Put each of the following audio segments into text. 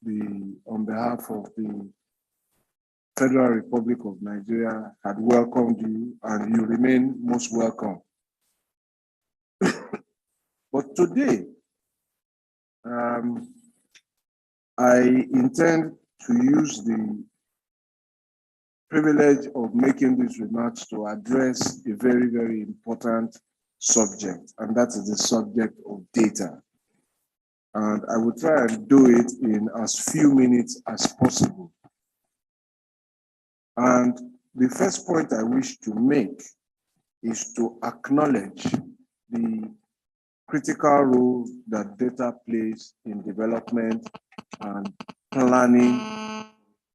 and on behalf of the Federal Republic of Nigeria had welcomed you, and you remain most welcome. But today, I intend to use the privilege of making these remarks to address a very, very important subject, and that is the subject of data. And I will try and do it in as few minutes as possible. And the first point I wish to make is to acknowledge the critical role that data plays in development and planning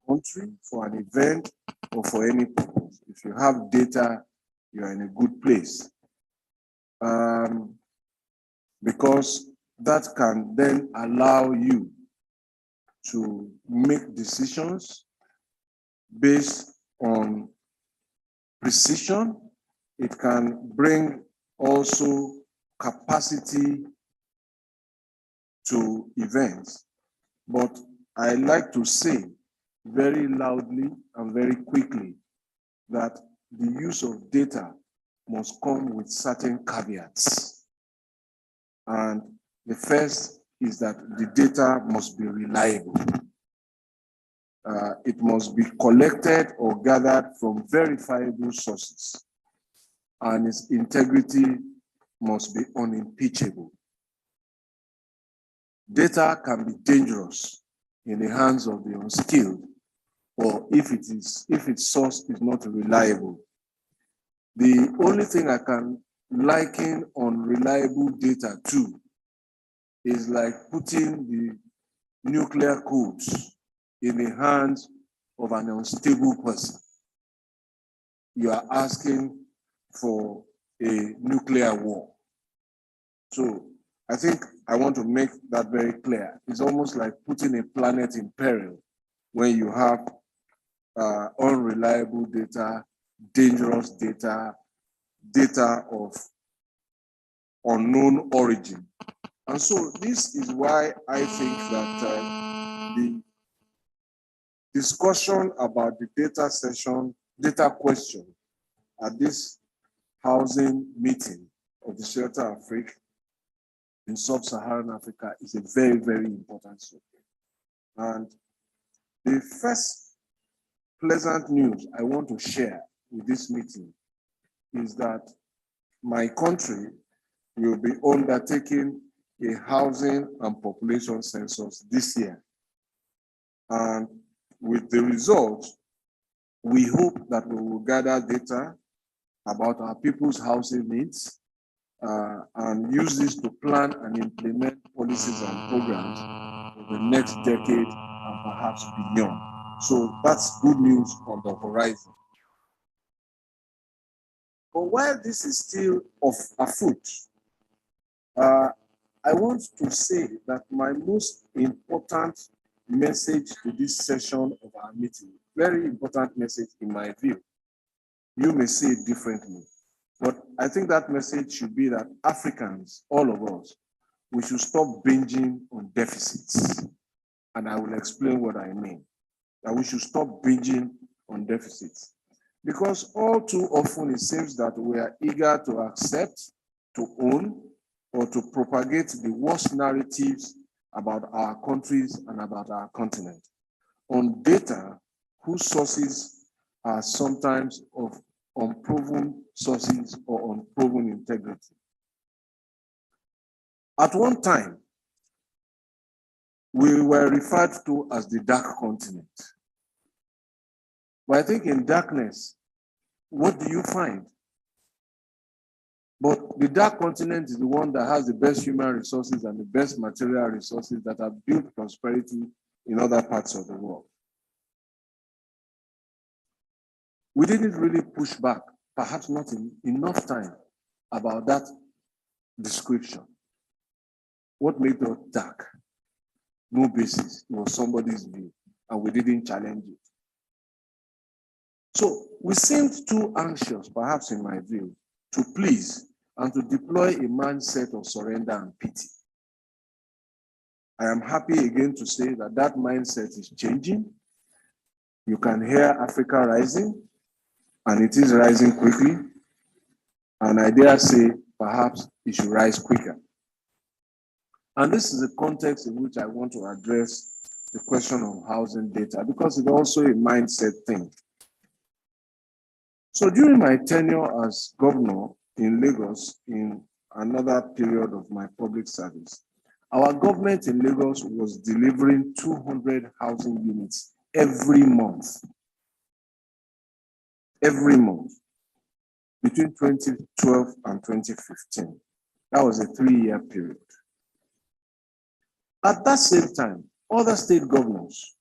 country for an event or for any purpose. If you have data, you are in a good place. Because that can then allow you to make decisions based on precision. It can bring also capacity to events. But I like to say very loudly and very quickly that the use of data must come with certain caveats. And the first is that the data must be reliable. It must be collected or gathered from verifiable sources, and its integrity must be unimpeachable. Data can be dangerous in the hands of the unskilled, or if its source is not reliable. The only thing I can liken unreliable data to is like putting the nuclear codes in the hands of an unstable person. You are asking for a nuclear war. So I think I want to make that very clear. It's almost like putting a planet in peril when you have unreliable data, dangerous data, data of unknown origin. And so this is why I think that the discussion about the data question at this housing meeting of the Shelter Afrique in Sub-Saharan Africa is a very, very important subject. And the first pleasant news I want to share with this meeting is that my country will be undertaking a housing and population census this year. And with the results, we hope that we will gather data about our people's housing needs and use this to plan and implement policies and programs for the next decade and perhaps beyond. So that's good news on the horizon. But while this is still afoot, I want to say that my most important message to this session of our meeting, very important message in my view, you may see it differently, but I think that message should be that Africans, all of us, we should stop binging on deficits. And I will explain what I mean. That we should stop binging on deficits. Because all too often it seems that we are eager to accept, to own, or to propagate the worst narratives about our countries and about our continent on data whose sources are sometimes of unproven sources or unproven integrity. At one time, we were referred to as the dark continent. But I think in darkness, what do you find? But the dark continent is the one that has the best human resources and the best material resources that have built prosperity in other parts of the world. We didn't really push back, perhaps not in enough time, about that description. What made us dark? No basis. It was somebody's view, and we didn't challenge it. So we seemed too anxious, perhaps in my view, to please and to deploy a mindset of surrender and pity. I am happy again to say that that mindset is changing. You can hear Africa rising, and it is rising quickly. And I dare say, perhaps it should rise quicker. And this is the context in which I want to address the question of housing data, because it's also a mindset thing. So during my tenure as governor in Lagos, in another period of my public service, our government in Lagos was delivering 200 housing units every month. Every month, between 2012 and 2015. That was a 3-year period. At that same time, other state governors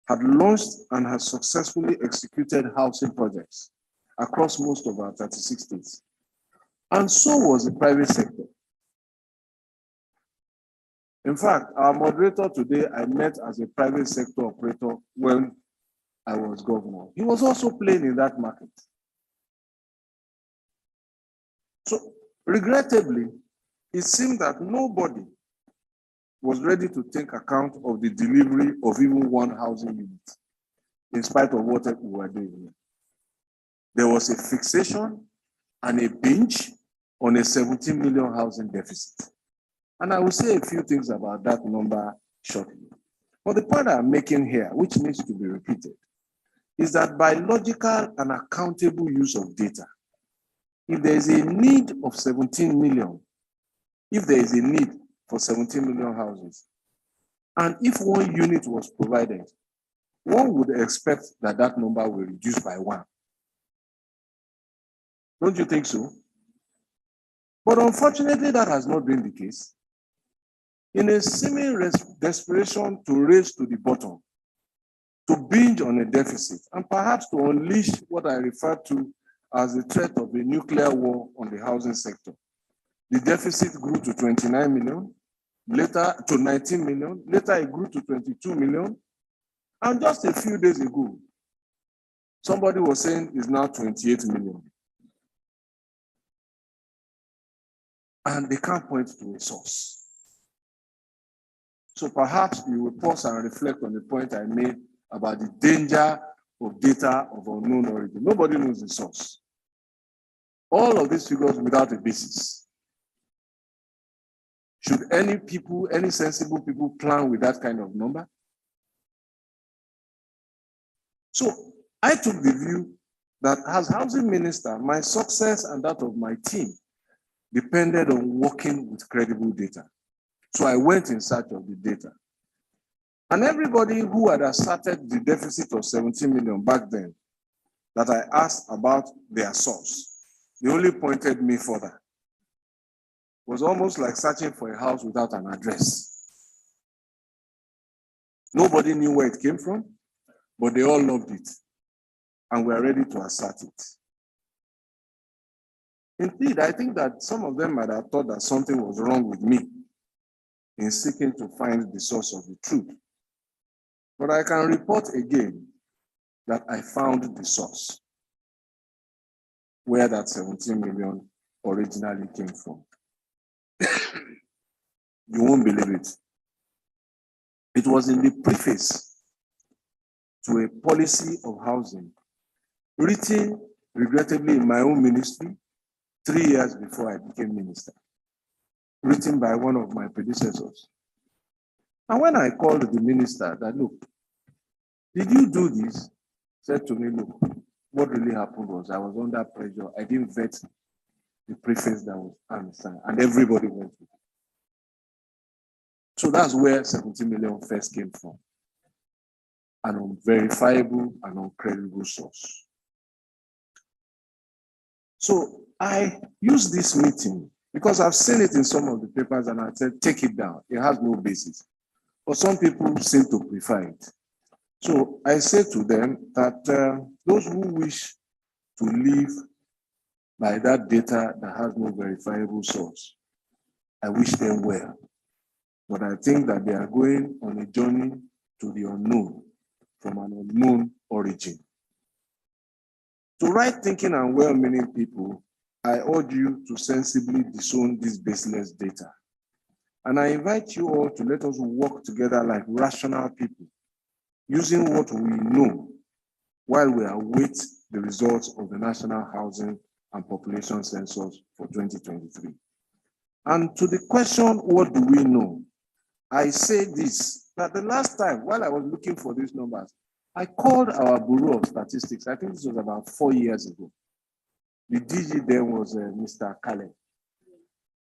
had launched and had successfully executed housing projects across most of our 36 states. And so was the private sector. In fact, our moderator today, I met as a private sector operator when I was governor. He was also playing in that market. So, regrettably, it seemed that nobody was ready to take account of the delivery of even one housing unit, in spite of what we were doing. There was a fixation and a binge on a 17 million housing deficit. And I will say a few things about that number shortly. But the point I'm making here, which needs to be repeated, is that by logical and accountable use of data, if there is a need of 17 million, if there is a need for 17 million houses, and if one unit was provided, one would expect that that number will reduce by 1. Don't you think so? But unfortunately, that has not been the case. In a seeming desperation to race to the bottom, to binge on a deficit, and perhaps to unleash what I refer to as the threat of a nuclear war on the housing sector, the deficit grew to 29 million, later to 19 million, later it grew to 22 million, and just a few days ago, somebody was saying it's now 28 million. And they can't point to a source. So perhaps you will pause and reflect on the point I made about the danger of data of unknown origin. Nobody knows the source. All of these figures without a basis. Should any people, any sensible people plan with that kind of number? So I took the view that as housing minister, my success and that of my team depended on working with credible data. So I went in search of the data. And everybody who had asserted the deficit of 17 million back then, that I asked about their source, they only pointed me further. It was almost like searching for a house without an address. Nobody knew where it came from, but they all loved it. And we are ready to assert it. Indeed, I think that some of them might have thought that something was wrong with me in seeking to find the source of the truth. But I can report again that I found the source, where that 17 million originally came from. You won't believe it. It was in the preface to a policy of housing, written, regrettably, in my own ministry 3 years before I became minister, written by one of my predecessors. And when I called the minister that, look, did you do this? Said to me, look, what really happened was I was under pressure. I didn't vet the preface that was understand, and everybody went with it. So that's where 17 million first came from, an unverifiable and uncredible source. So I used this meeting because I've seen it in some of the papers and I said, take it down. It has no basis. But some people seem to prefer it. So I said to them that those who wish to live by that data that has no verifiable source, I wish them well. But I think that they are going on a journey to the unknown from an unknown origin. To right thinking and well-meaning people, I urge you to sensibly disown this baseless data. And I invite you all to let us work together like rational people, using what we know while we await the results of the National Housing and Population Census for 2023. And to the question, what do we know? I say this, that the last time, while I was looking for these numbers, I called our Bureau of Statistics. I think this was about 4 years ago. The DG then was Mr. Kale.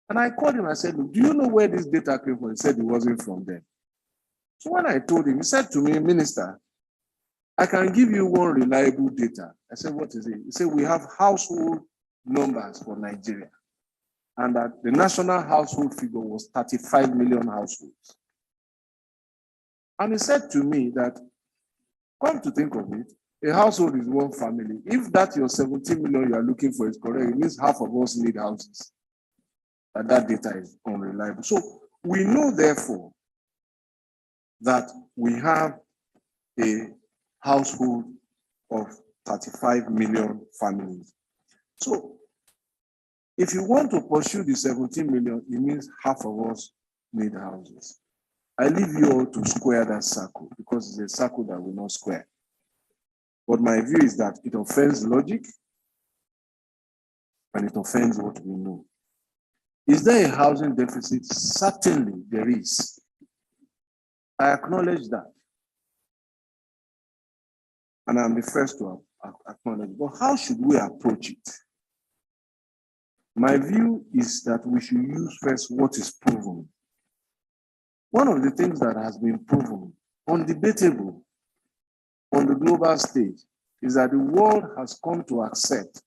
And I called him, I said, do you know where this data came from? He said it wasn't from them. So when I told him, he said to me, Minister, I can give you one reliable data. I said, what is it? He said, we have household numbers for Nigeria. And that the national household figure was 35 million households. And he said to me that, come to think of it, a household is one family. If that your 17 million you are looking for is correct, it means half of us need houses. And that data is unreliable. So we know, therefore, that we have a household of 35 million families. So if you want to pursue the 17 million, it means half of us need houses. I leave you all to square that circle because it's a circle that will not square. But my view is that it offends logic and it offends what we know. Is there a housing deficit? Certainly there is. I acknowledge that. And I'm the first to acknowledge it. But how should we approach it? My view is that we should use first what is proven. One of the things that has been proven, undebatable, on the global stage, is that the world has come to accept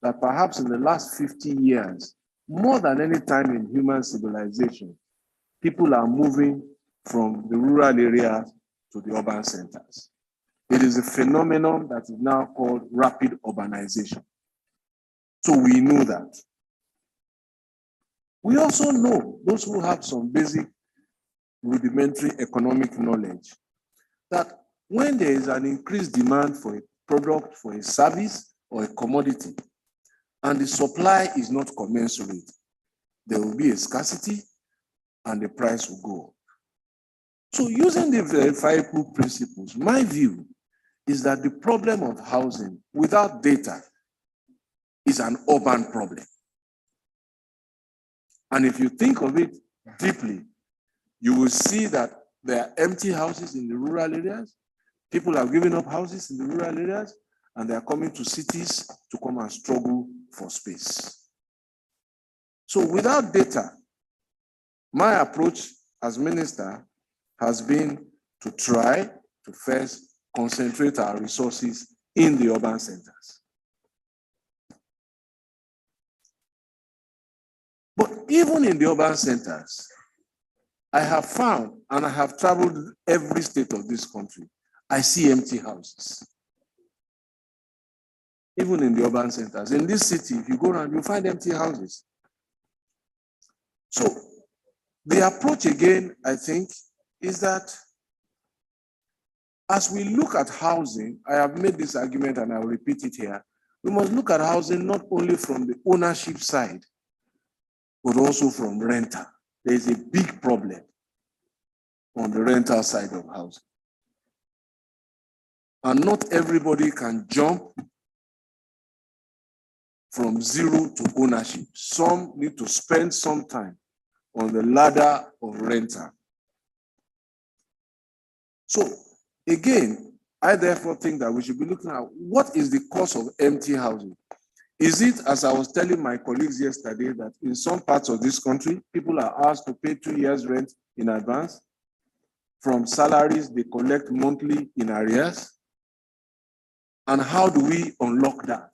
that perhaps in the last 50 years, more than any time in human civilization, people are moving from the rural areas to the urban centers. It is a phenomenon that is now called rapid urbanization. So we know that. We also know, those who have some basic rudimentary economic knowledge, that when there is an increased demand for a product, for a service, or a commodity, and the supply is not commensurate, there will be a scarcity and the price will go up. So using the verifiable principles, my view is that the problem of housing without data is an urban problem. And if you think of it deeply, you will see that there are empty houses in the rural areas. People have given up houses in the rural areas, and they are coming to cities to come and struggle for space. So without data, my approach as minister has been to try to first concentrate our resources in the urban centers. But even in the urban centers, I have found, and I have traveled every state of this country, I see empty houses. Even in the urban centers. In this city, if you go around, you'll find empty houses. So the approach again, I think, is that as we look at housing, I have made this argument and I'll repeat it here, we must look at housing not only from the ownership side, but also from renter. There is a big problem on the rental side of housing. And not everybody can jump from zero to ownership. Some need to spend some time on the ladder of rental. So again, I therefore think that we should be looking at what is the cause of empty housing. Is it, as I was telling my colleagues yesterday, that in some parts of this country, people are asked to pay 2 years rent in advance from salaries they collect monthly in arrears? And how do we unlock that?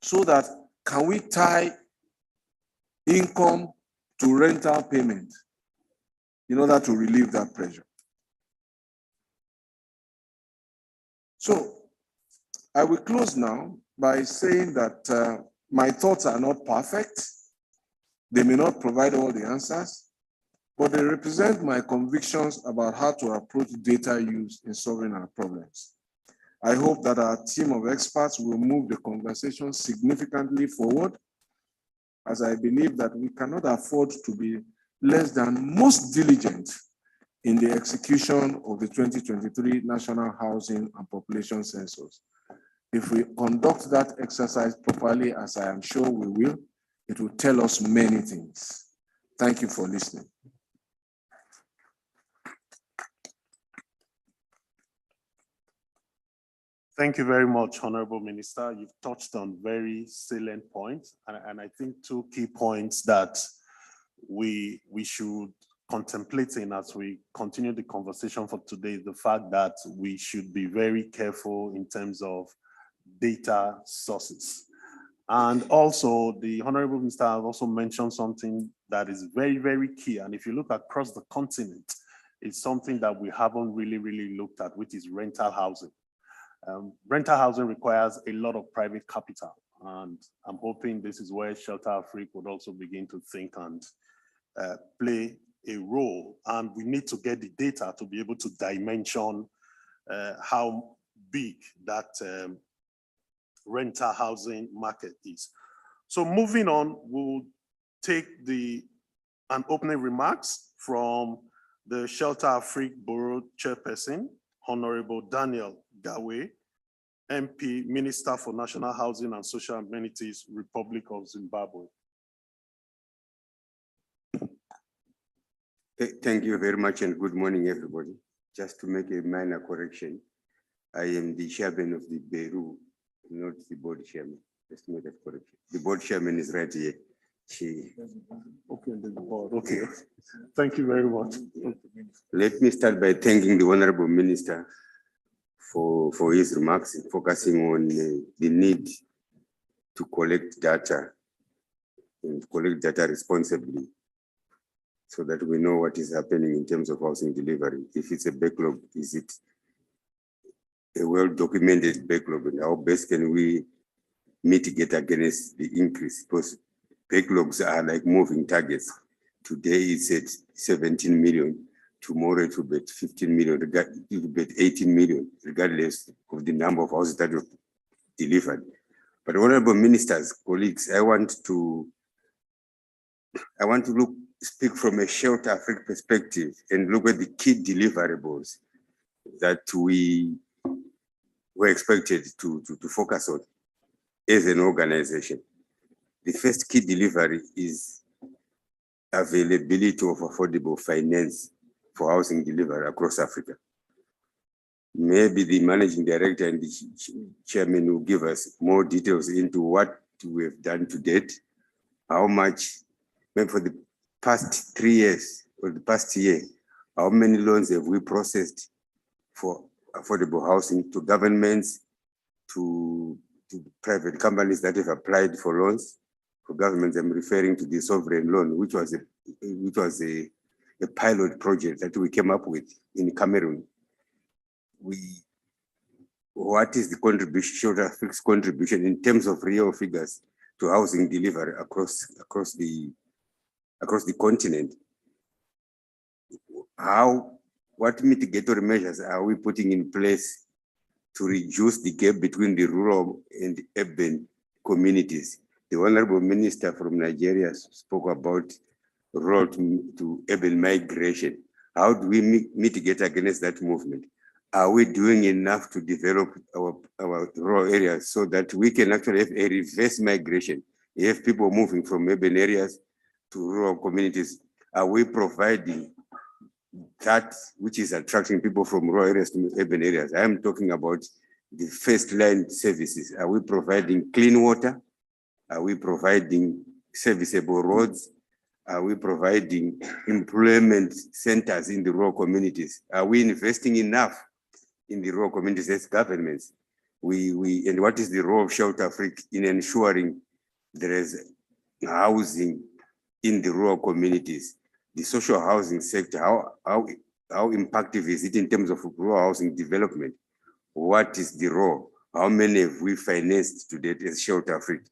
So that, can we tie income to rental payment in order to relieve that pressure? So I will close now by saying that my thoughts are not perfect. They may not provide all the answers, but they represent my convictions about how to approach data use in solving our problems. I hope that our team of experts will move the conversation significantly forward as I believe that we cannot afford to be less than most diligent in the execution of the 2023 National Housing and Population Census. If we conduct that exercise properly, as I am sure we will, it will tell us many things. Thank you for listening. Thank you very much, Honorable Minister. You've touched on very salient points, and I think two key points that we should contemplate in as we continue the conversation for today is the fact that we should be very careful in terms of data sources. And also, the Honorable Minister has also mentioned something that is very, very key. And if you look across the continent, it's something that we haven't really looked at, which is rental housing. Rental housing requires a lot of private capital, and I'm hoping this is where Shelter Afrique would also begin to think and play a role. And we need to get the data to be able to dimension how big that rental housing market is. So moving on, we'll take an opening remarks from the Shelter Afrique Borough Chairperson, Honorable Daniel Gawe, MP, Minister for National Housing and Social Amenities, Republic of Zimbabwe. Thank you very much and good morning, everybody. Just to make a minor correction, I am the chairman of the Beru, not the board chairman. Let's make that correction. The board chairman is right here. Okay, the board. Okay. Thank you very much. Let me start by thanking the Honorable Minister for his remarks, focusing on the need to collect data and collect data responsibly so that we know what is happening in terms of housing delivery. If it's a backlog, is it a well-documented backlog, and how best can we mitigate against the increase? Because backlogs are like moving targets. Today it's at 17 million. Tomorrow it will be at 15 million, it will be at 18 million, regardless of the number of houses that are delivered. But honorable ministers, colleagues, I want to speak from a Shelter Afrique perspective and look at the key deliverables that we were expected to focus on as an organization. The first key delivery is availability of affordable finance for housing delivery across Africa. Maybe the managing director and the chairman will give us more details into what we have done to date, how much, maybe for the past 3 years or the past year, how many loans have we processed for affordable housing to governments, to private companies that have applied for loans. For governments, I'm referring to the sovereign loan, which was a pilot project that we came up with in Cameroon. What is the contribution, Shelter Afrique's contribution in terms of real figures to housing delivery across the continent? What mitigatory measures are we putting in place to reduce the gap between the rural and urban communities? The Honorable Minister from Nigeria spoke about rural to urban migration. How do we mitigate against that movement? Are we doing enough to develop our rural areas so that we can actually have a reverse migration? You have people moving from urban areas to rural communities. Are we providing that which is attracting people from rural areas to urban areas? I am talking about the first line services. Are we providing clean water? Are we providing serviceable roads? Are we providing employment centers in the rural communities? Are we investing enough in the rural communities as governments? And what is the role of Shelter Afrique in ensuring there is housing in the rural communities? The social housing sector, how impactful is it in terms of rural housing development? What is the role? How many have we financed to date as Shelter Afrique?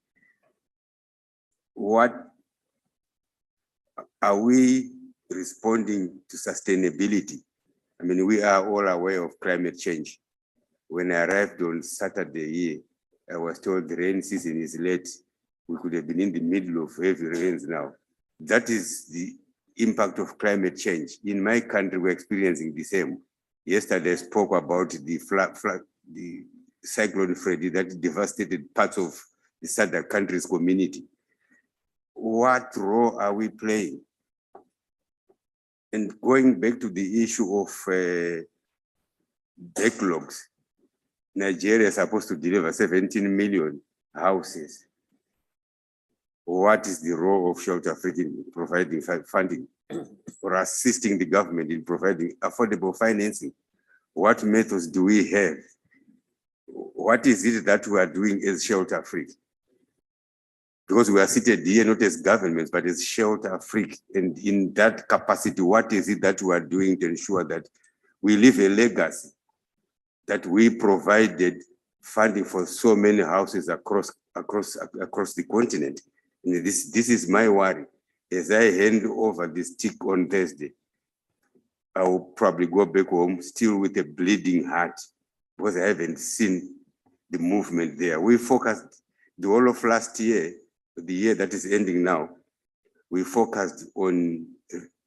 What are we responding to sustainability? I mean, we are all aware of climate change. When I arrived on Saturday here, I was told the rain season is late. we could have been in the middle of heavy rains now. That is the impact of climate change. In my country, we're experiencing the same. Yesterday, I spoke about the cyclone Freddy that devastated parts of the southern country's community. What role are we playing? And going back to the issue of backlogs, Nigeria is supposed to deliver 17 million houses. What is the role of Shelter Afrique in providing funding or assisting the government in providing affordable financing? What methods do we have? What is it that we are doing as Shelter Afrique? Because we are seated here not as governments, but as Shelter Afrique. And in that capacity, what is it that we are doing to ensure that we leave a legacy, that we provided funding for so many houses across the continent? And this is my worry. As I hand over the stick on Thursday, I will probably go back home still with a bleeding heart because I haven't seen the movement there. We focused the whole of last year, the year that is ending now, we focused on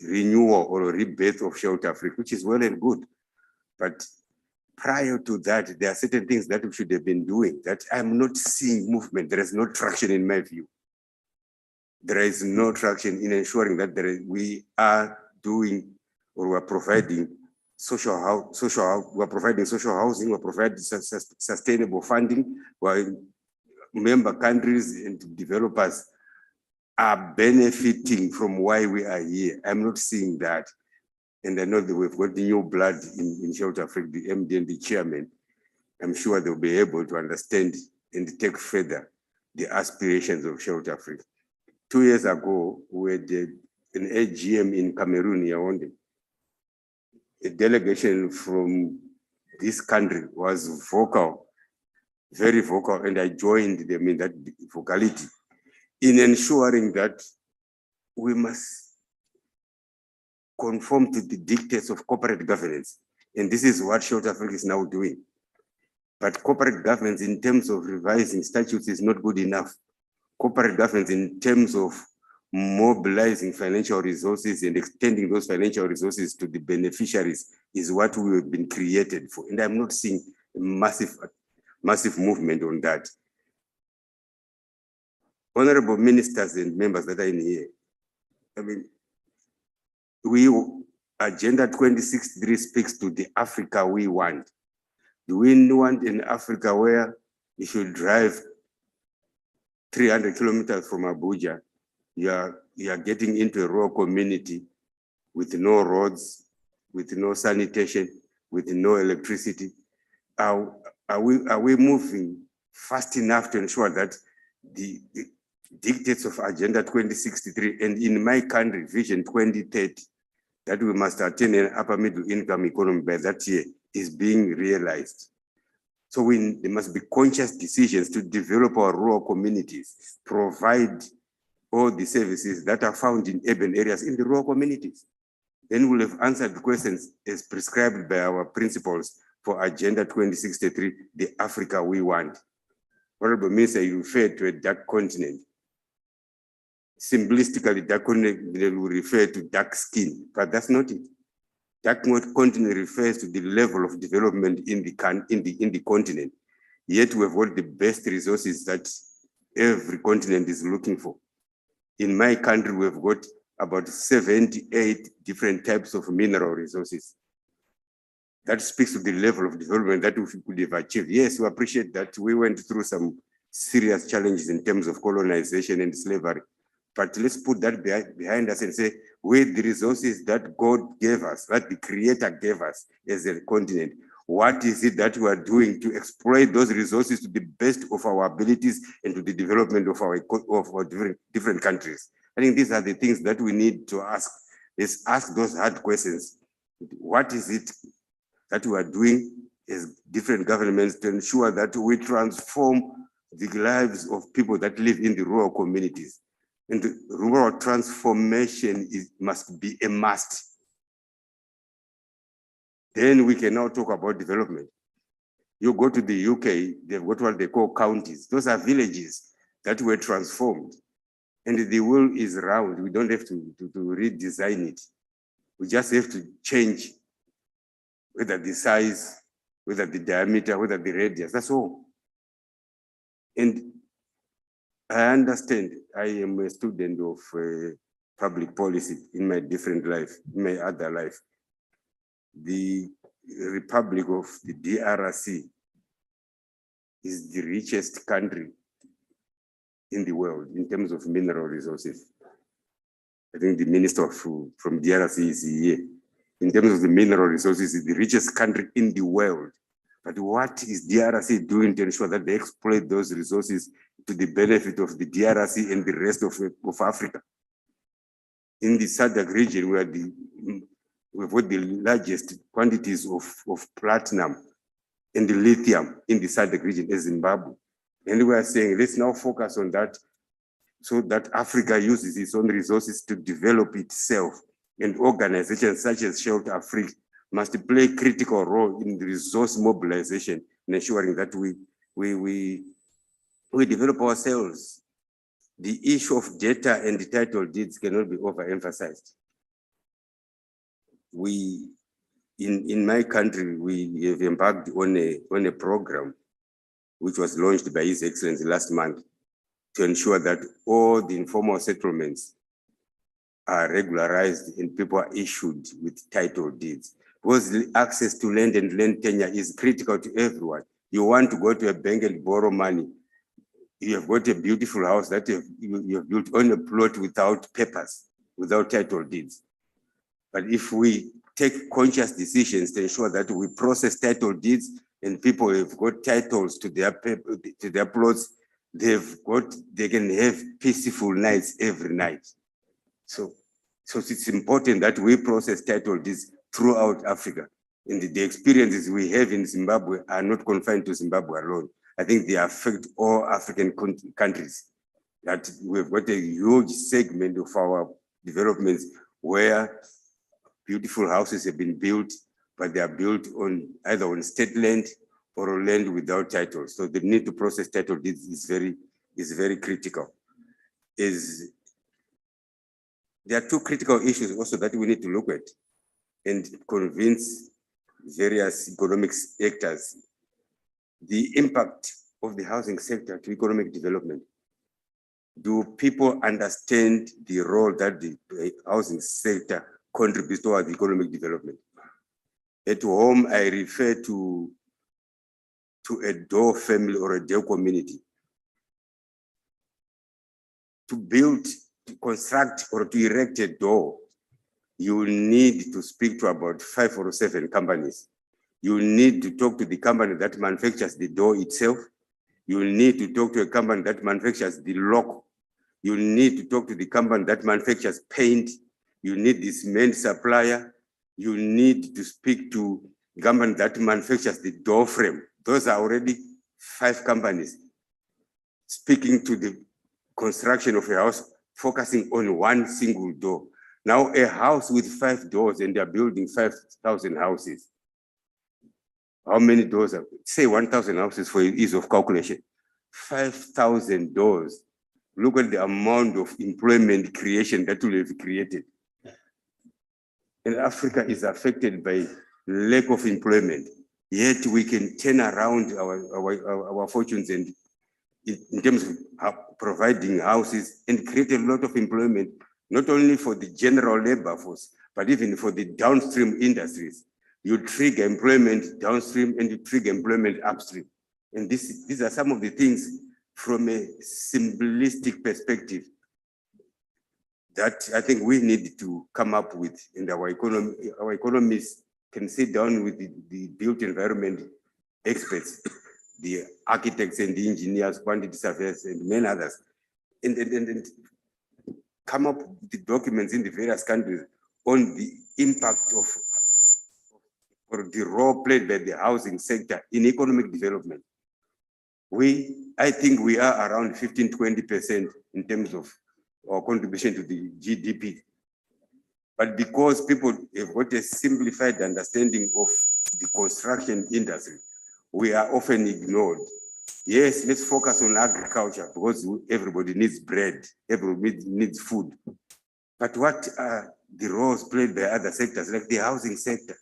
renewal or rebirth of Shelter Afrique, which is well and good. But prior to that, there are certain things that we should have been doing that I'm not seeing movement. There is no traction in my view. There is no traction in ensuring that we are doing or we're providing social housing, we're providing sustainable funding, while member countries and developers are benefiting from why we are here. I'm not seeing that. And I know that we've got the new blood in Shelter Afrique, the MD and the chairman. I'm sure they'll be able to understand and take further the aspirations of Shelter Afrique. 2 years ago, we had an AGM in Cameroon, Yaoundé. A delegation from this country was vocal, very vocal, and I joined them in that vocality in ensuring that we must conform to the dictates of corporate governance. And this is what Shelter Afrique is now doing. But corporate governance in terms of revising statutes is not good enough. Corporate governance in terms of mobilizing financial resources and extending those financial resources to the beneficiaries is what we have been created for. And I'm not seeing a massive movement on that. Honorable ministers and members that are in here, I mean, Agenda 2063 speaks to the Africa we want. Do we want an Africa where if you drive 300 kilometers from Abuja, you are getting into a rural community with no roads, with no sanitation, with no electricity? Are we moving fast enough to ensure that the dictates of Agenda 2063 and in my country, Vision 2030, that we must attain an upper middle income economy by that year is being realized? So there must be conscious decisions to develop our rural communities, provide all the services that are found in urban areas in the rural communities. Then we'll have answered the questions as prescribed by our principles for Agenda 2063, the Africa we want. Honorable Minister, you referred to a dark continent. Simplistically, dark continent will refer to dark skin, but that's not it. Dark continent refers to the level of development in the continent. Yet we've got the best resources that every continent is looking for. In my country, we've got about 78 different types of mineral resources. That speaks to the level of development that we could have achieved. Yes, we appreciate that we went through some serious challenges in terms of colonization and slavery. But let's put that behind us and say, with the resources that God gave us, that the Creator gave us as a continent, what is it that we are doing to exploit those resources to the best of our abilities and to the development of our different countries? I think these are the things that we need to ask. Let's ask those hard questions. What is it that we are doing as different governments to ensure that we transform the lives of people that live in the rural communities? And the rural transformation must be a must. Then we can now talk about development. You go to the UK, they've got what they call counties. Those are villages. that were transformed. And the wheel is round. We don't have to redesign it. We just have to change whether the size, whether the diameter, whether the radius, that's all. And I understand I am a student of public policy in my different life, in my other life. The Republic of the DRC is the richest country in the world in terms of mineral resources. I think the minister from DRC is here. In terms of the mineral resources, it's the richest country in the world. But what is DRC doing to ensure that they exploit those resources to the benefit of the DRC and the rest of Africa? In the SADC region, we've got the largest quantities of platinum and the lithium in the SADC region as Zimbabwe. And we are saying, let's now focus on that so that Africa uses its own resources to develop itself. And organizations such as Shelter AFRIQUE must play a critical role in the resource mobilization and ensuring that we develop ourselves. The issue of data and the title deeds cannot be overemphasized. In my country, we have embarked on a program which was launched by His Excellency last month to ensure that all the informal settlements are regularized and people are issued with title deeds. Because the access to land and land tenure is critical to everyone. You want to go to a bank and borrow money. You have got a beautiful house that you have built on a plot without papers, without title deeds. But if we take conscious decisions to ensure that we process title deeds and people have got titles to their plots, they can have peaceful nights every night. So it's important that we process title deeds throughout Africa. And the experiences we have in Zimbabwe are not confined to Zimbabwe alone. I think they affect all African countries. That we've got a huge segment of our developments where beautiful houses have been built, but they are built on either on state land or on land without title. So the need to process title deeds is very critical. There are two critical issues also that we need to look at and convince various economic actors the impact of the housing sector to economic development. Do people understand the role that the housing sector contributes towards economic development? At home, I refer to a DOE family or a DOE community. To build, to construct, or to erect a DOE, you will need to speak to about 5 or 7 companies. You will need to talk to the company that manufactures the DOE itself. You will need to talk to a company that manufactures the lock. You will need to talk to the company that manufactures paint. You need the cement supplier. You need to speak to the company that manufactures the door frame. Those are already 5 companies speaking to the construction of a house, focusing on one single door. Now a house with 5 doors and they're building 5,000 houses. How many doors are, say 1,000 houses for ease of calculation. 5,000 doors. Look at the amount of employment creation that will have created. And Africa is affected by lack of employment. Yet we can turn around our fortunes and in terms of providing houses and create a lot of employment, not only for the general labor force, but even for the downstream industries. You trigger employment downstream and you trigger employment upstream. And these are some of the things from a simplistic perspective that I think we need to come up with, and our economists can sit down with the built environment experts, the architects and the engineers, quantity surveyors, and many others, and come up with the documents in the various countries on the impact of or the role played by the housing sector in economic development. I think we are around 15–20% in terms of our contribution to the GDP. But because people have got a simplified understanding of the construction industry, we are often ignored. Yes, let's focus on agriculture because everybody needs bread, everybody needs food. But what are the roles played by other sectors, like the housing sector?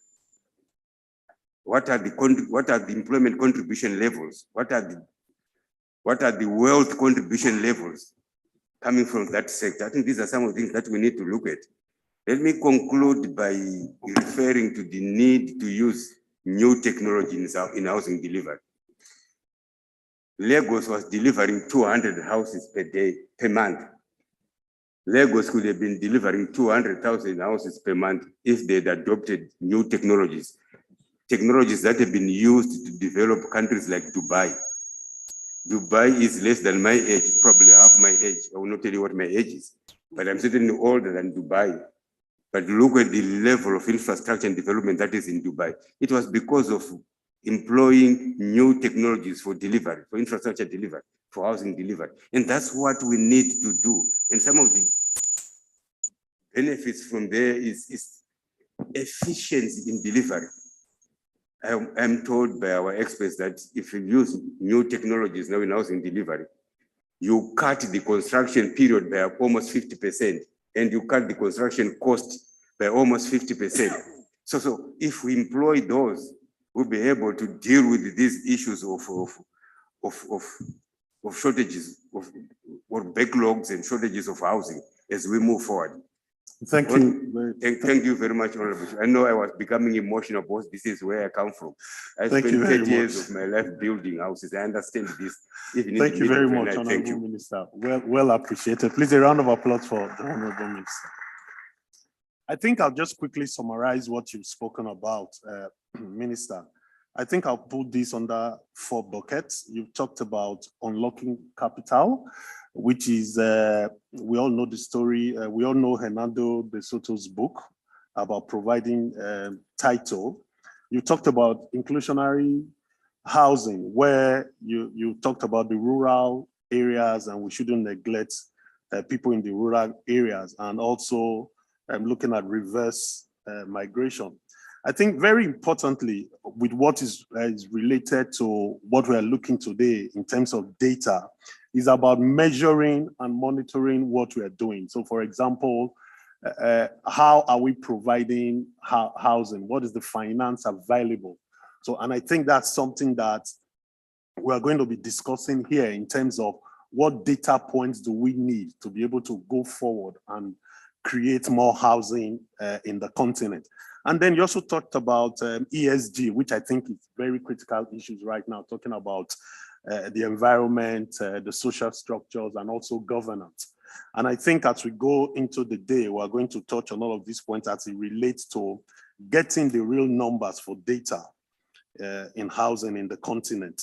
What are the employment contribution levels? What are the wealth contribution levels coming from that sector? I think these are some of the things that we need to look at. Let me conclude by referring to the need to use new technology in housing delivery. Lagos was delivering 200 houses per month. Lagos could have been delivering 200,000 houses per month if they'd adopted new technologies that have been used to develop countries like Dubai. Dubai is less than my age, probably half my age. I will not tell you what my age is, but I'm certainly older than Dubai. But look at the level of infrastructure and development that is in Dubai. It was because of employing new technologies for delivery, for infrastructure delivery, for housing delivery. And that's what we need to do. And some of the benefits from there is efficiency in delivery. I'm told by our experts that if you use new technologies now in housing delivery, you cut the construction period by almost 50%, and you cut the construction cost by almost 50%. So if we employ those, we'll be able to deal with these issues of shortages or backlogs and shortages of housing as we move forward. Thank you. Thank you very much, Honorable. I know I was becoming emotional because this is where I come from. I Thank spent you very 30 years much. of my life building houses. I understand this. Even in Thank the you very middle of much, the night. Honorable Thank you. Minister. Well appreciated. Please, a round of applause for the Honorable Minister. I think I'll just quickly summarize what you've spoken about, Minister. I think I'll put this under 4 buckets. You've talked about unlocking capital, which is, we all know the story. We all know Hernando de Soto's book about providing title. You talked about inclusionary housing, where you talked about the rural areas and we shouldn't neglect people in the rural areas, and also looking at reverse migration. I think very importantly, with what is related to what we are looking today in terms of data, is about measuring and monitoring what we are doing. So for example, how are we providing housing? What is the finance available? So, and I think that's something that we are going to be discussing here in terms of what data points do we need to be able to go forward and create more housing in the continent. And then you also talked about ESG, which I think is very critical issues right now, talking about the environment, the social structures, and also governance. And I think as we go into the day, we're going to touch on all of these points as it relates to getting the real numbers for data in housing in the continent.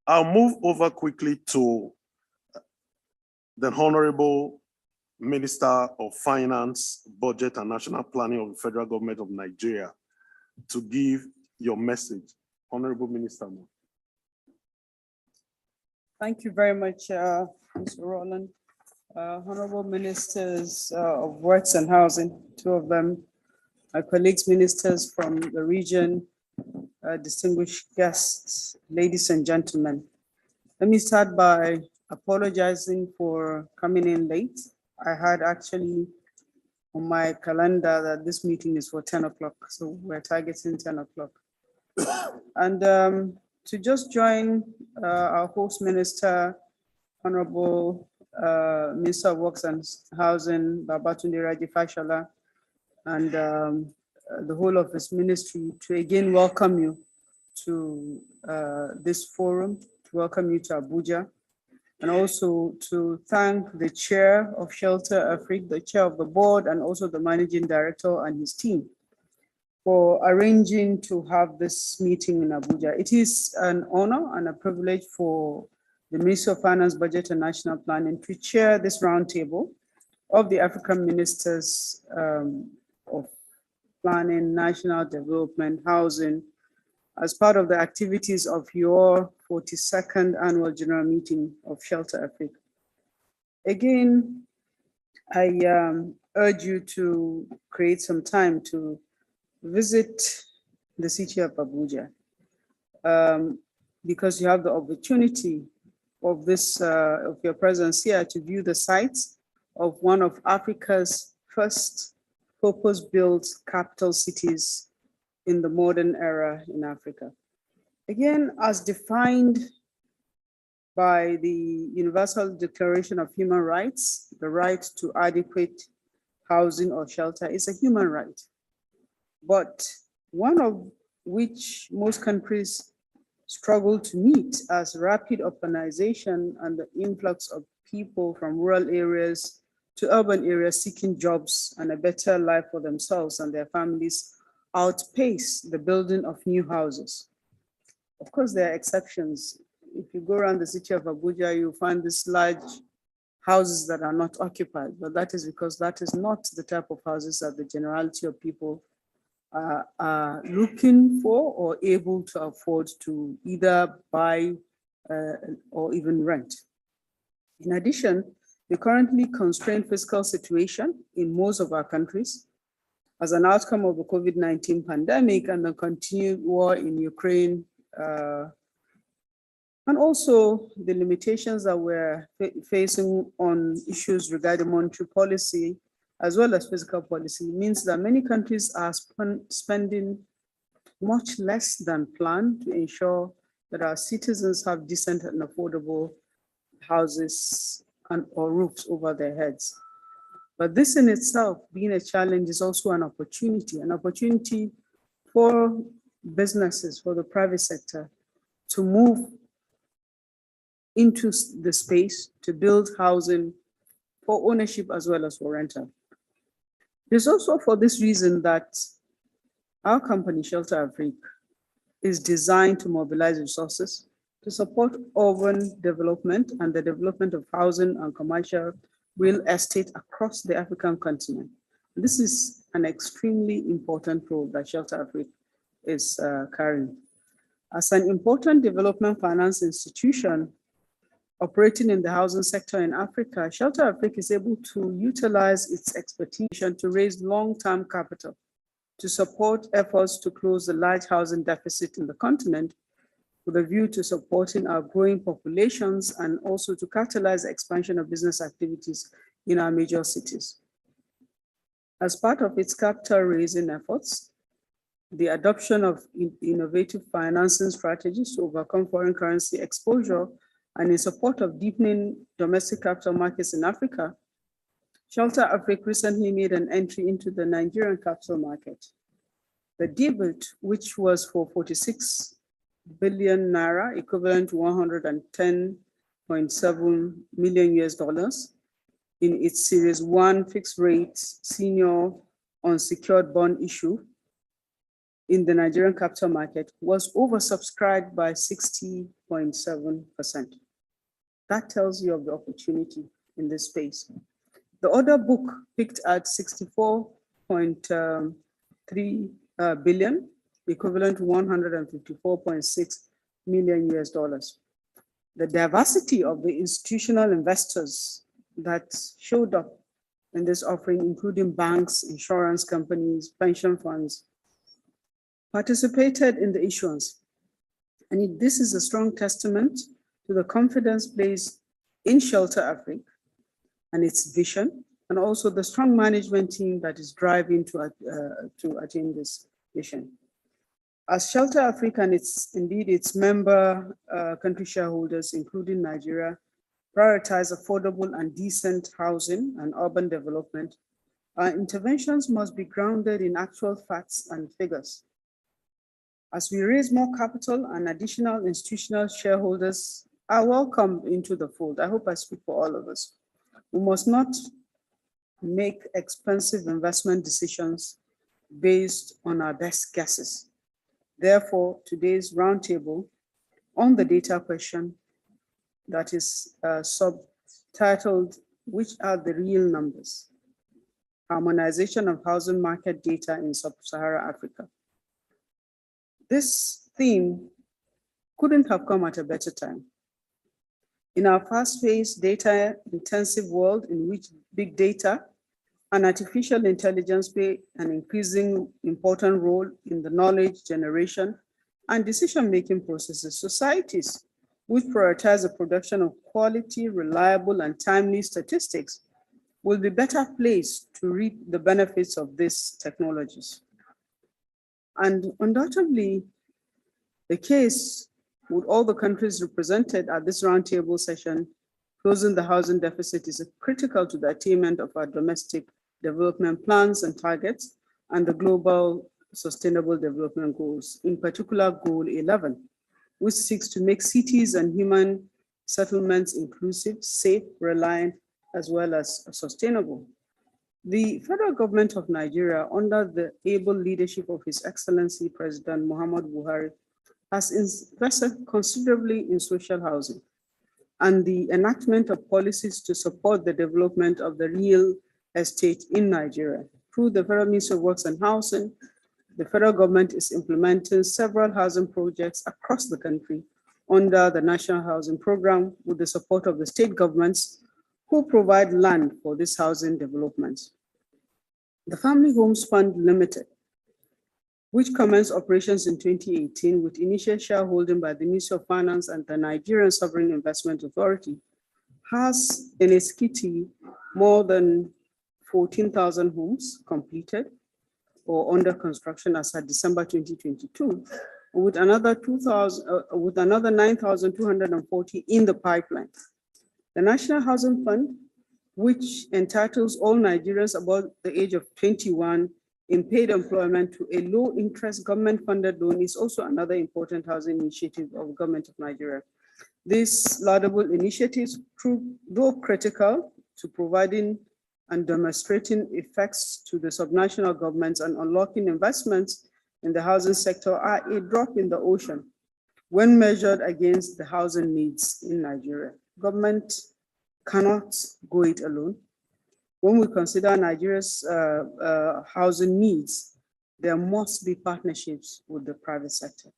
I'll move over quickly to the Honorable Minister of Finance, Budget and National Planning of the Federal Government of Nigeria to give your message. Honorable Minister. Thank you very much, Mr. Rowland. Honorable Ministers of Works and Housing, 2 of them, my colleagues, ministers from the region, distinguished guests, ladies and gentlemen. Let me start by apologizing for coming in late. I had actually on my calendar that this meeting is for 10 o'clock, so we're targeting 10 o'clock. And to just join our host minister, Honorable Minister of Works and Housing, Babatunde Raji Fashola, and the whole of his ministry, to again welcome you to this forum, to welcome you to Abuja, and also to thank the chair of Shelter Afrique, the chair of the board, and also the managing director and his team for arranging to have this meeting in Abuja. It is an honor and a privilege for the Ministry of Finance, Budget and National Planning to chair this roundtable of the African Ministers of Planning, National Development, Housing, as part of the activities of your 42nd Annual General Meeting of Shelter Afrique. Again, I urge you to create some time to visit the city of Abuja. because you have the opportunity of this, of your presence here to view the sites of one of Africa's first purpose-built capital cities in the modern era in Africa. Again, as defined by the Universal Declaration of Human Rights, the right to adequate housing or shelter is a human right, but one of which most countries struggle to meet as rapid urbanization and the influx of people from rural areas to urban areas seeking jobs and a better life for themselves and their families outpace the building of new houses. Of course, there are exceptions. If you go around the city of Abuja, you find these large houses that are not occupied, but that is because that is not the type of houses that the generality of people are looking for or able to afford to either buy or even rent. In addition, the currently constrained fiscal situation in most of our countries as an outcome of the COVID-19 pandemic and the continued war in Ukraine, and also the limitations that we're facing on issues regarding monetary policy as well as fiscal policy, means that many countries are spending much less than planned to ensure that our citizens have decent and affordable houses and or roofs over their heads. But this in itself, being a challenge, is also an opportunity for businesses, for the private sector to move into the space to build housing for ownership as well as for rental. It's also for this reason that our company, Shelter Afrique, is designed to mobilize resources to support urban development and the development of housing and commercial real estate across the African continent. This is an extremely important role that Shelter Afrique is carrying. As an important development finance institution operating in the housing sector in Africa, Shelter Afrique is able to utilize its expertise to raise long-term capital to support efforts to close the large housing deficit in the continent with a view to supporting our growing populations and also to catalyze the expansion of business activities in our major cities. As part of its capital raising efforts, the adoption of innovative financing strategies to overcome foreign currency exposure and in support of deepening domestic capital markets in Africa, Shelter Afrique recently made an entry into the Nigerian capital market. The debut, which was for 46 billion naira, equivalent to 110.7 million US dollars, in its Series 1 fixed rate senior unsecured bond issue in the Nigerian capital market, was oversubscribed by 60.7%. That tells you of the opportunity in this space. The order book peaked at 64.3 billion, equivalent to 154.6 million US dollars. The diversity of the institutional investors that showed up in this offering, including banks, insurance companies, pension funds, participated in the issuance. And this is a strong testament to the confidence placed in Shelter Afrique and its vision, and also the strong management team that is driving to attain this vision. As Shelter Afrique and its member country shareholders, including Nigeria, prioritize affordable and decent housing and urban development, our interventions must be grounded in actual facts and figures. As we raise more capital and additional institutional shareholders are welcome into the fold, I hope I speak for all of us. We must not make expensive investment decisions based on our best guesses. Therefore, today's roundtable on the data question that is subtitled, "Which are the real numbers? Harmonization of housing market data in Sub-Saharan Africa." This theme couldn't have come at a better time. In our fast-paced, data-intensive world in which big data and artificial intelligence play an increasing important role in the knowledge generation and decision-making processes, societies which prioritize the production of quality, reliable, and timely statistics will be better placed to reap the benefits of these technologies. And undoubtedly, the case with all the countries represented at this roundtable session, closing the housing deficit is critical to the attainment of our domestic development plans and targets and the global sustainable development goals, in particular goal 11, which seeks to make cities and human settlements inclusive, safe, reliant, as well as sustainable. The federal government of Nigeria, under the able leadership of His Excellency President Muhammad Buhari, has invested considerably in social housing and the enactment of policies to support the development of the real estate in Nigeria. Through the Federal Ministry of Works and Housing, the federal government is implementing several housing projects across the country under the National Housing Program with the support of the state governments who provide land for this housing developments. The Family Homes Fund Limited, which commenced operations in 2018 with initial shareholding by the Ministry of Finance and the Nigerian Sovereign Investment Authority, has in its kitty more than 14,000 homes completed or under construction as of December 2022, with another 9,240 in the pipeline. The National Housing Fund, which entitles all Nigerians above the age of 21 in paid employment to a low-interest government-funded loan, is also another important housing initiative of the government of Nigeria. These laudable initiatives, though critical to providing and demonstrating effects to the subnational governments and unlocking investments in the housing sector, are a drop in the ocean when measured against the housing needs in Nigeria. Government cannot go it alone. When we consider Nigeria's housing needs, there must be partnerships with the private sector.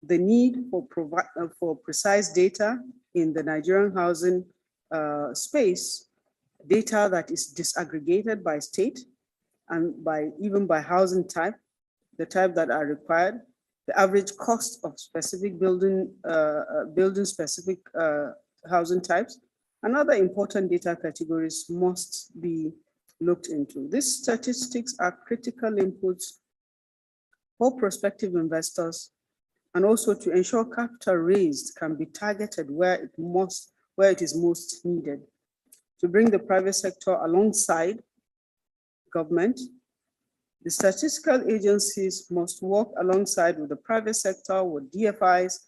The need for precise data in the Nigerian housing space, data that is disaggregated by state and even by housing type, the type that are required, the average cost of specific building specific housing types, and other important data categories must be looked into. These statistics are critical inputs for prospective investors and also to ensure capital raised can be targeted where it is most needed. To bring the private sector alongside government, the statistical agencies must work alongside with the private sector, with DFIs,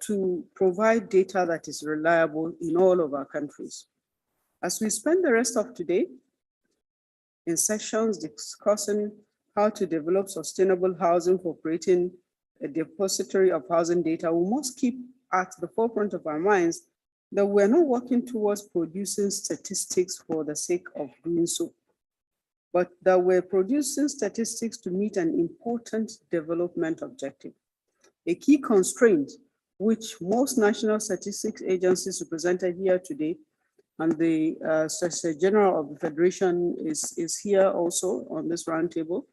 to provide data that is reliable in all of our countries. As we spend the rest of today in sessions discussing how to develop sustainable housing for creating a depository of housing data, we must keep at the forefront of our minds that we're not working towards producing statistics for the sake of doing so, but that we're producing statistics to meet an important development objective. A key constraint which most national statistics agencies represented here today, and the Secretary General of the Federation is here also on this roundtable,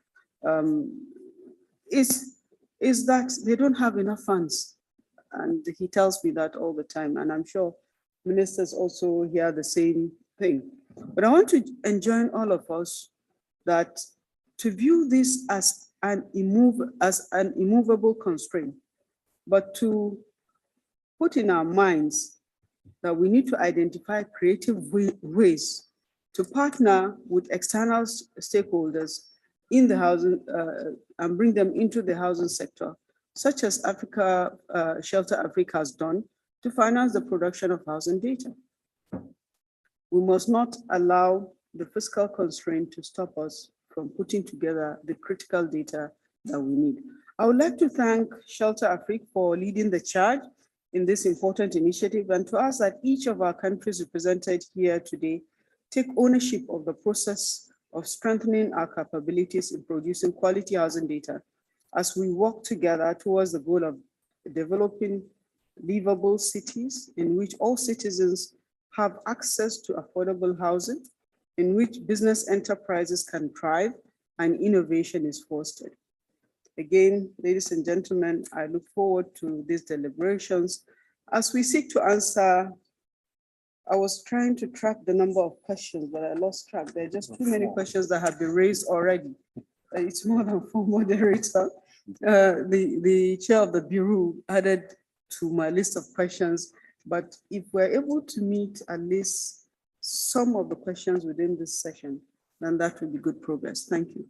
is that they don't have enough funds. And he tells me that all the time, and I'm sure ministers also hear the same thing. But I want to enjoin all of us that to view this as an immovable constraint, but to put in our minds that we need to identify creative ways to partner with external stakeholders in the housing and bring them into the housing sector, such as Shelter Africa has done to finance the production of housing data. We must not allow the fiscal constraint to stop us from putting together the critical data that we need. I would like to thank Shelter Afrique for leading the charge in this important initiative, and to ask that each of our countries represented here today take ownership of the process of strengthening our capabilities in producing quality housing data as we work together towards the goal of developing livable cities in which all citizens have access to affordable housing, in which business enterprises can thrive and innovation is fostered. Again, ladies and gentlemen, I look forward to these deliberations as we seek to answer. I was trying to track the number of questions, but I lost track. There are just too many questions that have been raised already. It's more than 4 moderators. The chair of the Bureau added to my list of questions, but if we're able to meet at least some of the questions within this session, then that will be good progress. Thank you.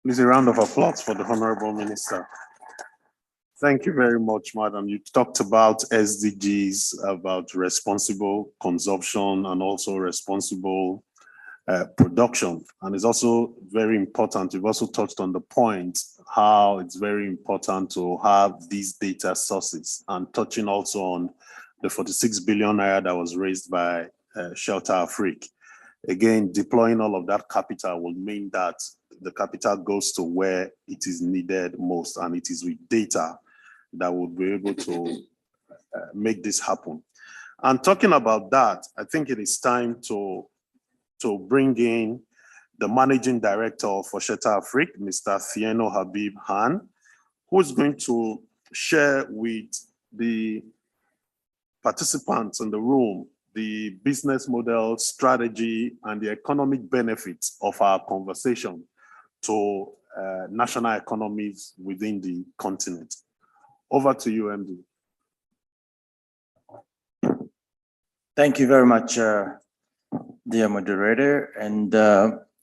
Please, a round of applause for the Honorable Minister. Thank you very much, Madam. You talked about SDGs, about responsible consumption and also responsible production. And it's also very important. You've also touched on the point how it's very important to have these data sources, and touching also on the 46 billion naira that was raised by Shelter Afrique. Again, deploying all of that capital will mean that the capital goes to where it is needed most, and it is with data that will be able to make this happen. And talking about that, I think it is time to bring in the Managing Director for Shelter Afrique, Mr. Fieno Habib Han, who is going to share with the participants in the room the business model, strategy, and the economic benefits of our conversation to national economies within the continent. Over to you, MD. Thank you very much, dear moderator, and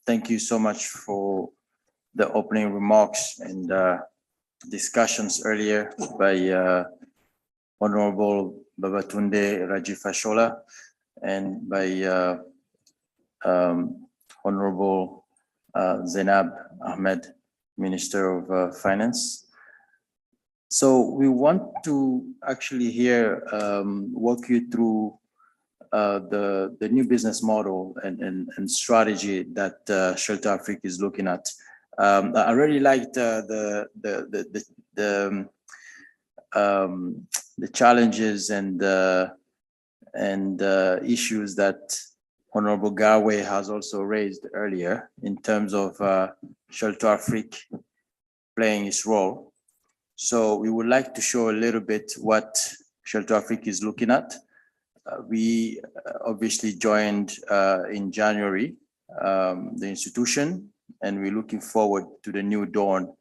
thank you so much for the opening remarks and discussions earlier by Honorable Babatunde Rajifashola and by Honorable Zainab Ahmed, Minister of Finance. So we want to actually here walk you through the new business model and strategy that Shelter Afrique is looking at. I really liked the challenges and issues that Honorable Garwe has also raised earlier in terms of Shelter Afrique playing its role. So we would like to show a little bit what Shelter Afrique is looking at. We obviously joined in January, the institution, and we're looking forward to the new dawn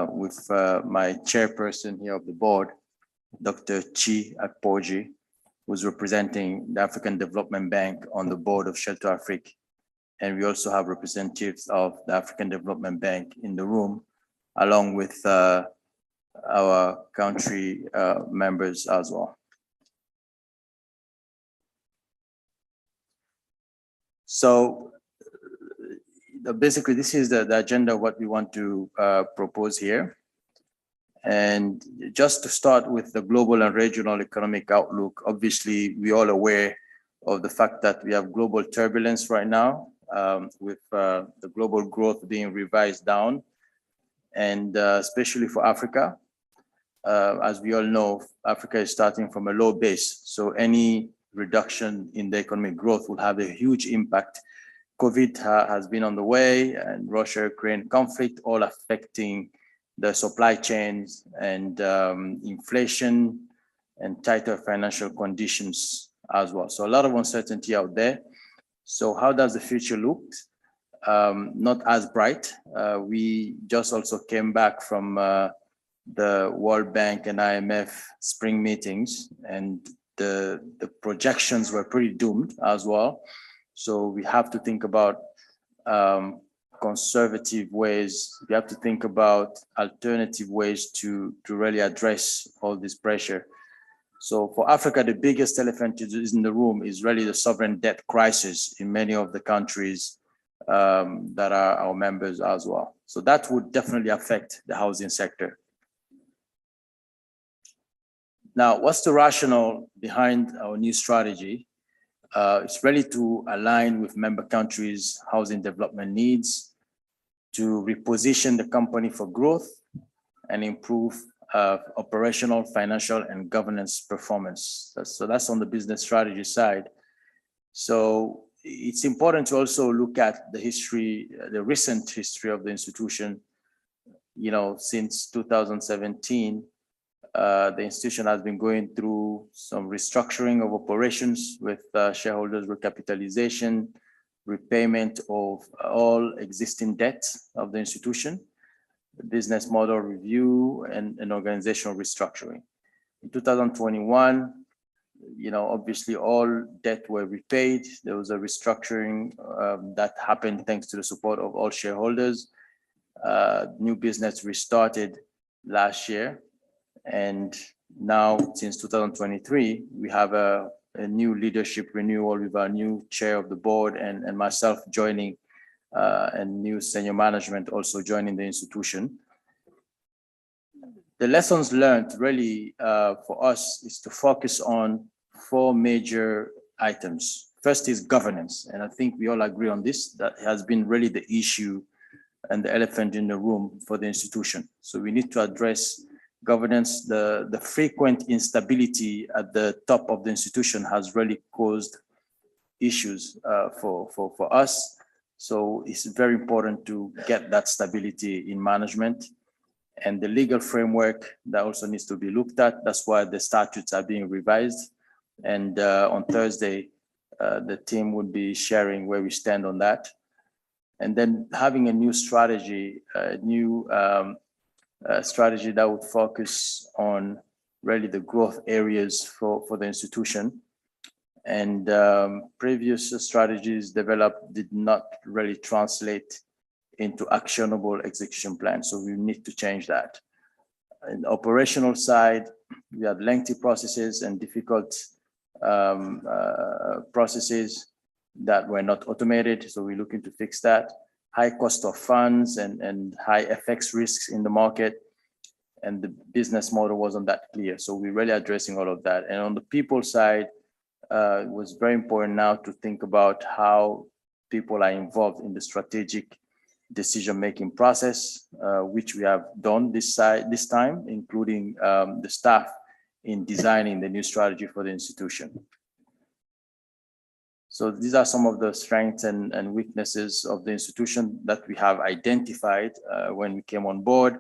with my chairperson here of the board, Dr. Chi Akpoji, who's representing the African Development Bank on the board of Shelter Afrique. And we also have representatives of the African Development Bank in the room, along with our country members as well. So basically, this is the agenda of what we want to propose here. And just to start with the global and regional economic outlook, obviously, we're all aware of the fact that we have global turbulence right now, with the global growth being revised down, and especially for Africa. As we all know, Africa is starting from a low base, so any reduction in the economic growth will have a huge impact. COVID has been on the way, and Russia-Ukraine conflict, all affecting the supply chains and inflation and tighter financial conditions as well. So a lot of uncertainty out there. So how does the future look? Not as bright. We just also came back from the World Bank and IMF spring meetings, and the projections were pretty doomed as well. So we have to think about conservative ways. We have to think about alternative ways to really address all this pressure. So for Africa, the biggest elephant is in the room is really the sovereign debt crisis in many of the countries that are our members as well. So that would definitely affect the housing sector. Now, what's the rationale behind our new strategy? It's really to align with member countries' housing development needs, to reposition the company for growth and improve operational, financial, and governance performance. So that's on the business strategy side. So it's important to also look at the history, the recent history of the institution. since 2017, the institution has been going through some restructuring of operations with shareholders recapitalization, repayment of all existing debts of the institution, business model review, and organizational restructuring. In 2021, obviously all debt were repaid. There was a restructuring that happened thanks to the support of all shareholders. New business restarted last year. And now, since 2023, we have a new leadership renewal with our new chair of the board and myself joining, and new senior management also joining the institution. The lessons learned really for us is to focus on 4 major items. First is governance. And I think we all agree on this. That has been really the issue and the elephant in the room for the institution. So we need to address governance. The frequent instability at the top of the institution has really caused issues for us. So it's very important to get that stability in management, and the legal framework that also needs to be looked at. That's why the statutes are being revised. And on Thursday, the team would be sharing where we stand on that. And then having a new strategy, strategy that would focus on really the growth areas for the institution. And previous strategies developed did not really translate into actionable execution plans. So we need to change that. In the operational side, we had lengthy processes and difficult processes that were not automated. So we're looking to fix that. High cost of funds and high FX risks in the market. And the business model wasn't that clear. So we're really addressing all of that. And on the people side, it was very important now to think about how people are involved in the strategic decision-making process, which we have done this time, including the staff in designing the new strategy for the institution. So these are some of the strengths and weaknesses of the institution that we have identified when we came on board.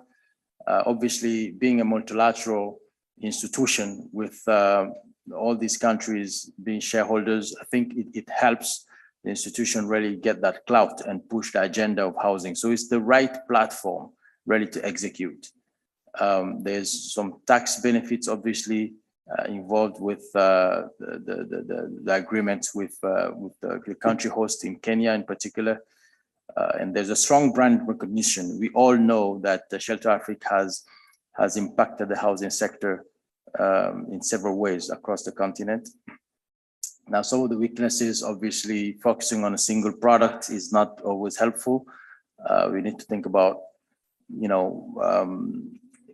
Obviously, being a multilateral institution with all these countries being shareholders, I think it helps the institution really get that clout and push the agenda of housing. So it's the right platform really to execute. There's some tax benefits, obviously, involved with the agreements with the country host in Kenya in particular. And there's a strong brand recognition. We all know that Shelter Afrique has impacted the housing sector in several ways across the continent. Now, some of the weaknesses, obviously, focusing on a single product is not always helpful. We need to think about,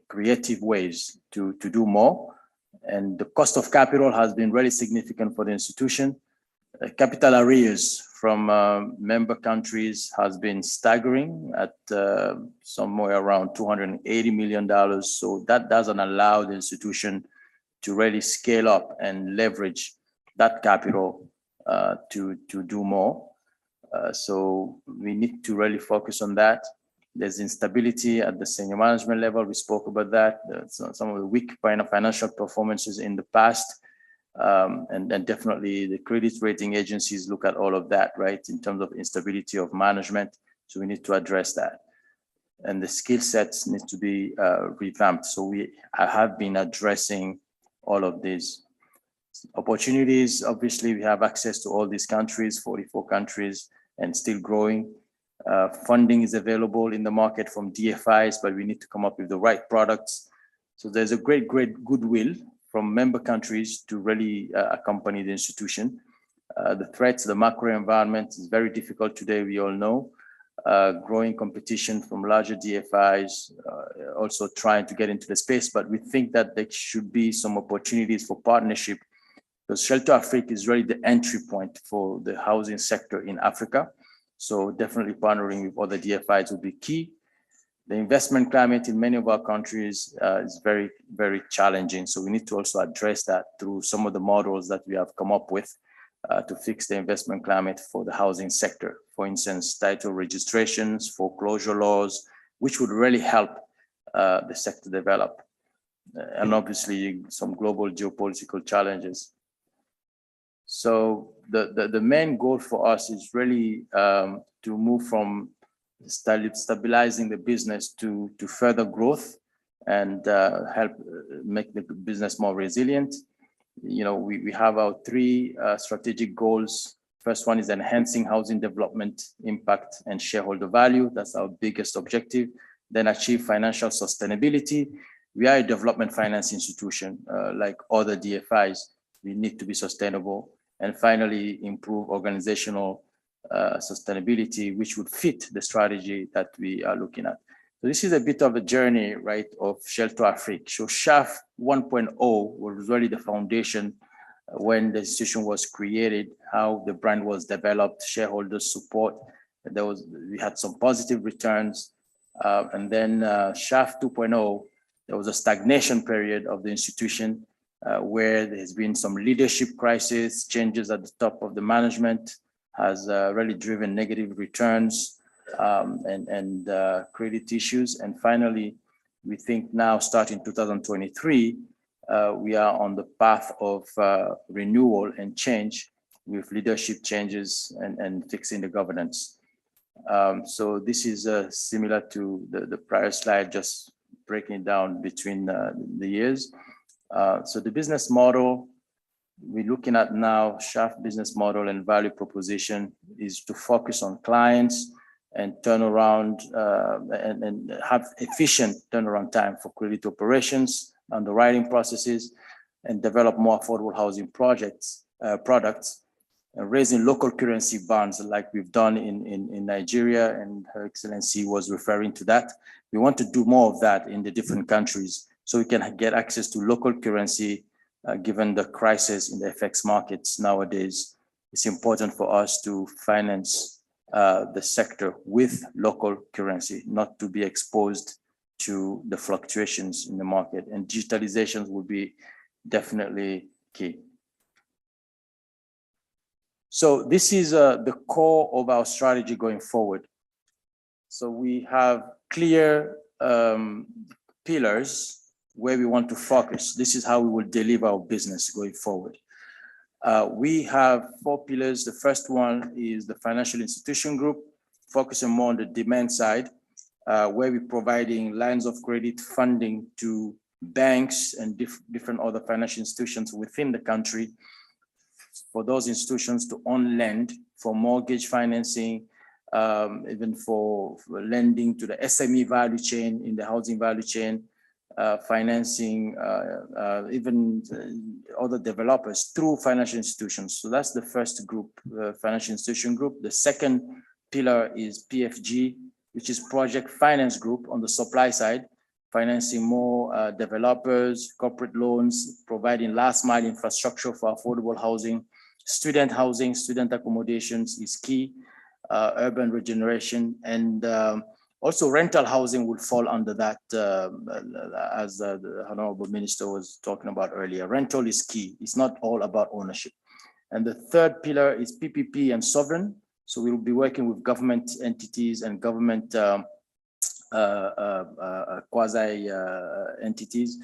creative ways to do more. And the cost of capital has been really significant for the institution. Capital arrears from member countries has been staggering at somewhere around $280 million. So that doesn't allow the institution to really scale up and leverage that capital to do more. So we need to really focus on that. There's instability at the senior management level. We spoke about that. Some of the weak financial performances in the past. And then definitely the credit rating agencies look at all of that, right, in terms of instability of management. So we need to address that. And the skill sets need to be revamped. So I have been addressing all of these opportunities. Obviously, we have access to all these countries, 44 countries, and still growing. Funding is available in the market from DFIs, but we need to come up with the right products. So there's a great goodwill from member countries to really accompany the institution. The threats, the macro environment is very difficult today, we all know. Growing competition from larger DFIs, also trying to get into the space, but we think that there should be some opportunities for partnership, because Shelter Afrique is really the entry point for the housing sector in Africa. So definitely partnering with other DFIs will be key. The investment climate in many of our countries is very, very challenging. So we need to also address that through some of the models that we have come up with to fix the investment climate for the housing sector. For instance, title registrations, foreclosure laws, which would really help the sector develop. And obviously some global geopolitical challenges. So the main goal for us is really to move from stabilizing the business to further growth and help make the business more resilient. You know, we have our three strategic goals. First one is enhancing housing development, impact, and shareholder value. That's our biggest objective. Then achieve financial sustainability. We are a development finance institution, like other DFIs. We need to be sustainable. And finally, improve organizational sustainability, which would fit the strategy that we are looking at. So this is a bit of a journey, right, of Shelter Afrique. So SHAF 1.0 was really the foundation when the institution was created, how the brand was developed, shareholder support. We had some positive returns. And then SHAF 2.0, there was a stagnation period of the institution where there's been some leadership crisis, changes at the top of the management has really driven negative returns and credit issues. And finally, we think now starting 2023, we are on the path of renewal and change with leadership changes and fixing the governance. So this is similar to the prior slide, just breaking it down between the years. So the business model we're looking at now, SHAF business model and value proposition is to focus on clients and turn around and have efficient turnaround time for credit operations, underwriting processes, and develop more affordable housing products, and raising local currency bonds like we've done in Nigeria, and Her Excellency was referring to that. We want to do more of that in the different countries so we can get access to local currency given the crisis in the FX markets nowadays. It's important for us to finance the sector with local currency, not to be exposed to the fluctuations in the market, and digitalizations will be definitely key. So this is the core of our strategy going forward. So we have clear pillars where we want to focus. This is how we will deliver our business going forward. We have 4 pillars. The first one is the financial institution group, focusing more on the demand side, where we're providing lines of credit funding to banks and different other financial institutions within the country, for those institutions to on-lend for mortgage financing, even for lending to the SME value chain, in the housing value chain, financing even other developers through financial institutions. So that's the first group, financial institution group. The second pillar is PFG, which is project finance group on the supply side, financing more developers, corporate loans, providing last mile infrastructure for affordable housing, student housing, student accommodations is key, urban regeneration, and also rental housing will fall under that, as the Honorable Minister was talking about earlier. Rental is key. It's not all about ownership. And the third pillar is PPP and sovereign. So we will be working with government entities and government quasi entities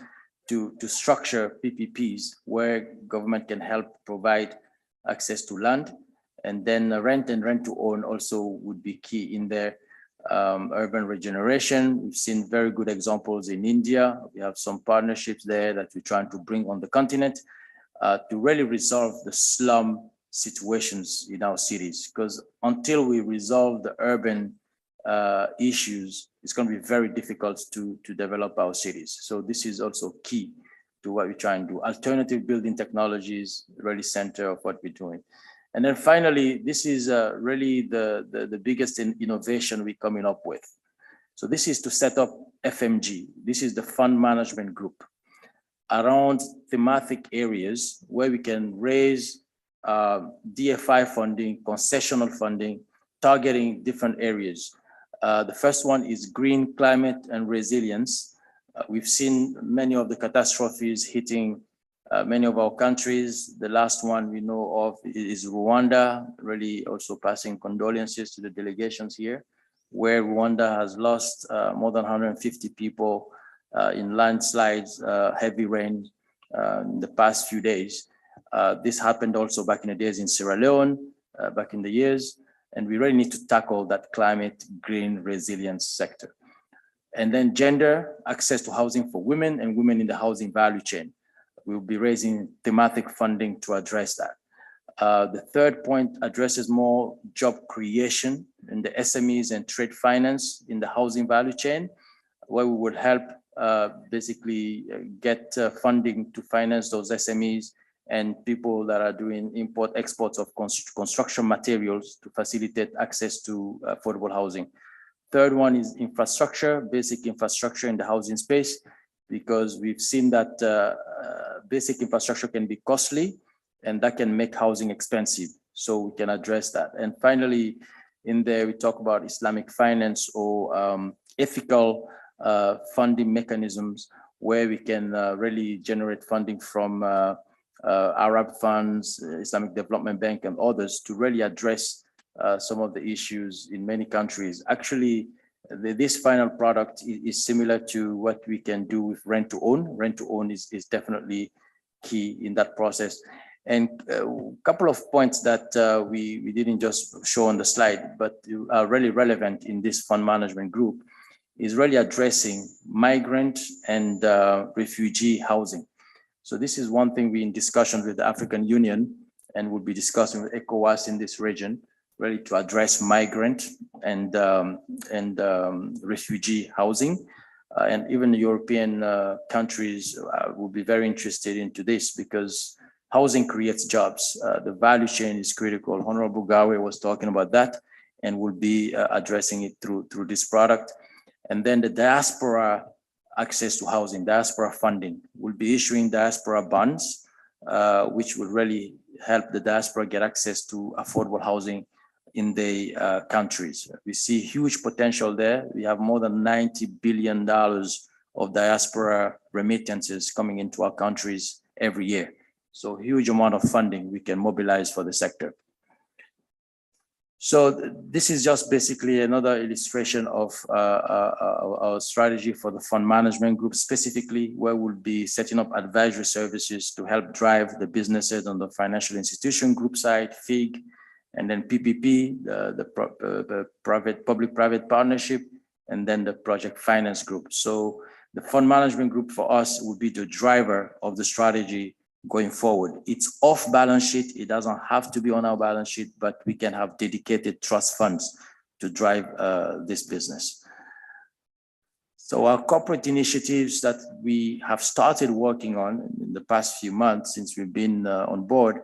to structure PPPs where government can help provide access to land. And then rent and rent to own also would be key in there. Urban regeneration, we've seen very good examples in India. We have some partnerships there that we're trying to bring on the continent to really resolve the slum situations in our cities. Because until we resolve the urban issues, it's going to be very difficult to develop our cities. So this is also key to what we try and do. Alternative building technologies, really center of what we're doing. And then finally, this is really the biggest innovation we're coming up with. So this is to set up FMG. This is the fund management group around thematic areas where we can raise DFI funding, concessional funding, targeting different areas. The first one is green climate and resilience. We've seen many of the catastrophes hitting many of our countries. The last one we know of is Rwanda, really also passing condolences to the delegations here, where Rwanda has lost more than 150 people in landslides, heavy rain in the past few days. This happened also back in the days in Sierra Leone, back in the years, and we really need to tackle that climate green resilience sector. And then gender, access to housing for women and women in the housing value chain. We'll be raising thematic funding to address that. The third point addresses more job creation in the SMEs and trade finance in the housing value chain, where we would help basically get funding to finance those SMEs and people that are doing import exports of construction materials to facilitate access to affordable housing. Third one is infrastructure, basic infrastructure in the housing space, because we've seen that basic infrastructure can be costly and that can make housing expensive. So we can address that. And finally, in there, we talk about Islamic finance or ethical funding mechanisms where we can really generate funding from Arab funds, Islamic Development Bank and others to really address some of the issues in many countries. Actually, this final product is similar to what we can do with rent to own. Rent to own is definitely key in that process. And a couple of points that we didn't just show on the slide, but are really relevant in this fund management group is really addressing migrant and refugee housing. So this is one thing we in discussion with the African Union and will be discussing with ECOWAS in this region, really to address migrant and refugee housing. And even the European countries will be very interested into this because housing creates jobs. The value chain is critical. Honorable Gawe was talking about that and will be addressing it through this product. And then the diaspora access to housing, diaspora funding. We'll be issuing diaspora bonds, which will really help the diaspora get access to affordable housing in the countries. We see huge potential there. We have more than $90 billion of diaspora remittances coming into our countries every year. So huge amount of funding we can mobilize for the sector. So this is just basically another illustration of our strategy for the fund management group, specifically where we'll be setting up advisory services to help drive the businesses on the financial institution group side, FIG, and then PPP, the public-private partnership, and then the project finance group. So the fund management group for us will be the driver of the strategy going forward. It's off balance sheet. It doesn't have to be on our balance sheet, but we can have dedicated trust funds to drive this business. So our corporate initiatives that we have started working on in the past few months since we've been on board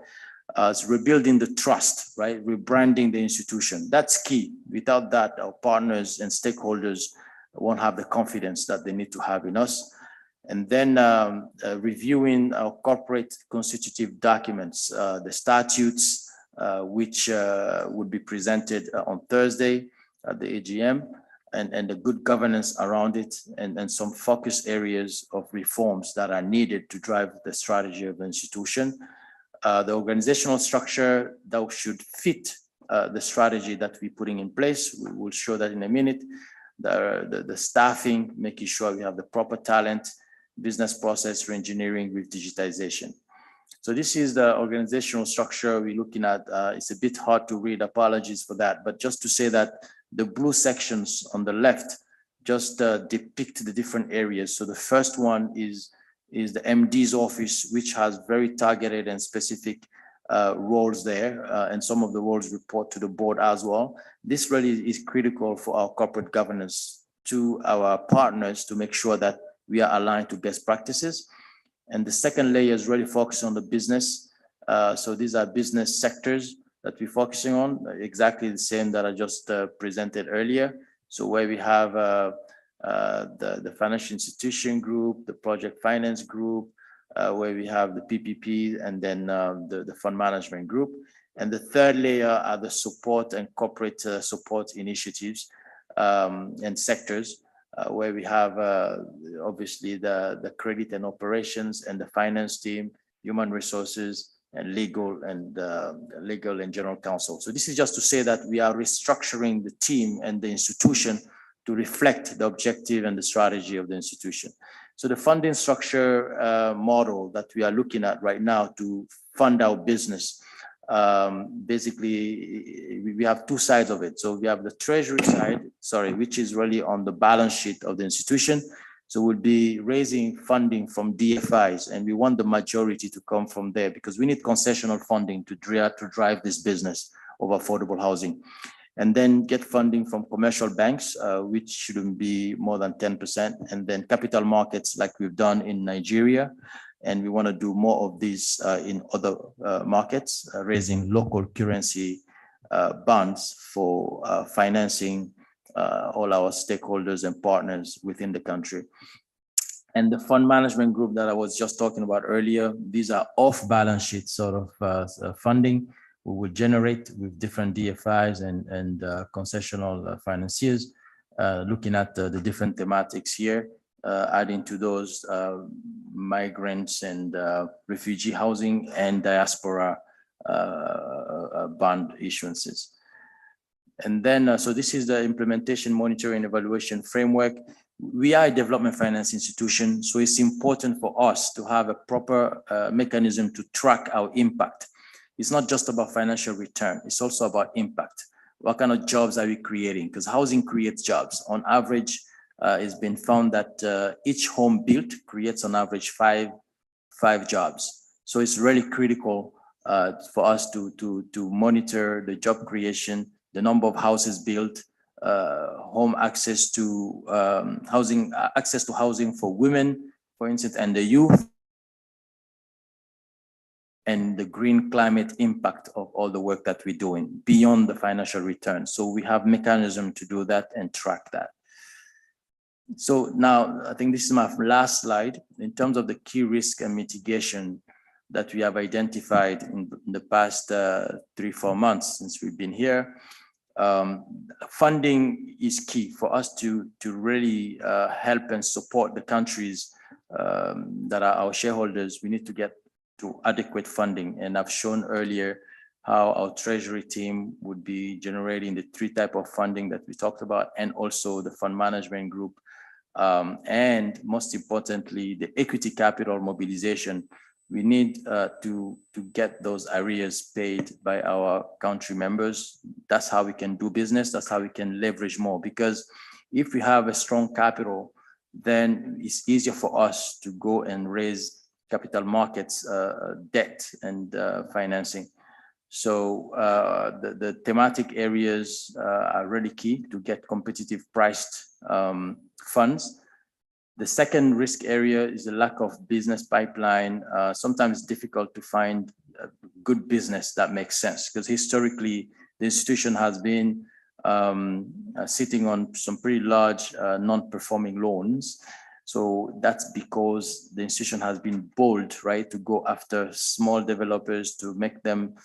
is rebuilding the trust, right? Rebranding the institution. That's key. Without that, our partners and stakeholders won't have the confidence that they need to have in us. And then reviewing our corporate constitutive documents, the statutes, which would be presented on Thursday at the AGM, and the good governance around it, and some focus areas of reforms that are needed to drive the strategy of the institution. The organizational structure that should fit the strategy that we're putting in place. We will show that in a minute. The staffing, making sure we have the proper talent, business process re-engineering with digitization. So this is the organizational structure we're looking at. It's a bit hard to read, apologies for that, but just to say that the blue sections on the left just depict the different areas. So the first one is the MD's office, which has very targeted and specific roles there, and some of the roles report to the board as well. This really is critical for our corporate governance to our partners to make sure that we are aligned to best practices. And the second layer is really focusing on the business. So these are business sectors that we're focusing on, exactly the same that I just presented earlier. So where we have the financial institution group, the project finance group, where we have the PPP, and then the fund management group. And the third layer are the support and corporate support initiatives and sectors, where we have obviously the credit and operations and the finance team, human resources, and legal and general counsel. So this is just to say that we are restructuring the team and the institution to reflect the objective and the strategy of the institution. So the funding structure model that we are looking at right now to fund our business, basically we have two sides of it. So we have the treasury side, which is really on the balance sheet of the institution. So we'll be raising funding from DFIs, and we want the majority to come from there because we need concessional funding to drive this business of affordable housing. And then get funding from commercial banks, which shouldn't be more than 10%, and then capital markets like we've done in Nigeria. And we want to do more of these in other markets, raising local currency bonds for financing all our stakeholders and partners within the country. And the fund management group that I was just talking about earlier, these are off balance sheet sort of funding we will generate with different DFIs and concessional financiers, looking at the different thematics here, adding to those migrants and refugee housing and diaspora bond issuances. And then, so this is the implementation, monitoring, evaluation framework. We are a development finance institution, so it's important for us to have a proper mechanism to track our impact. It's not just about financial return, it's also about impact. What kind of jobs are we creating? Because housing creates jobs. On average, it's been found that each home built creates on average five jobs. So it's really critical for us to monitor the job creation, the number of houses built, home access to housing for women, for instance, and the youth, and the green climate impact of all the work that we're doing beyond the financial return. So we have mechanism to do that and track that. So now I think this is my last slide in terms of the key risk and mitigation that we have identified in the past 3-4 months since we've been here. Funding is key for us to really help and support the countries that are our shareholders. We need to get to adequate funding. And I've shown earlier how our treasury team would be generating the 3 types of funding that we talked about, and also the fund management group. And most importantly, the equity capital mobilization. We need to get those arrears paid by our country members. That's how we can do business. That's how we can leverage more, because if we have a strong capital, then it's easier for us to go and raise capital markets debt and financing. So the thematic areas are really key to get competitive priced funds. The second risk area is the lack of business pipeline. Sometimes it's difficult to find good business that makes sense, because historically the institution has been sitting on some pretty large non-performing loans. So that's because the institution has been bold, right, to go after small developers to make them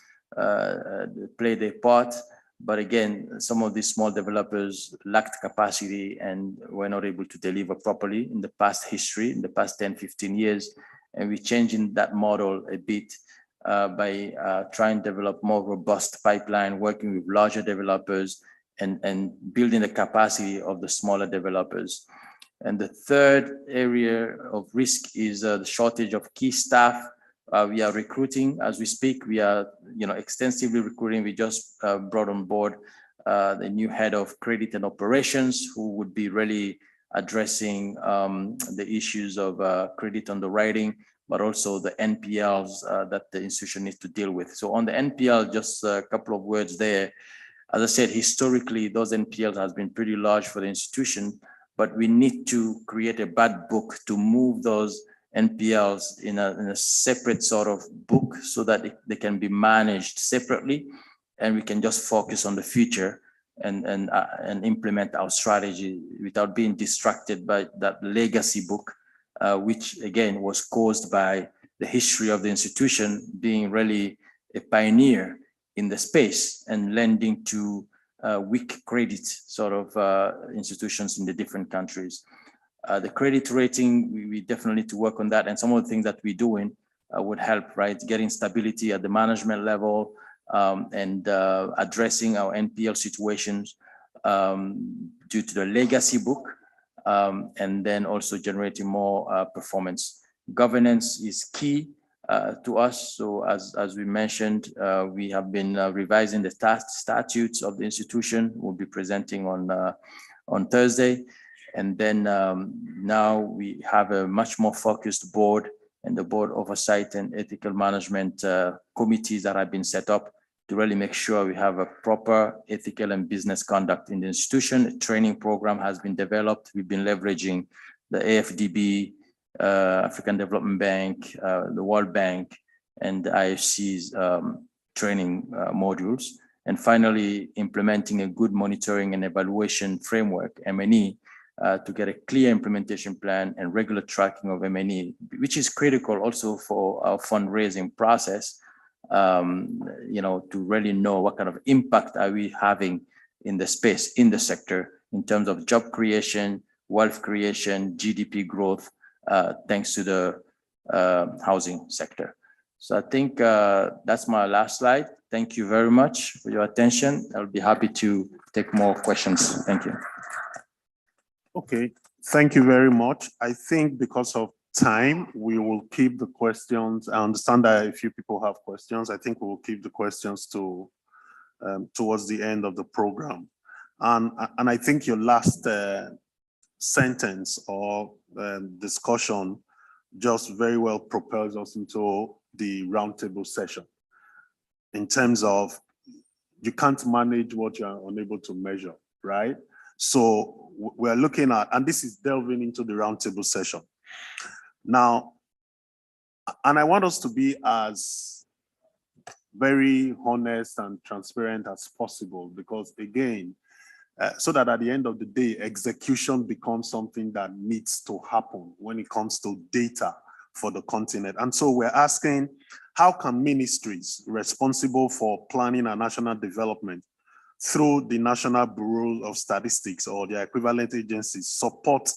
play their part. But again, some of these small developers lacked capacity and were not able to deliver properly in the past history, in the past 10, 15 years. And we're changing that model a bit by trying to develop more robust pipeline, working with larger developers and building the capacity of the smaller developers. And the third area of risk is the shortage of key staff. We are recruiting as we speak. We are, extensively recruiting. We just brought on board the new head of credit and operations, who would be really addressing the issues of credit underwriting, but also the NPLs that the institution needs to deal with. So on the NPL, just a couple of words there. As I said, historically, those NPLs has been pretty large for the institution, but we need to create a bad book to move those NPLs in a separate sort of book so that they can be managed separately, and we can just focus on the future and implement our strategy without being distracted by that legacy book, which again was caused by the history of the institution being really a pioneer in the space and lending to weak credit sort of institutions in the different countries. The credit rating, we definitely need to work on that. And some of the things that we're doing would help, right? Getting stability at the management level and addressing our NPL situations due to the legacy book, and then also generating more performance. Governance is key to us. So as we mentioned, we have been revising the statutes of the institution. We'll be presenting on Thursday. And then now we have a much more focused board, and the board oversight and ethical management committees that have been set up to really make sure we have a proper ethical and business conduct in the institution. A training program has been developed. We've been leveraging the AFDB, African Development Bank, the World Bank, and the IFC's training modules. And finally, implementing a good monitoring and evaluation framework, M&E, to get a clear implementation plan and regular tracking of M&E, which is critical also for our fundraising process, to really know what kind of impact are we having in the space, in the sector, in terms of job creation, wealth creation, GDP growth, thanks to the housing sector. So I think that's my last slide. Thank you very much for your attention. I'll be happy to take more questions. Thank you. Okay, thank you very much. I think because of time, we will keep the questions. I understand that a few people have questions. I think we will keep the questions to towards the end of the program. And I think your last sentence or discussion just very well propels us into the roundtable session in terms of you can't manage what you are unable to measure, right? So we're looking at, and this is delving into the roundtable session. Now, and I want us to be as very honest and transparent as possible, because again, so that at the end of the day, execution becomes something that needs to happen when it comes to data for the continent. And so we're asking, how can ministries responsible for planning and national development through the National Bureau of Statistics or their equivalent agencies support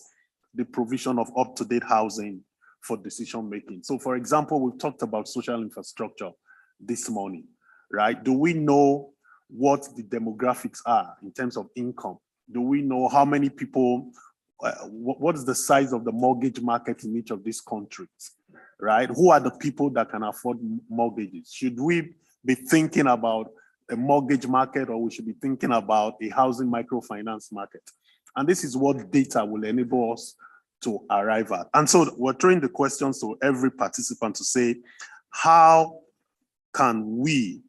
the provision of up-to-date housing for decision-making? So for example, we've talked about social infrastructure this morning, right? Do we know what the demographics are in terms of income? Do we know how many people, what is the size of the mortgage market in each of these countries, right? Who are the people that can afford mortgages? Should we be thinking about a mortgage market, or we should be thinking about a housing microfinance market? And this is what data will enable us to arrive at. And so we're throwing the questions to every participant to say, how can we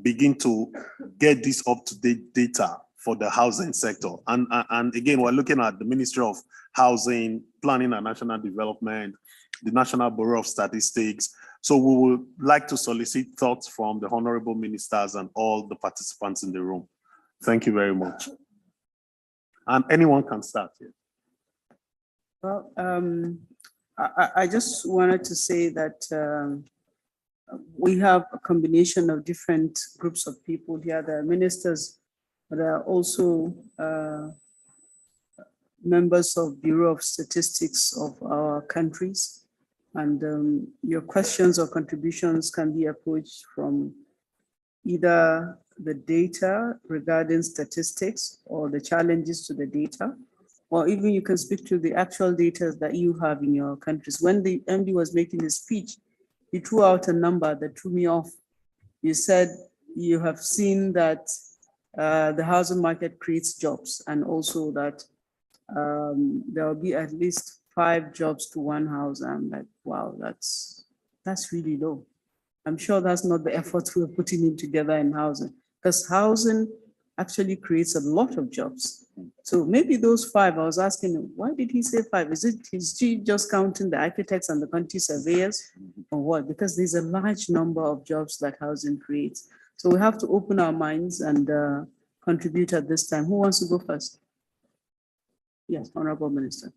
begin to get this up-to-date data for the housing sector? And again, we're looking at the Ministry of Housing, Planning and National Development, the National Bureau of Statistics. So we would like to solicit thoughts from the honorable ministers and all the participants in the room. Thank you very much. And anyone can start here. Well, I just wanted to say that we have a combination of different groups of people here. There are ministers, but there are also members of Bureau of Statistics of our countries. And your questions or contributions can be approached from either the data regarding statistics or the challenges to the data, or even you can speak to the actual data that you have in your countries. When the MD was making his speech, he threw out a number that threw me off. You said you have seen that the housing market creates jobs, and also that there will be at least 5 jobs to 1 house. I'm like, wow, that's really low. I'm sure that's not the effort we're putting in together in housing, because housing actually creates a lot of jobs. So maybe those 5, I was asking him, why did he say 5? Is he just counting the architects and the quantity surveyors, or what? Because there's a large number of jobs that housing creates. So we have to open our minds and contribute at this time. Who wants to go first? Yes, Honorable Minister.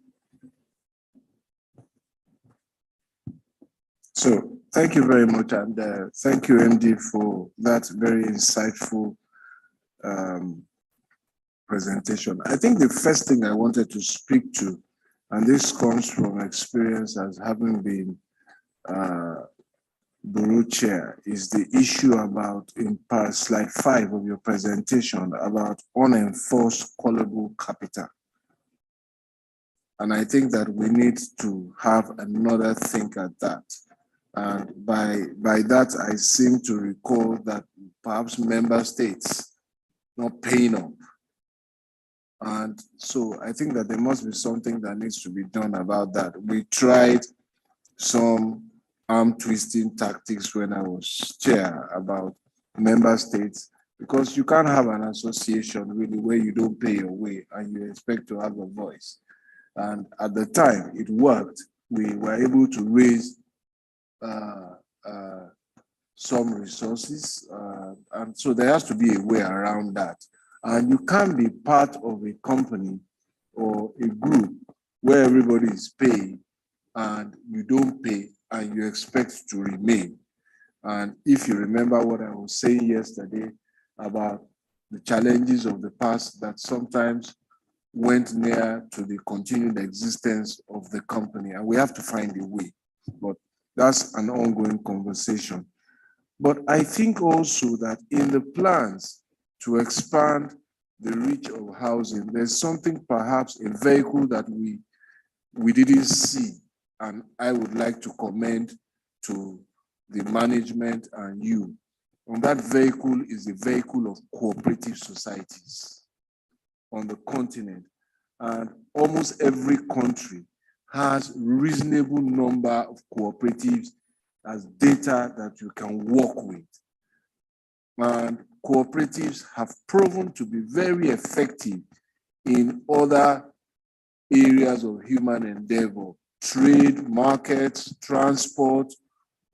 So thank you very much, and thank you, MD, for that very insightful presentation. I think the first thing I wanted to speak to, and this comes from experience as having been Bureau Chair, is the issue about, in part slide 5 of your presentation, about unenforced callable capital. And I think that we need to have another think at that. And by that, I seem to recall that perhaps member states not paying up. And so I think that there must be something that needs to be done about that. We tried some arm twisting tactics when I was chair about member states, because you can't have an association really where you don't pay your way and you expect to have a voice. And at the time it worked. We were able to raise some resources. And so there has to be a way around that. And you can't be part of a company or a group where everybody is paying and you don't pay and you expect to remain. And if you remember what I was saying yesterday about the challenges of the past that sometimes went near to the continued existence of the company, and we have to find a way. But that's an ongoing conversation. But I think also that in the plans to expand the reach of housing, there's something, perhaps a vehicle that we didn't see, and I would like to commend to the management and you. And that vehicle is the vehicle of cooperative societies on the continent. And almost every country has reasonable number of cooperatives as data that you can work with. And cooperatives have proven to be very effective in other areas of human endeavor: trade, markets, transport,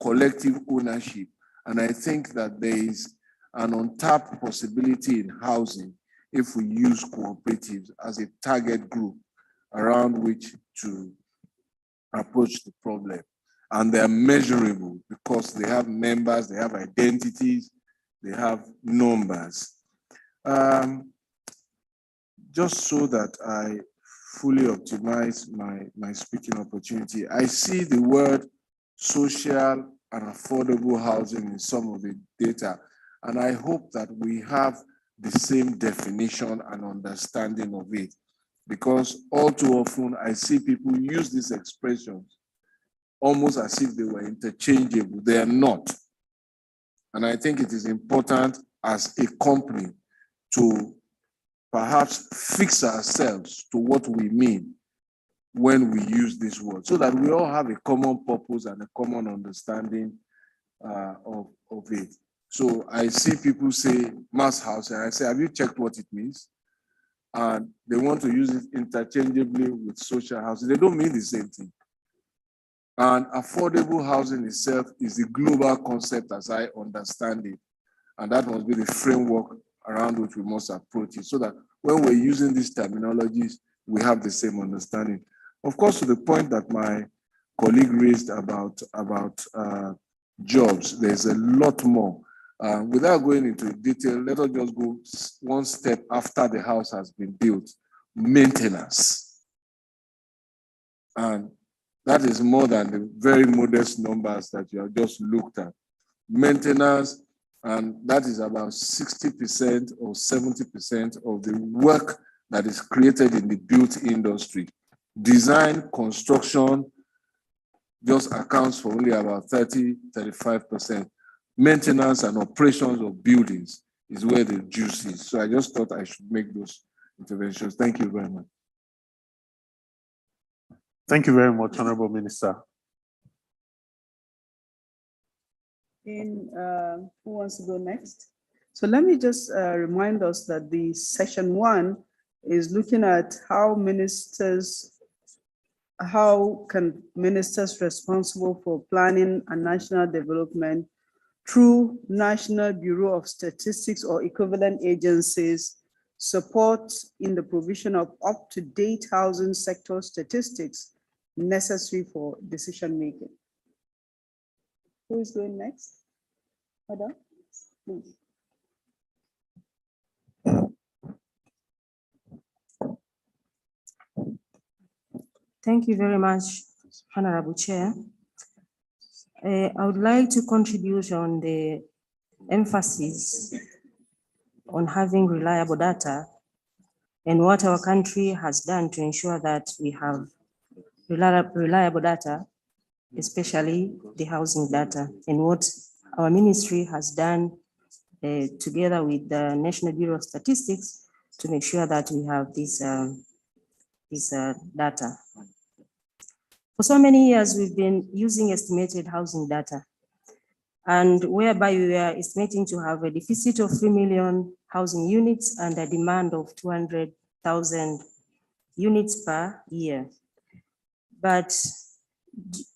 collective ownership. And I think that there is an untapped possibility in housing if we use cooperatives as a target group around which to approach the problem. And they're measurable because they have members, they have identities, they have numbers. Just so that I fully optimize my speaking opportunity, I see the word social and affordable housing in some of the data, and I hope that we have the same definition and understanding of it, because all too often I see people use these expressions almost as if they were interchangeable. They are not. And I think it is important as a company to perhaps fix ourselves to what we mean when we use this word, so that we all have a common purpose and a common understanding of it. So I see people say mass housing, and I say, have you checked what it means? And they want to use it interchangeably with social housing. They don't mean the same thing. And affordable housing itself is the global concept as I understand it. And that must be the framework around which we must approach it, so that when we're using these terminologies, we have the same understanding. Of course, to the point that my colleague raised about jobs, there's a lot more. Without going into detail, let us just go one step after the house has been built: maintenance. And that is more than the very modest numbers that you have just looked at. Maintenance, and that is about 60% or 70% of the work that is created in the built industry. Design, construction just accounts for only about 35%. Maintenance and operations of buildings is where the juice is. So I just thought I should make those interventions. Thank you very much. Thank you very much, Honorable Minister. Who wants to go next? So let me just remind us that the session 1 is looking at how can ministers responsible for planning and national development through National Bureau of Statistics or equivalent agencies support in the provision of up-to-date housing sector statistics necessary for decision-making. Who is going next? Madam, please. Thank you very much, Honorable Chair. I would like to contribute on the emphasis on having reliable data and what our country has done to ensure that we have reliable data, especially the housing data, and what our ministry has done together with the National Bureau of Statistics to make sure that we have this data. For so many years, we've been using estimated housing data, and whereby we are estimating to have a deficit of 3 million housing units and a demand of 200,000 units per year. But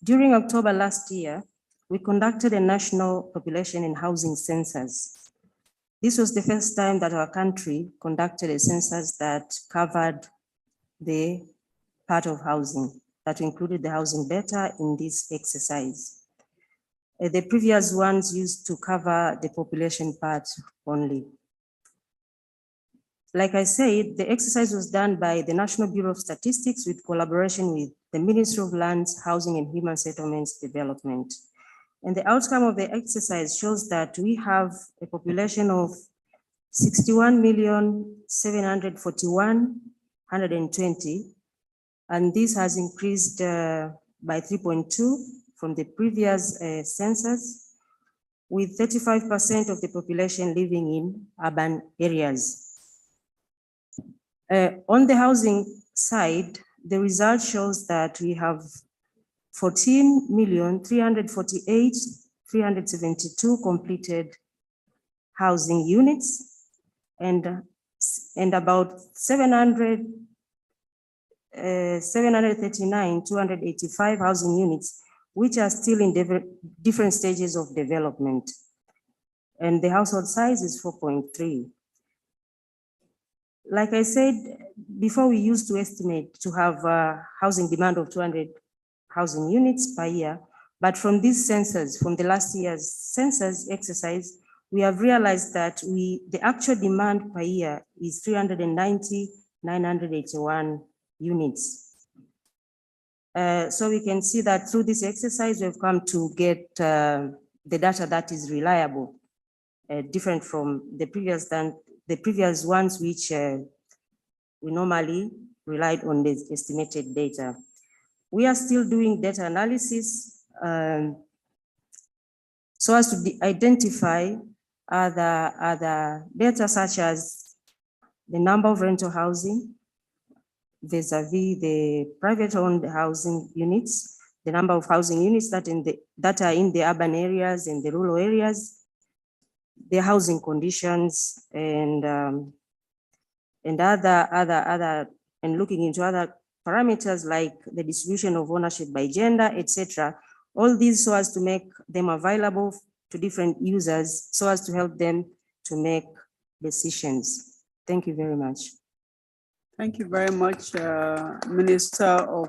during October last year, we conducted a national population and housing census. This was the first time that our country conducted a census that covered the part of housing, that included the housing data in this exercise. The previous ones used to cover the population part only. Like I said, the exercise was done by the National Bureau of Statistics with collaboration with the Ministry of Lands, Housing and Human Settlements Development. And the outcome of the exercise shows that we have a population of 61,741,120, and this has increased by 3.2 from the previous census, with 35% of the population living in urban areas. On the housing side, the result shows that we have 14,348,372 completed housing units and about 739,285 housing units, which are still in different stages of development. And the household size is 4.3. Like I said, before we used to estimate to have a housing demand of 200 housing units per year, but from this census, from the last year's census exercise, we have realized that the actual demand per year is 390,981 units. So we can see that through this exercise, we've come to get the data that is reliable, different from the previous ones, which we normally relied on the estimated data. We are still doing data analysis so as to identify other data, such as the number of rental housing vis-a-vis the private-owned housing units, the number of housing units that are in the urban areas and the rural areas, the housing conditions, and looking into other parameters like the distribution of ownership by gender, etc. All these so as to make them available to different users, so as to help them to make decisions. Thank you very much. Thank you very much, Minister of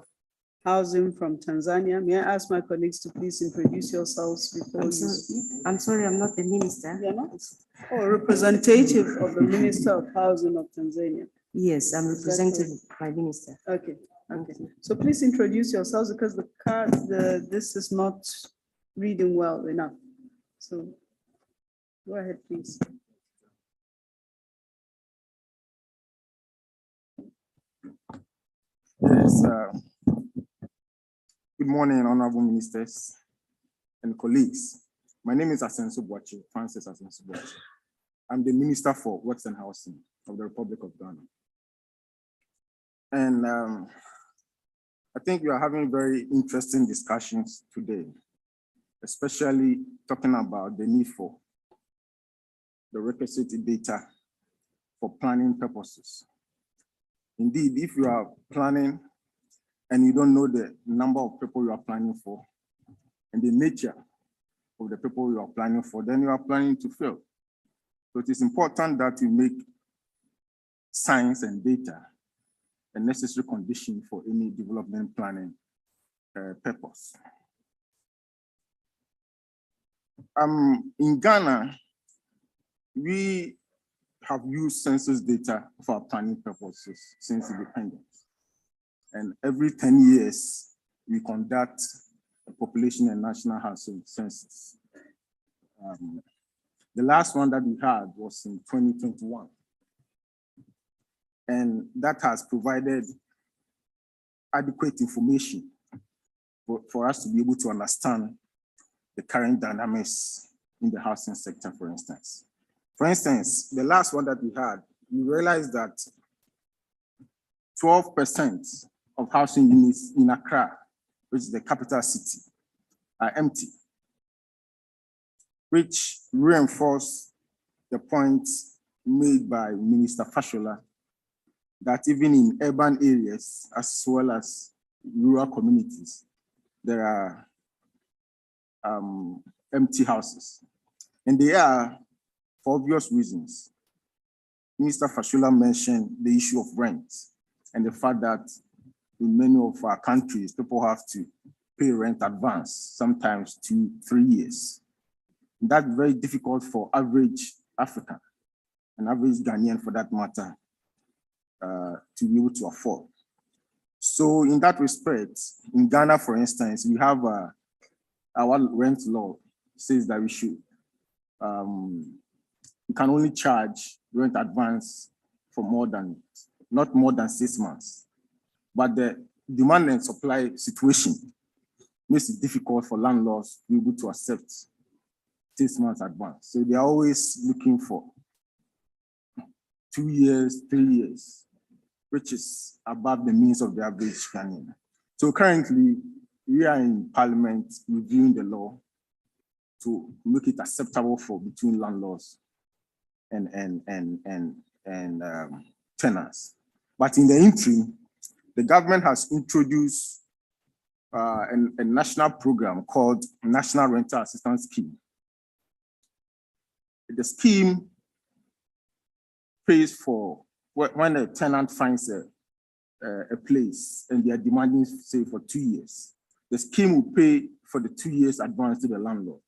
Housing from Tanzania. May I ask my colleagues to please introduce yourselves before you speak? I'm sorry, I'm not the minister. You're not? Oh, representative of the Minister of Housing of Tanzania. Yes, I'm representing my minister. Okay, okay. So please introduce yourselves, because the card, this is not reading well enough. So go ahead, please. Yes. Good morning, honorable ministers and colleagues. My name is Asenso Boachi, Francis Asenso Boachi. I'm the Minister for Works and Housing of the Republic of Ghana. And I think we are having very interesting discussions today, especially talking about the need for the requisite data for planning purposes. Indeed, if you are planning and you don't know the number of people you are planning for and the nature of the people you are planning for, then you are planning to fail. So it is important that you make science and data a necessary condition for any development planning purpose. In Ghana, we have used census data for our planning purposes since independence. And every 10 years, we conduct population and national household census. The last one that we had was in 2021. And that has provided adequate information for us to be able to understand the current dynamics in the housing sector, for instance. For instance, the last one that we had, we realized that 12% of housing units in Accra, which is the capital city, are empty, which reinforce the points made by Minister Fashola that even in urban areas as well as rural communities, there are empty houses. And they are for obvious reasons. Minister Fashola mentioned the issue of rent and the fact that in many of our countries, people have to pay rent advance, sometimes 2-3 years. And that's very difficult for average African and average Ghanaian for that matter to be able to afford. So in that respect, in Ghana, for instance, we have our rent law says that we should, we can only charge rent advance for not more than 6 months. But the demand and supply situation makes it difficult for landlords to be able to accept 6 months advance. So they are always looking for 2 years, 3 years, which is above the means of the average Ghanaian. So currently, we are in Parliament reviewing the law to make it acceptable for between landlords and tenants. But in the interim, the government has introduced a national program called National Rental Assistance Scheme. The scheme pays for when a tenant finds a place and they are demanding, say, for 2 years. The scheme will pay for the 2 years advance to the landlord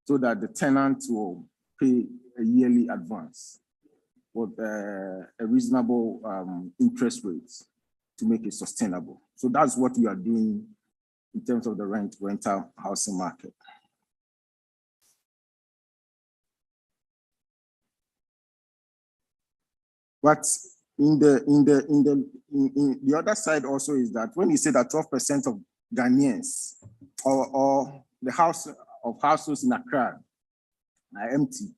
so that the tenant will pay a yearly advance with a reasonable interest rates to make it sustainable. So that's what we are doing in terms of the rental housing market. But in the other side also is that when you say that 12% of Ghanaians or the households in Accra are empty,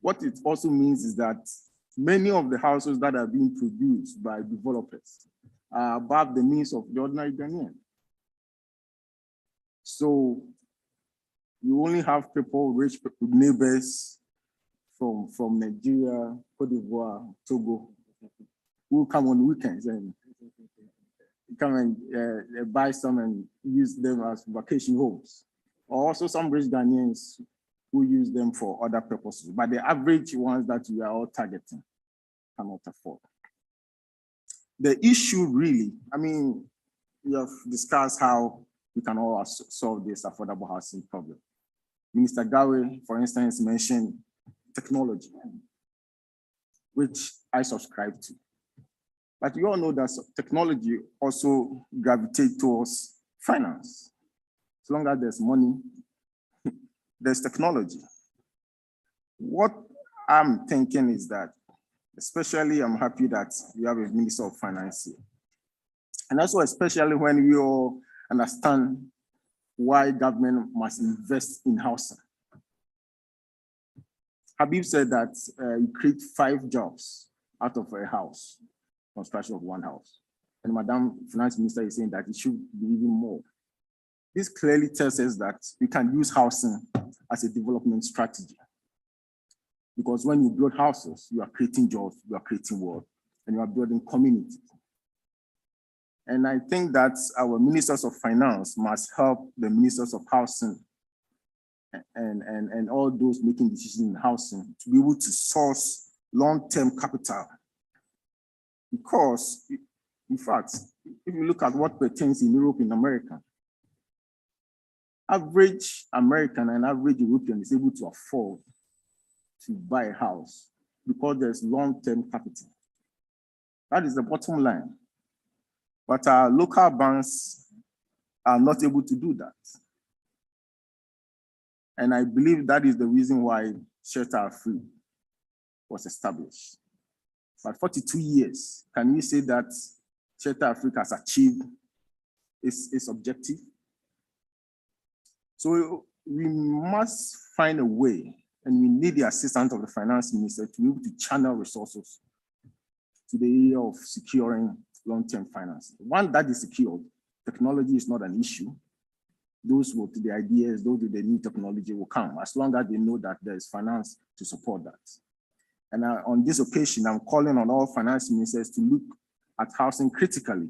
what it also means is that many of the houses that are being produced by developers are above the means of the ordinary Ghanaian. So you only have people, rich neighbors from Nigeria, Cote d'Ivoire, Togo, who come on weekends and come and buy some and use them as vacation homes. Or also some rich Ghanaians who use them for other purposes. But the average ones that we are all targeting cannot afford. The issue really, I mean, we have discussed how we can all solve this affordable housing problem. Minister Gawe, for instance, mentioned technology, which I subscribe to. But you all know that technology also gravitates towards finance. As long as there's money, there's technology. What I'm thinking is that, especially I'm happy that we have a Minister of Finance here. And also especially when we all understand why government must invest in housing. Habib said that you create 5 jobs out of a house, construction of 1 house. And Madam Finance Minister is saying that it should be even more. This clearly tells us that we can use housing as a development strategy. Because when you build houses, you are creating jobs, you are creating work, and you are building communities. And I think that our ministers of finance must help the ministers of housing and all those making decisions in housing to be able to source long-term capital. Because, in fact, if you look at what pertains in Europe and America, average American and average European is able to afford to buy a house because there's long-term capital. That is the bottom line. But our local banks are not able to do that. And I believe that is the reason why Shelter AFRIQUE was established. But 42 years, can we say that Shelter AFRIQUE has achieved its objective? So we must find a way, and we need the assistance of the finance minister to be able to channel resources to the area of securing long-term finance. One that is secured, technology is not an issue. Those with the ideas, those with the new technology will come, as long as they know that there is finance to support that. And on this occasion, I'm calling on all finance ministers to look at housing critically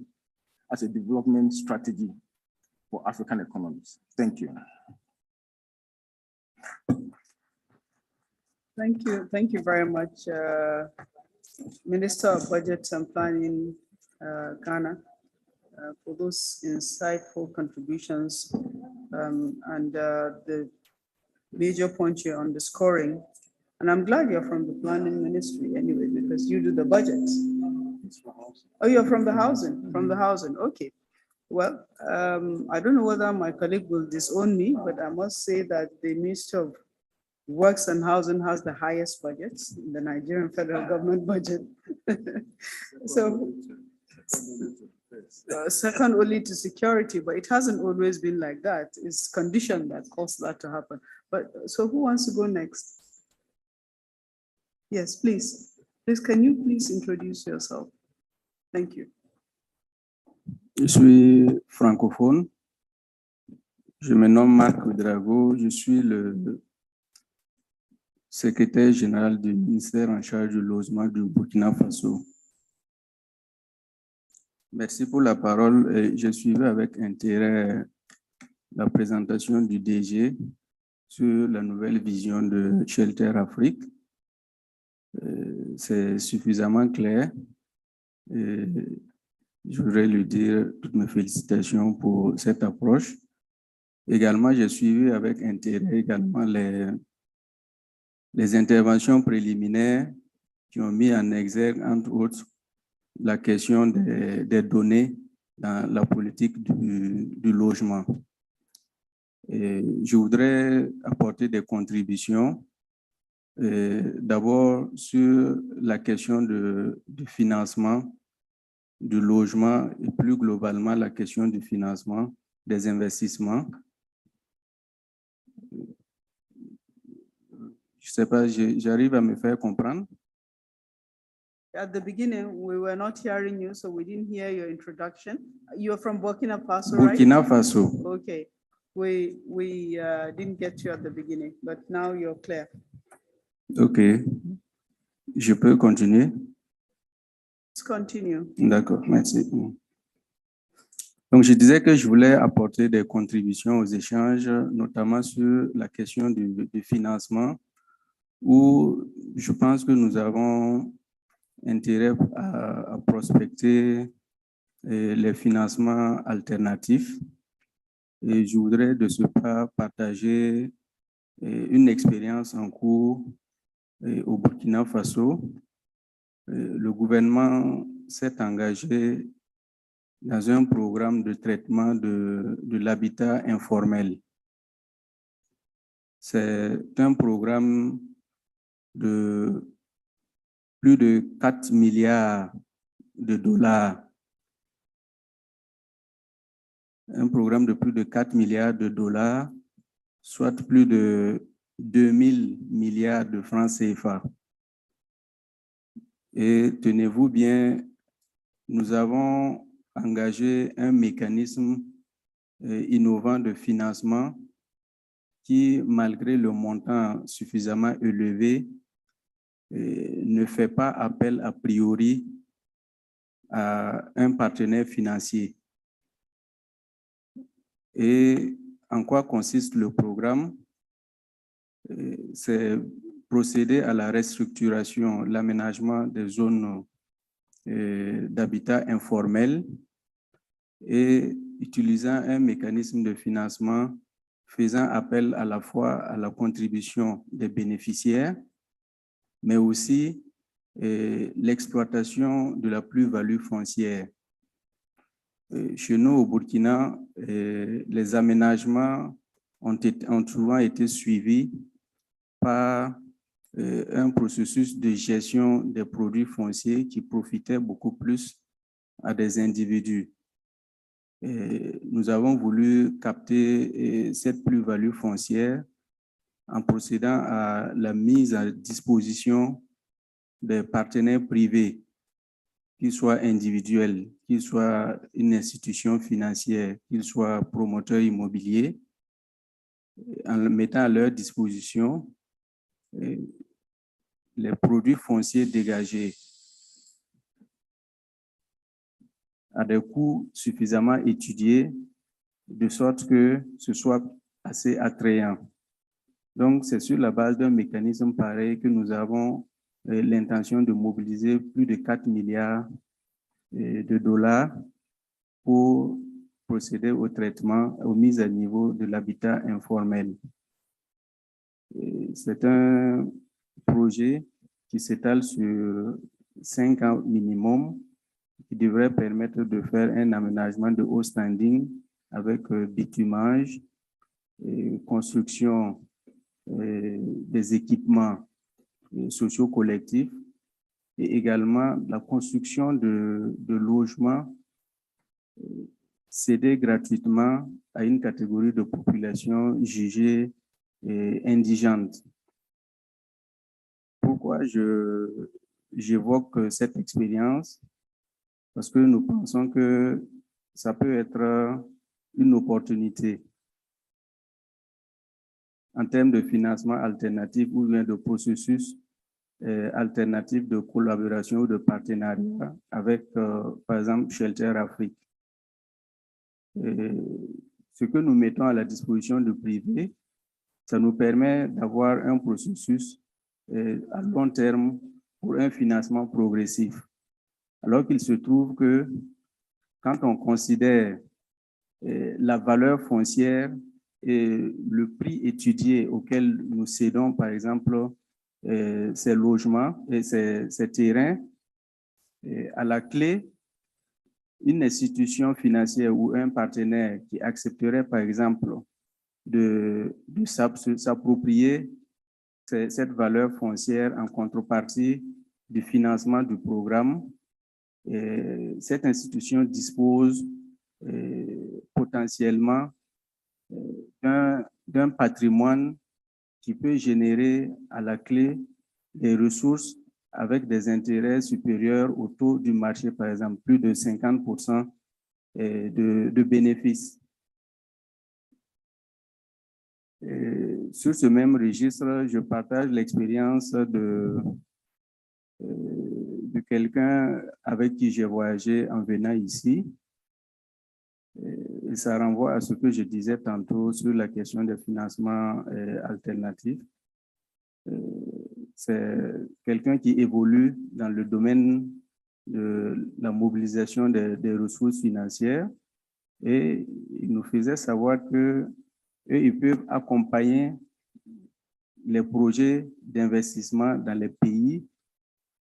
as a development strategy for African economies. Thank you. Thank you very much, Minister of Budget and Planning, Ghana, for those insightful contributions and the major point you're underscoring. And I'm glad you're from the planning ministry anyway, because you do the budget. Oh, you're from the housing, okay. Well, I don't know whether my colleague will disown me, but I must say that the Ministry of Works and Housing has the highest budgets in the Nigerian federal government budget. So, second only to security, but it hasn't always been like that. It's condition that caused that to happen. But so who wants to go next? Yes, please. Please, can you please introduce yourself? Thank you. Je suis francophone. Je me nomme Marc Drago. Je suis le secrétaire général du ministère en charge du logement du Burkina Faso. Merci pour la parole. Je suivais avec intérêt la présentation du DG sur la nouvelle vision de Shelter AFRIQUE. C'est suffisamment clair. Je voudrais lui dire toutes mes félicitations pour cette approche. Également, j'ai suivi avec intérêt également les interventions préliminaires qui ont mis en exergue, entre autres, la question des données dans la politique du logement. Et je voudrais apporter des contributions. D'abord, sur la question du financement du logement et plus globalement la question du financement des investissements. Je ne sais pas, j'arrive à me faire comprendre. At the beginning, we were not hearing you, so we didn't hear your introduction. You're from Burkina Faso, right? Burkina Faso. Okay. We didn't get you at the beginning, but now you're clear. OK. Je peux continuer? Let's continue. D'accord, merci. Donc, je disais que je voulais apporter des contributions aux échanges, notamment sur la question du financement, où je pense que nous avons intérêt à prospecter les financements alternatifs. Et je voudrais de ce pas partager une expérience en cours au Burkina Faso. Le gouvernement s'est engagé dans un programme de traitement de l'habitat informel. C'est un programme de plus de 4 milliards de dollars. Un programme de plus de 4 milliards de dollars, soit plus de 2000 milliards de francs CFA. Et tenez-vous bien, nous avons engagé un mécanisme innovant de financement qui, malgré le montant suffisamment élevé, ne fait pas appel a priori à un partenaire financier. Et en quoi consiste le programme? C'est procéder à la restructuration, l'aménagement des zones d'habitat informel et utilisant un mécanisme de financement faisant appel à la fois à la contribution des bénéficiaires, mais aussi l'exploitation de la plus-value foncière. Chez nous, au Burkina, les aménagements ont souvent été suivis par un processus de gestion des produits fonciers qui profitait beaucoup plus à des individus. Et nous avons voulu capter cette plus-value foncière en procédant à la mise à disposition des partenaires privés, qu'ils soient individuels, qu'ils soient une institution financière, qu'ils soient promoteurs immobiliers, en mettant à leur disposition les produits fonciers dégagés à des coûts suffisamment étudiés, de sorte que ce soit assez attrayant. Donc, c'est sur la base d'un mécanisme pareil que nous avons l'intention de mobiliser plus de 4 milliards de dollars pour procéder au traitement, aux mises à niveau de l'habitat informel. C'est un projet qui s'étale sur 5 ans minimum, qui devrait permettre de faire un aménagement de haut standing avec bitumage, construction des équipements sociaux collectifs et également la construction de logements cédés gratuitement à une catégorie de population jugée indigente. Pourquoi j'évoque cette expérience? Parce que nous pensons que ça peut être une opportunité en termes de financement alternatif ou bien de processus alternatif de collaboration ou de partenariat avec, par exemple, Shelter Afrique. Ce que nous mettons à la disposition du privé, ça nous permet d'avoir un processus à long terme pour un financement progressif. Alors qu'il se trouve que quand on considère la valeur foncière et le prix étudié auquel nous cédons, par exemple, ces logements et ces terrains, à la clé, une institution financière ou un partenaire qui accepterait, par exemple, de s'approprier cette valeur foncière en contrepartie du financement du programme, cette institution dispose potentiellement d'un patrimoine qui peut générer à la clé des ressources avec des intérêts supérieurs au taux du marché, par exemple, plus de 50% de bénéfices. Sur ce même registre, je partage l'expérience de quelqu'un avec qui j'ai voyagé en venant ici. Et ça renvoie à ce que je disais tantôt sur la question des financements alternatifs. C'est quelqu'un qui évolue dans le domaine de la mobilisation des ressources financières et il nous faisait savoir que eux, ils peuvent accompagner les projets d'investissement dans les pays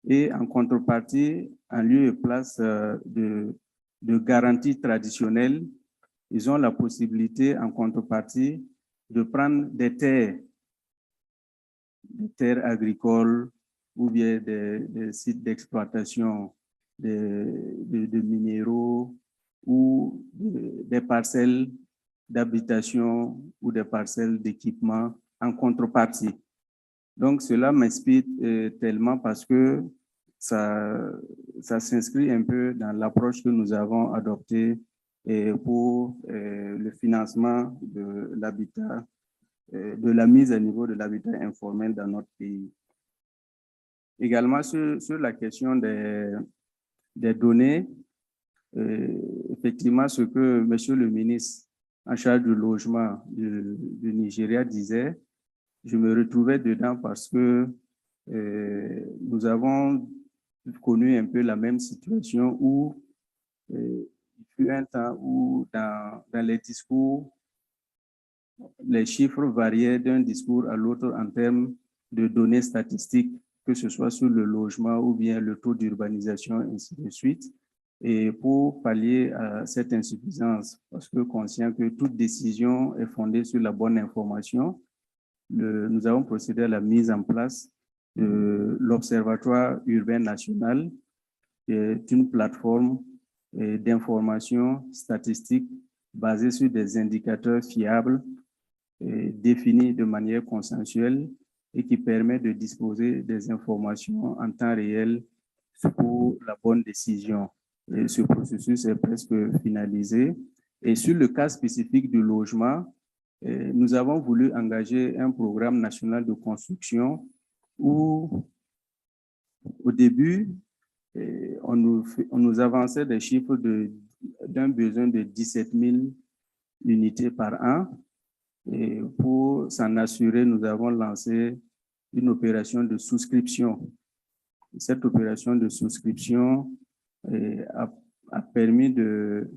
et en contrepartie, en lieu et place de garanties traditionnelles, ils ont la possibilité en contrepartie de prendre des terres agricoles ou bien des sites d'exploitation de minéraux ou des parcelles d'habitation ou des parcelles d'équipement en contrepartie. Donc, cela m'inspire tellement parce que ça s'inscrit un peu dans l'approche que nous avons adoptée pour le financement de l'habitat, de la mise à niveau de l'habitat informel dans notre pays. Également, sur la question des données, effectivement, ce que Monsieur le ministre en charge du logement du Nigeria disait, je me retrouvais dedans parce que nous avons connu un peu la même situation où il fut un temps où dans les discours, les chiffres variaient d'un discours à l'autre en termes de données statistiques, que ce soit sur le logement ou bien le taux d'urbanisation, ainsi de suite. et pour pallier à cette insuffisance, parce que conscient que toute décision est fondée sur la bonne information, nous avons procédé à la mise en place de l'Observatoire urbain national, qui est une plateforme d'information statistique basée sur des indicateurs fiables définis de manière consensuelle et qui permet de disposer des informations en temps réel pour la bonne décision. Et ce processus est presque finalisé. Et sur le cas spécifique du logement, nous avons voulu engager un programme national de construction où, au début, on nous avançait des chiffres d'un besoin de 17 000 unités par an. Et pour s'en assurer, nous avons lancé une opération de souscription. Cette opération de souscription a permis de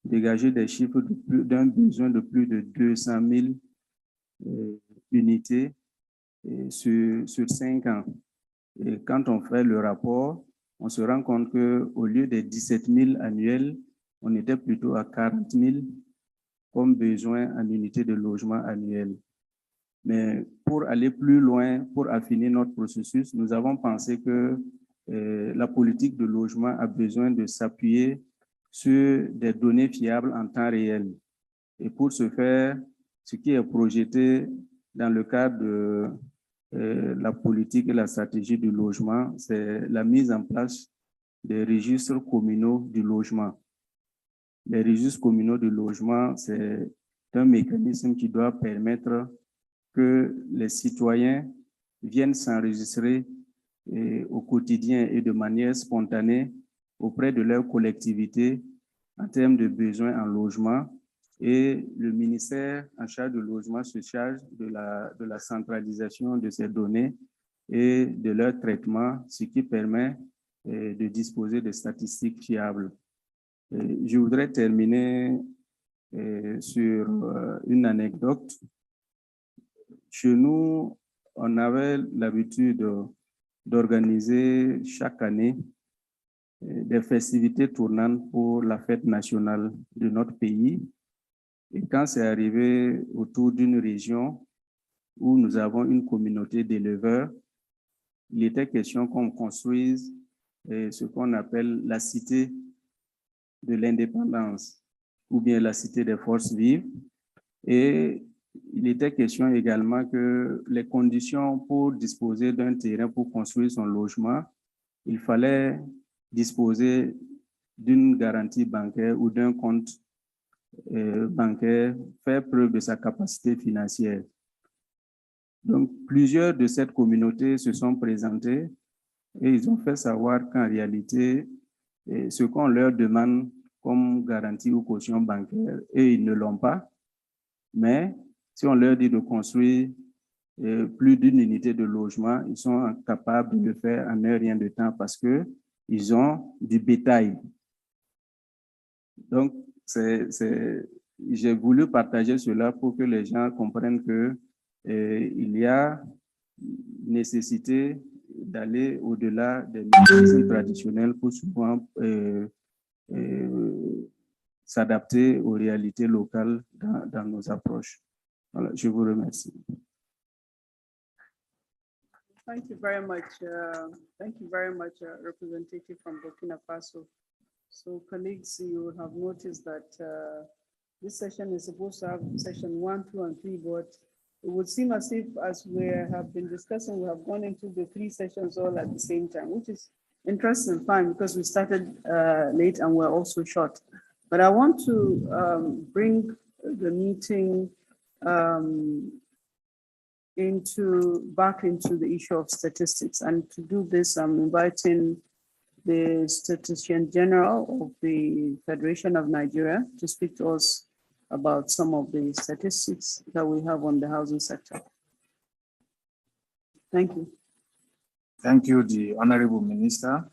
dégager des chiffres d'un besoin de plus de 200 000 unités sur 5 ans. Et quand on fait le rapport, on se rend compte qu'au lieu des 17 000 annuels, on était plutôt à 40 000 comme besoin en unité de logement annuel. Mais pour aller plus loin, pour affiner notre processus, nous avons pensé que la politique de logement a besoin de s'appuyer sur des données fiables en temps réel. Et pour ce faire, ce qui est projeté dans le cadre de la politique et la stratégie du logement, c'est la mise en place des registres communaux du logement. Les registres communaux du logement, c'est un mécanisme qui doit permettre que les citoyens viennent s'enregistrer au quotidien et de manière spontanée auprès de leur collectivité en termes de besoins en logement. Et le ministère en charge du logement se charge de la centralisation de ces données et de leur traitement, ce qui permet de disposer de statistiques fiables. Je voudrais terminer sur une anecdote. Chez nous, on avait l'habitude d'organiser chaque année des festivités tournantes pour la fête nationale de notre pays. Et quand c'est arrivé autour d'une région où nous avons une communauté d'éleveurs, il était question qu'on construise ce qu'on appelle la cité de l'indépendance ou bien la cité des forces vives. Et il était question également que les conditions pour disposer d'un terrain pour construire son logement, il fallait disposer d'une garantie bancaire ou d'un compte bancaire, faire preuve de sa capacité financière. Donc, plusieurs de cette communauté se sont présentés et ils ont fait savoir qu'en réalité, ce qu'on leur demande comme garantie ou caution bancaire, et ils ne l'ont pas. Mais si on leur dit de construire plus d'une unité de logement, ils sont capables de le faire en un rien de temps parce qu'ils ont du bétail. Donc, j'ai voulu partager cela pour que les gens comprennent qu'il y a nécessité d'aller au-delà des mécanismes traditionnels pour souvent s'adapter aux réalités locales dans nos approches. Voilà, je vous remercie. Thank you very much. Representative from Burkina Faso. So colleagues, you have noticed that this session is supposed to have session 1, 2, and 3, but it would seem as if, as we have been discussing, we have gone into the 3 sessions all at the same time, which is interesting and fine because we started late and we're also short. But I want to bring the meeting back into the issue of statistics. And to do this, I'm inviting the Statistician General of the Federation of Nigeria to speak to us about some of the statistics that we have on the housing sector. Thank you. Thank you, the Honorable Minister.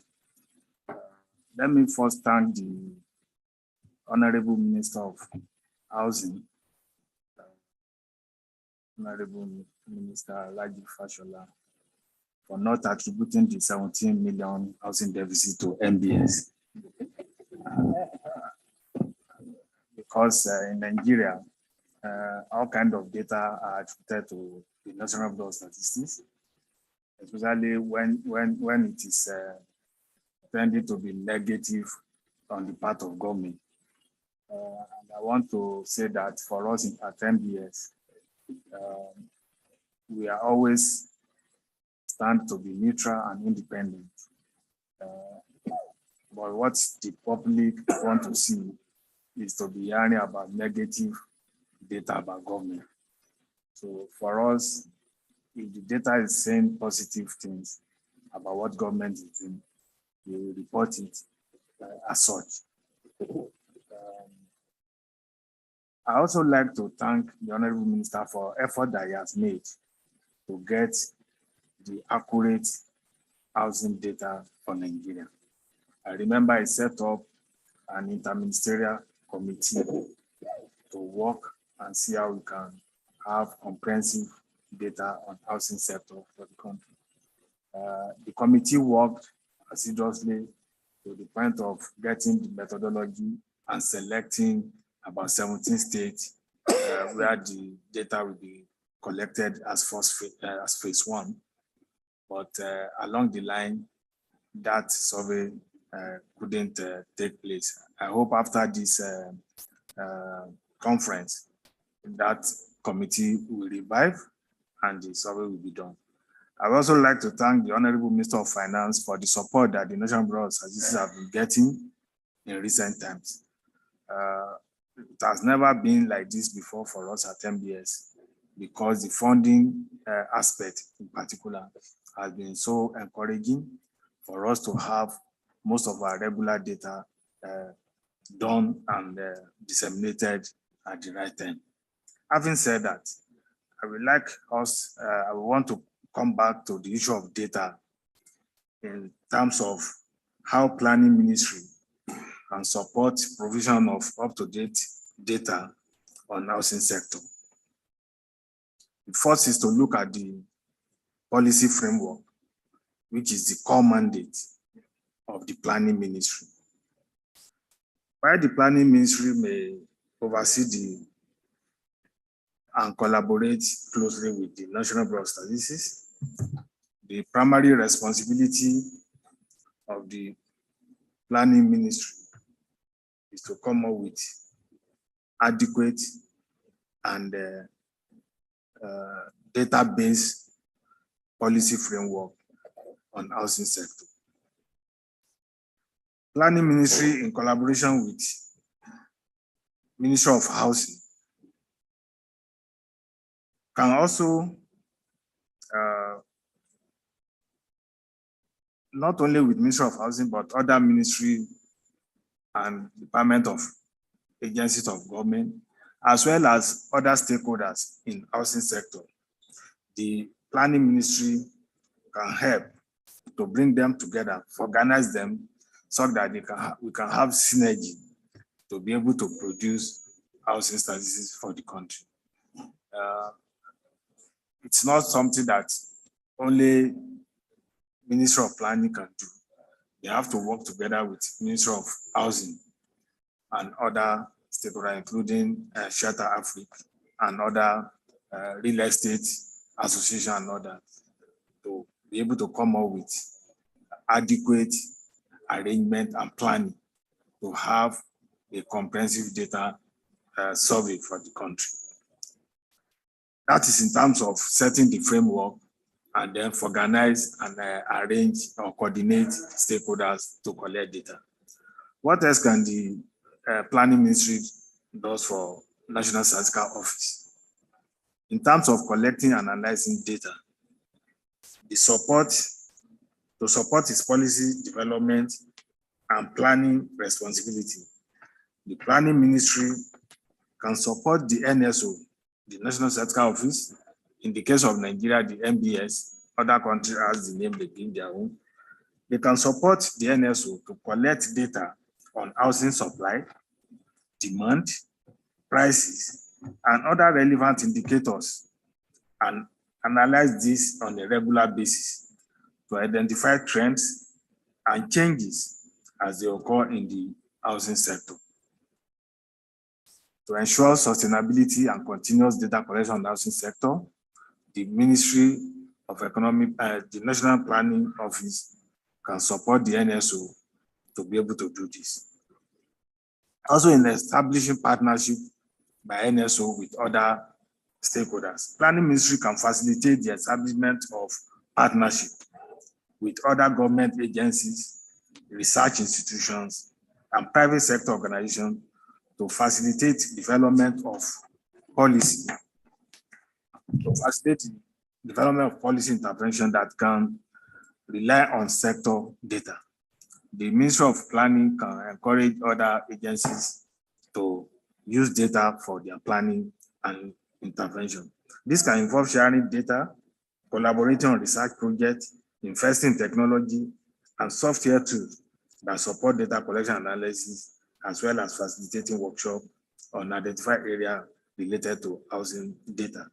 Let me first thank the Honorable Minister of Housing, Honorable Minister Laji Fashola, for not attributing the 17 million housing deficit to MBS. because in Nigeria, all kind of data are attributed to the National Bureau of Statistics, especially when it is tending to be negative on the part of government. And I want to say that for us at MBS, we are always stand to be neutral and independent. But what the public want to see is to be hearing about negative data about government. So for us, if the data is saying positive things about what government is doing, we will report it as such. I also like to thank the Honorable Minister for effort that he has made to get the accurate housing data for Nigeria. I remember he set up an interministerial committee to work and see how we can have comprehensive data on housing sector for the country. The committee worked assiduously to the point of getting the methodology and selecting about 17 states where the data will be collected as phase one. But along the line, that survey couldn't take place. I hope after this conference, that committee will revive and the survey will be done. I would also like to thank the Honorable Minister of Finance for the support that the National Bureau of Statistics have been getting in recent times. It has never been like this before for us at MBS because the funding aspect in particular has been so encouraging for us to have most of our regular data done and disseminated at the right time. Having said that, I would like us, I want to come back to the issue of data in terms of how planning ministry can support provision of up-to-date data on housing sector. The first is to look at the policy framework, which is the core mandate of the planning ministry. While the planning ministry may oversee and collaborate closely with the National Bureau of Statistics, the primary responsibility of the planning ministry is to come up with adequate and data-based policy framework on housing sector. Planning ministry in collaboration with Ministry of Housing can also not only with Ministry of Housing, but other ministry and department of agencies of government, as well as other stakeholders in housing sector. The planning ministry can help to bring them together, organize them so that we can have synergy to be able to produce housing statistics for the country. It's not something that only Ministry of Planning can do. They have to work together with Ministry of Housing and other stakeholders, including Shelter Afrique and other real estate association and others, to be able to come up with adequate arrangement and planning to have a comprehensive data survey for the country. That is in terms of setting the framework and then organize and arrange or coordinate stakeholders to collect data. What else can the planning ministry do for National Statistical Office? In terms of collecting and analyzing data, to support its policy development and planning responsibility, the planning ministry can support the NSO, the National Statistical Office. In the case of Nigeria, the MBS, other countries has the name they give their own. They can support the NSO to collect data on housing supply, demand, prices, and other relevant indicators, and analyze this on a regular basis to identify trends and changes as they occur in the housing sector. To ensure sustainability and continuous data collection on the housing sector, the Ministry of Economic, the National Planning Office can support the NSO to be able to do this. Also, in establishing partnership by NSO with other stakeholders, Planning Ministry can facilitate the establishment of partnership with other government agencies, research institutions, and private sector organizations to facilitate development of policy, intervention that can rely on sector data. The Ministry of Planning can encourage other agencies to use data for their planning and intervention. This can involve sharing data, collaborating on research projects, investing in technology and software tools that support data collection analysis, as well as facilitating workshops on identified areas related to housing data.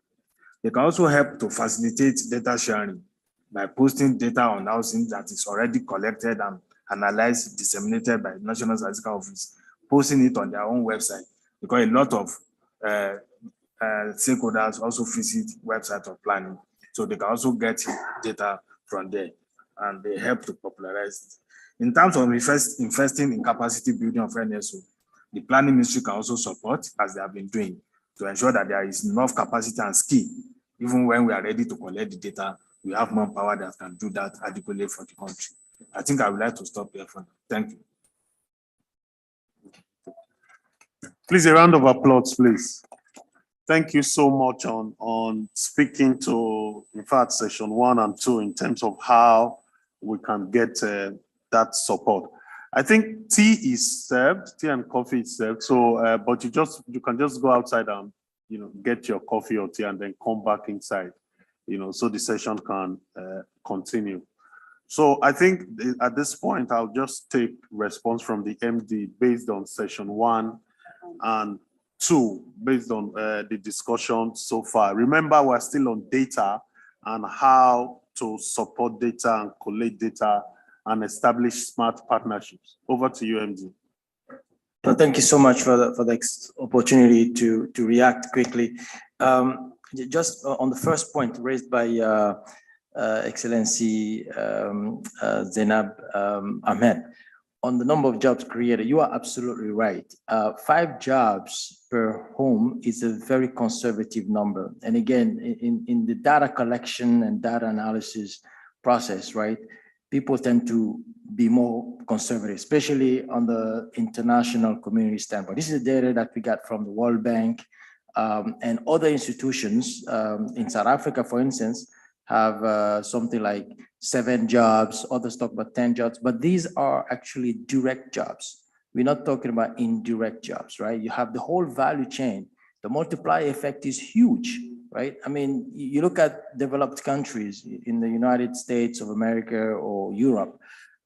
They can also help to facilitate data sharing by posting data on housing that is already collected and analyzed, disseminated by the National Statistical Office, posting it on their own website, because a lot of stakeholders also visit website of planning. So they can also get data from there, and they help to popularize it. In terms of investing in capacity building of NSO, the Planning Ministry can also support, as they have been doing, to ensure that there is enough capacity and skill. Even when we are ready to collect the data, we have manpower that can do that adequately for the country. I think I would like to stop here for now. Thank you. Please, a round of applause, please. Thank you so much on speaking to, in fact, session 1 and 2 in terms of how we can get that support. I think tea is served, tea and coffee is served. So, but you can just go outside and get your coffee or tea and then come back inside, so the session can continue. So I think at this point I'll just take response from the MD based on session 1 and 2, based on the discussion so far. Remember, we're still on data and how to support data and collate data and establish smart partnerships. Over to you, MD. Well, thank you so much for the opportunity to react quickly. Just on the first point raised by Excellency Zainab Ahmed, on the number of jobs created, you are absolutely right. 5 jobs per home is a very conservative number. And again, in the data collection and data analysis process, right, people tend to be more conservative, especially on the international community standpoint. This is the data that we got from the World Bank and other institutions. In South Africa, for instance, have something like 7 jobs, others talk about 10 jobs, but these are actually direct jobs. We're not talking about indirect jobs, right? You have the whole value chain. The multiplier effect is huge, right? I mean, you look at developed countries in the United States of America or Europe,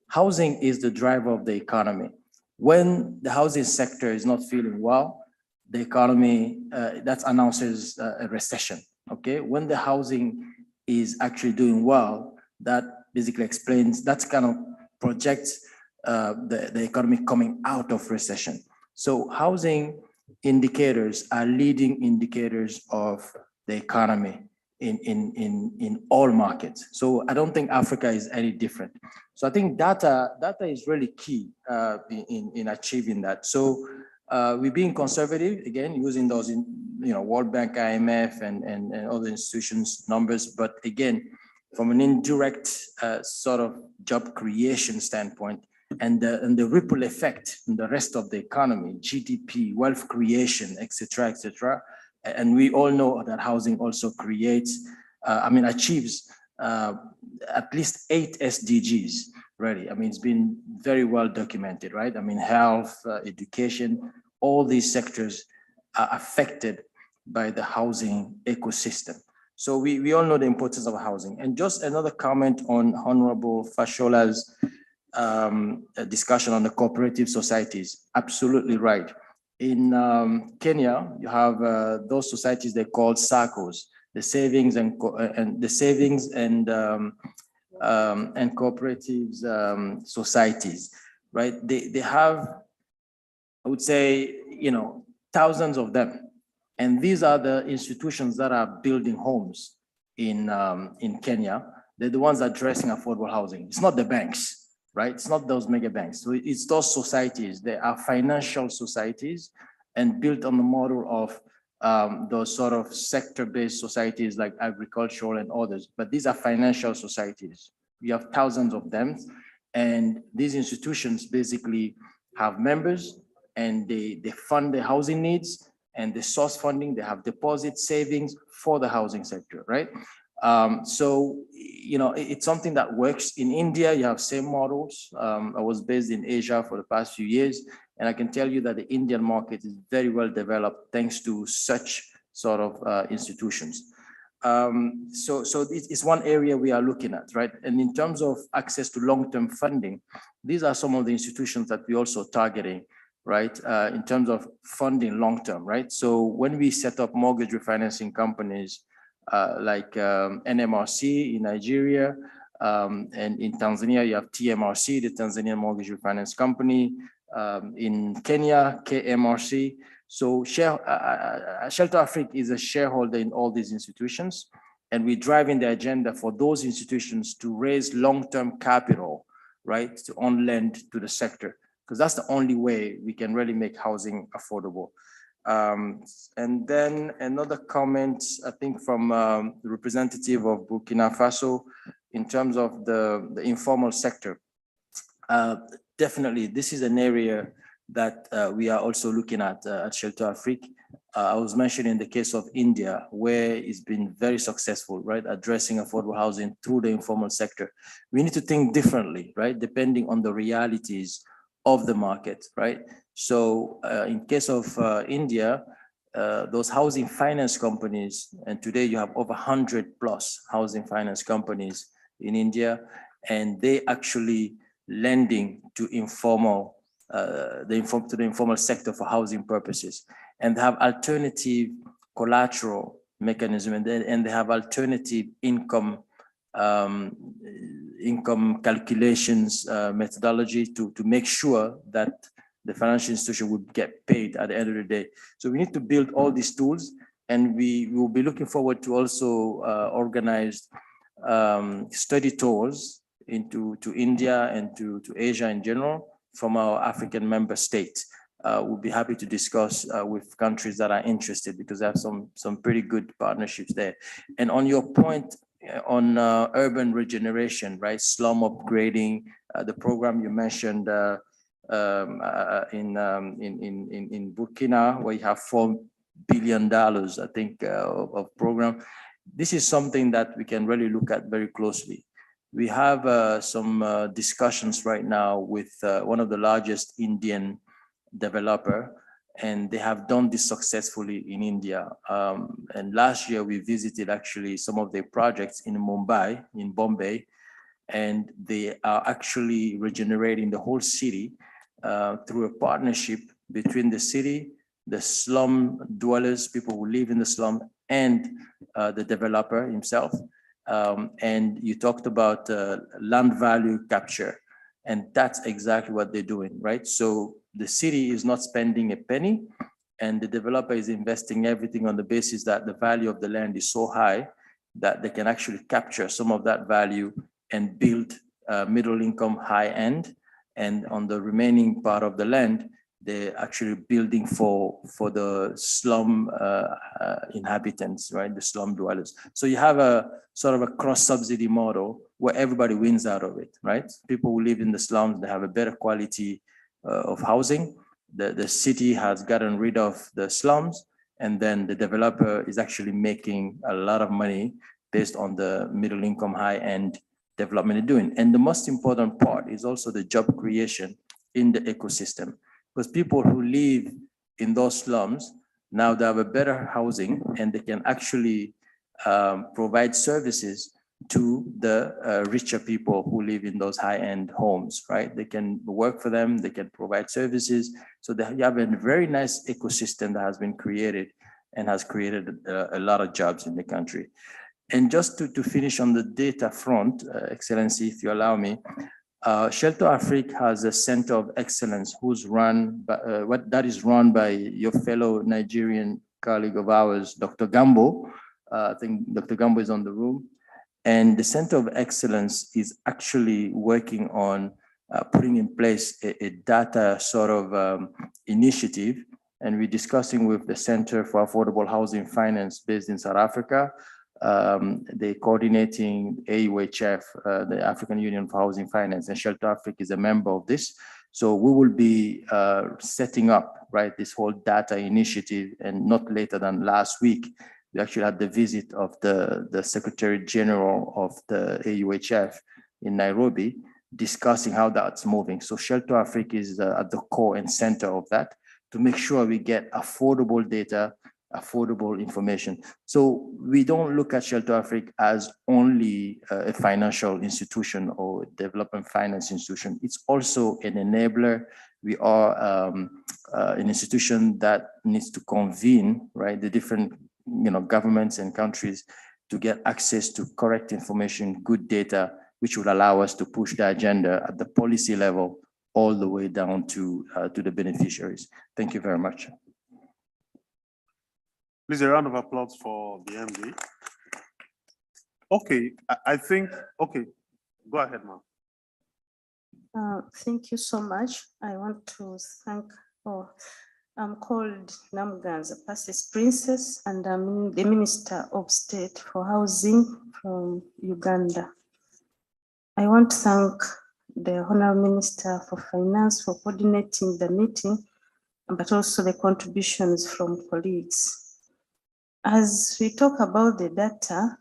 housing is the driver of the economy. When the housing sector is not feeling well, the economy, that announces a recession, okay? When the housing is actually doing well, that basically explains, that kind of projects the economy coming out of recession. So housing indicators are leading indicators of the economy in all markets. So I don't think Africa is any different. So I think data is really key in achieving that. So we're being conservative, again, using those World Bank, IMF, and other institutions' numbers. But again, from an indirect sort of job creation standpoint, and the ripple effect in the rest of the economy, GDP, wealth creation, et cetera, and we all know that housing also creates, achieves at least 8 SDGs, really. I mean, it's been very well documented, right? I mean, health, education, all these sectors are affected by the housing ecosystem. So we all know the importance of housing. And just another comment on Honorable Fashola's discussion on the cooperative societies. Absolutely right. In Kenya, you have those societies they call SACCOs, the savings and cooperatives societies, right? They have, I would say, thousands of them. And these are the institutions that are building homes in Kenya. They're the ones addressing affordable housing. It's not the banks, right? It's not those mega banks. So it's those societies. They are financial societies and built on the model of those sort of sector-based societies like agricultural and others. But these are financial societies. We have thousands of them. And these institutions basically have members and they fund the housing needs and the source funding. They have deposit savings for the housing sector, right? So, you know, it's something that works. In India, you have same models. I was based in Asia for the past few years, and I can tell you that the Indian market is very well developed thanks to such sort of institutions. So it's one area we are looking at, right? And in terms of access to long-term funding, these are some of the institutions that we're also targeting, right? In terms of funding long-term, right? So when we set up mortgage refinancing companies, like NMRC in Nigeria, and in Tanzania, you have TMRC, the Tanzanian Mortgage Refinance Company, in Kenya, KMRC. So Shelter Afrique is a shareholder in all these institutions, and we're driving the agenda for those institutions to raise long-term capital, right, to on-lend to the sector, because that's the only way we can really make housing affordable. And then another comment, I think from the representative of Burkina Faso, in terms of the informal sector. Definitely, this is an area that we are also looking at Shelter Afrique. I was mentioning the case of India, where it's been very successful, right? Addressing affordable housing through the informal sector. We need to think differently, right? Depending on the realities of the market, right? So in case of India, those housing finance companies, and today you have over 100 plus housing finance companies in India, and they actually lending to the informal sector for housing purposes, and have alternative collateral mechanism, and they have alternative income calculations methodology to make sure that the financial institution would get paid at the end of the day. So we need to build all these tools, and we will be looking forward to also organize study tours to India and to Asia in general from our African member states. We'll be happy to discuss with countries that are interested, because they have some pretty good partnerships there. And on your point on urban regeneration, right? Slum upgrading, the program you mentioned in Burkina, where you have $4 billion, I think, of program. This is something that we can really look at very closely. We have some discussions right now with one of the largest Indian developer, and they have done this successfully in India. And last year we visited actually some of their projects in Mumbai, in Bombay, and they are actually regenerating the whole city through a partnership between the city, the slum dwellers, people who live in the slum, and the developer himself. And you talked about land value capture, and that's exactly what they're doing, right? So the city is not spending a penny, and the developer is investing everything on the basis that the value of the land is so high that they can actually capture some of that value and build middle income high end. And on the remaining part of the land, they're actually building for the slum inhabitants, right? The slum dwellers. So you have a sort of a cross subsidy model where everybody wins out of it, right? People who live in the slums, they have a better quality of housing. The city has gotten rid of the slums, and then the developer is actually making a lot of money based on the middle income high end development they're doing. And the most important part is also the job creation in the ecosystem. Because people who live in those slums, now they have a better housing, and they can actually provide services to the richer people who live in those high-end homes, right? They can work for them, they can provide services. So you have a very nice ecosystem that has been created and has created a lot of jobs in the country. And just to finish on the data front, Excellency, if you allow me, Shelter Afrique has a center of excellence who's run by, that is run by your fellow Nigerian colleague of ours, Dr. Gambo. I think Dr. Gambo is on the room. And the center of excellence is actually working on putting in place a data sort of initiative. And we're discussing with the Center for Affordable Housing Finance based in South Africa. They're coordinating AUHF, the African Union for Housing Finance, and Shelter Afrique is a member of this. So we will be setting up, right, this whole data initiative, and not later than last week, we actually had the visit of the Secretary General of the AUHF in Nairobi, discussing how that's moving. So Shelter Afrique is at the core and center of that to make sure we get affordable data, affordable information. So we don't look at Shelter Afrique as only a financial institution or development finance institution. It's also an enabler. We are an institution that needs to convene, right, the different governments and countries to get access to correct information, good data, which will allow us to push the agenda at the policy level all the way down to the beneficiaries. Thank you very much. Please, a round of applause for the MD. Okay, I think, okay, go ahead, ma'am. Thank you so much. I want to thank, I'm called Namganza Passes Princess, and I'm the Minister of State for Housing from Uganda. I want to thank the Honorable Minister for Finance for coordinating the meeting, but also the contributions from colleagues. As we talk about the data,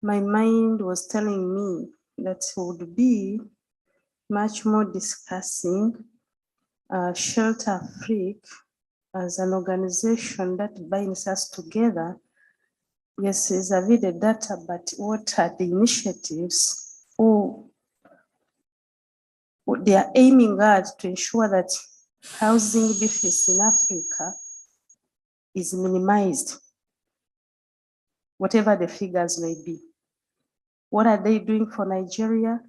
my mind was telling me that would be much more discussing Shelter Afrique as an organization that binds us together. Yes, vis-a-vis the data, but what are the initiatives or what they are aiming at to ensure that housing deficit in Africa is minimized, whatever the figures may be. What are they doing for Nigeria?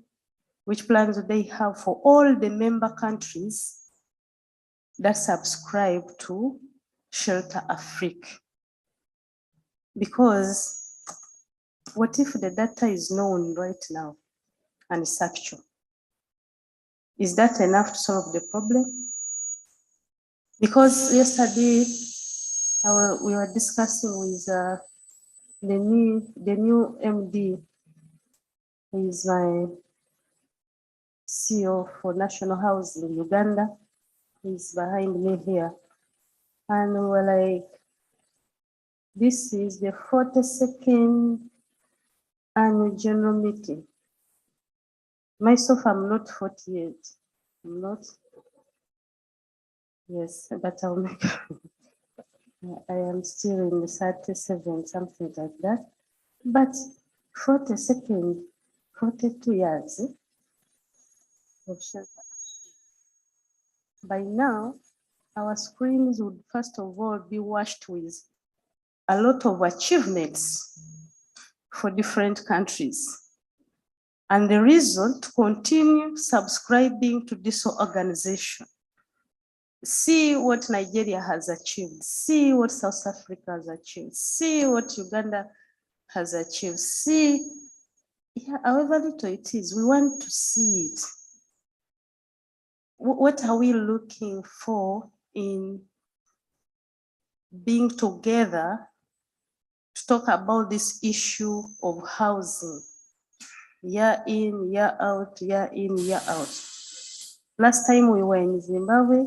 Which plans do they have for all the member countries that subscribe to Shelter Afrique? Because what if the data is known right now and it's actual? Is that enough to solve the problem? Because yesterday we were discussing with the new MD, who is my CEO for National Housing in Uganda. He's behind me here. And we were like, this is the 42nd annual general meeting. Myself, I'm not 48. I'm not. Yes, but I'll make. I am still in the 37, something like that. But 42nd, 42 years of Shelter. By now, our screens would first of all be washed with a lot of achievements for different countries. And the reason to continue subscribing to this organization. See what Nigeria has achieved, see what South Africa has achieved, see what Uganda has achieved, see, however little it is, we want to see it. What are we looking for in being together to talk about this issue of housing? Year in, year out, year in, year out. Last time we were in Zimbabwe,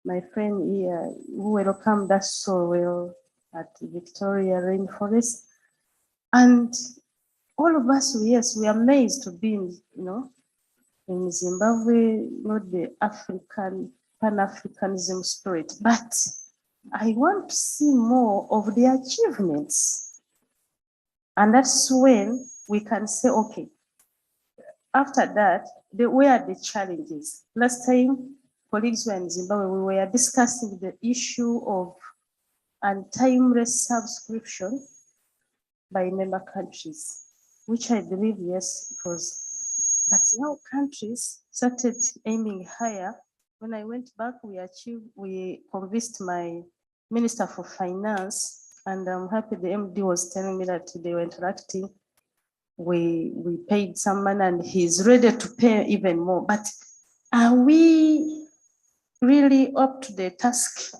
my friend here, who welcomed us so well at Victoria Rainforest. And all of us, yes, we are amazed to be in, in Zimbabwe, not the African, Pan-Africanism spirit, but I want to see more of the achievements. And that's when we can say, okay, after that, where are the challenges? Last time, colleagues were in Zimbabwe, we were discussing the issue of untimely subscription by member countries, which I believe, yes, it was But now countries started aiming higher. When I went back, we convinced my Minister for Finance, and I'm happy the MD was telling me that they were interacting. We paid some money and he's ready to pay even more. But are we really up to the task?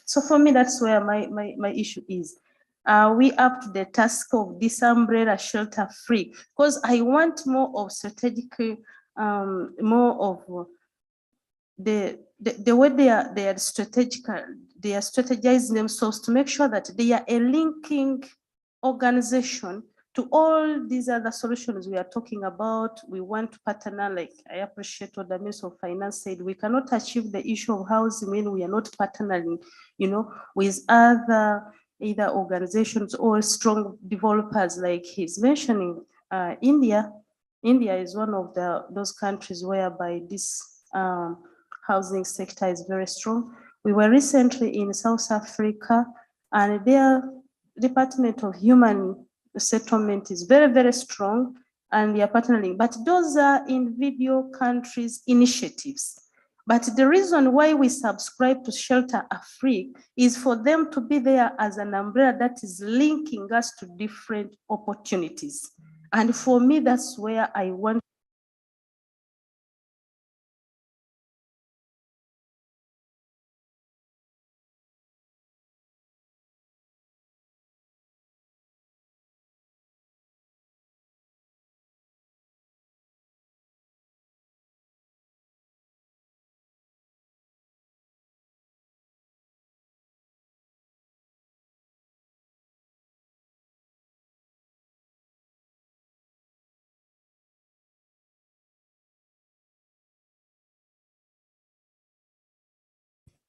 So for me, that's where my issue is. Are we up to the task of this umbrella shelter free? Because I want more of strategic, more of the way they are strategic, they are strategizing themselves to make sure that they are a linking organization to all these other solutions we are talking about. We want to partner, like I appreciate what the Minister of Finance said, we cannot achieve the issue of housing when we are not partnering, with other either organizations or strong developers like he's mentioning. India is one of those countries whereby this housing sector is very strong. We were recently in South Africa, and their Department of Human Settlement is very, very strong, and they are partnering. But those are individual countries' initiatives. But the reason why we subscribe to Shelter Afrique is for them to be there as an umbrella that is linking us to different opportunities. And for me, that's where I want.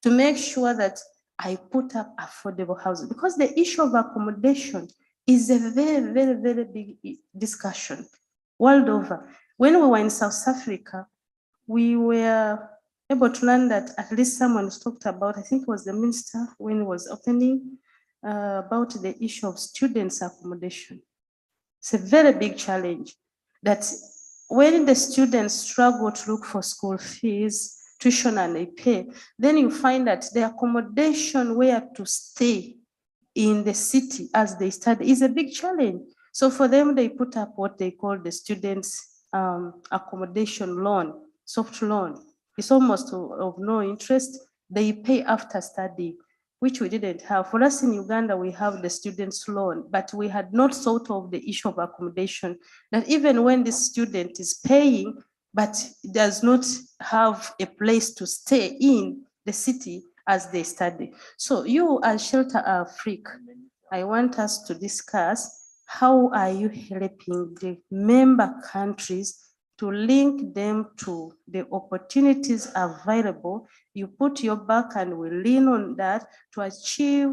To make sure that I put up affordable housing, because the issue of accommodation is a very, very, very big discussion world over. When we were in South Africa, we were able to learn that at least someone talked about, I think it was the minister when he was opening, about the issue of students' accommodation. It's a very big challenge that when the students struggle to look for school fees, tuition, and they pay, then you find that the accommodation where to stay in the city as they study is a big challenge. So for them, they put up what they call the students' accommodation loan, soft loan. It's almost of no interest. They pay after study, which we didn't have. For us in Uganda, we have the students' loan, but we had not thought of the issue of accommodation, that even when the student is paying, but does not have a place to stay in the city as they study. So you as Shelter Afrique, I want us to discuss how are you helping the member countries to link them to the opportunities available. You put your back and we lean on that to achieve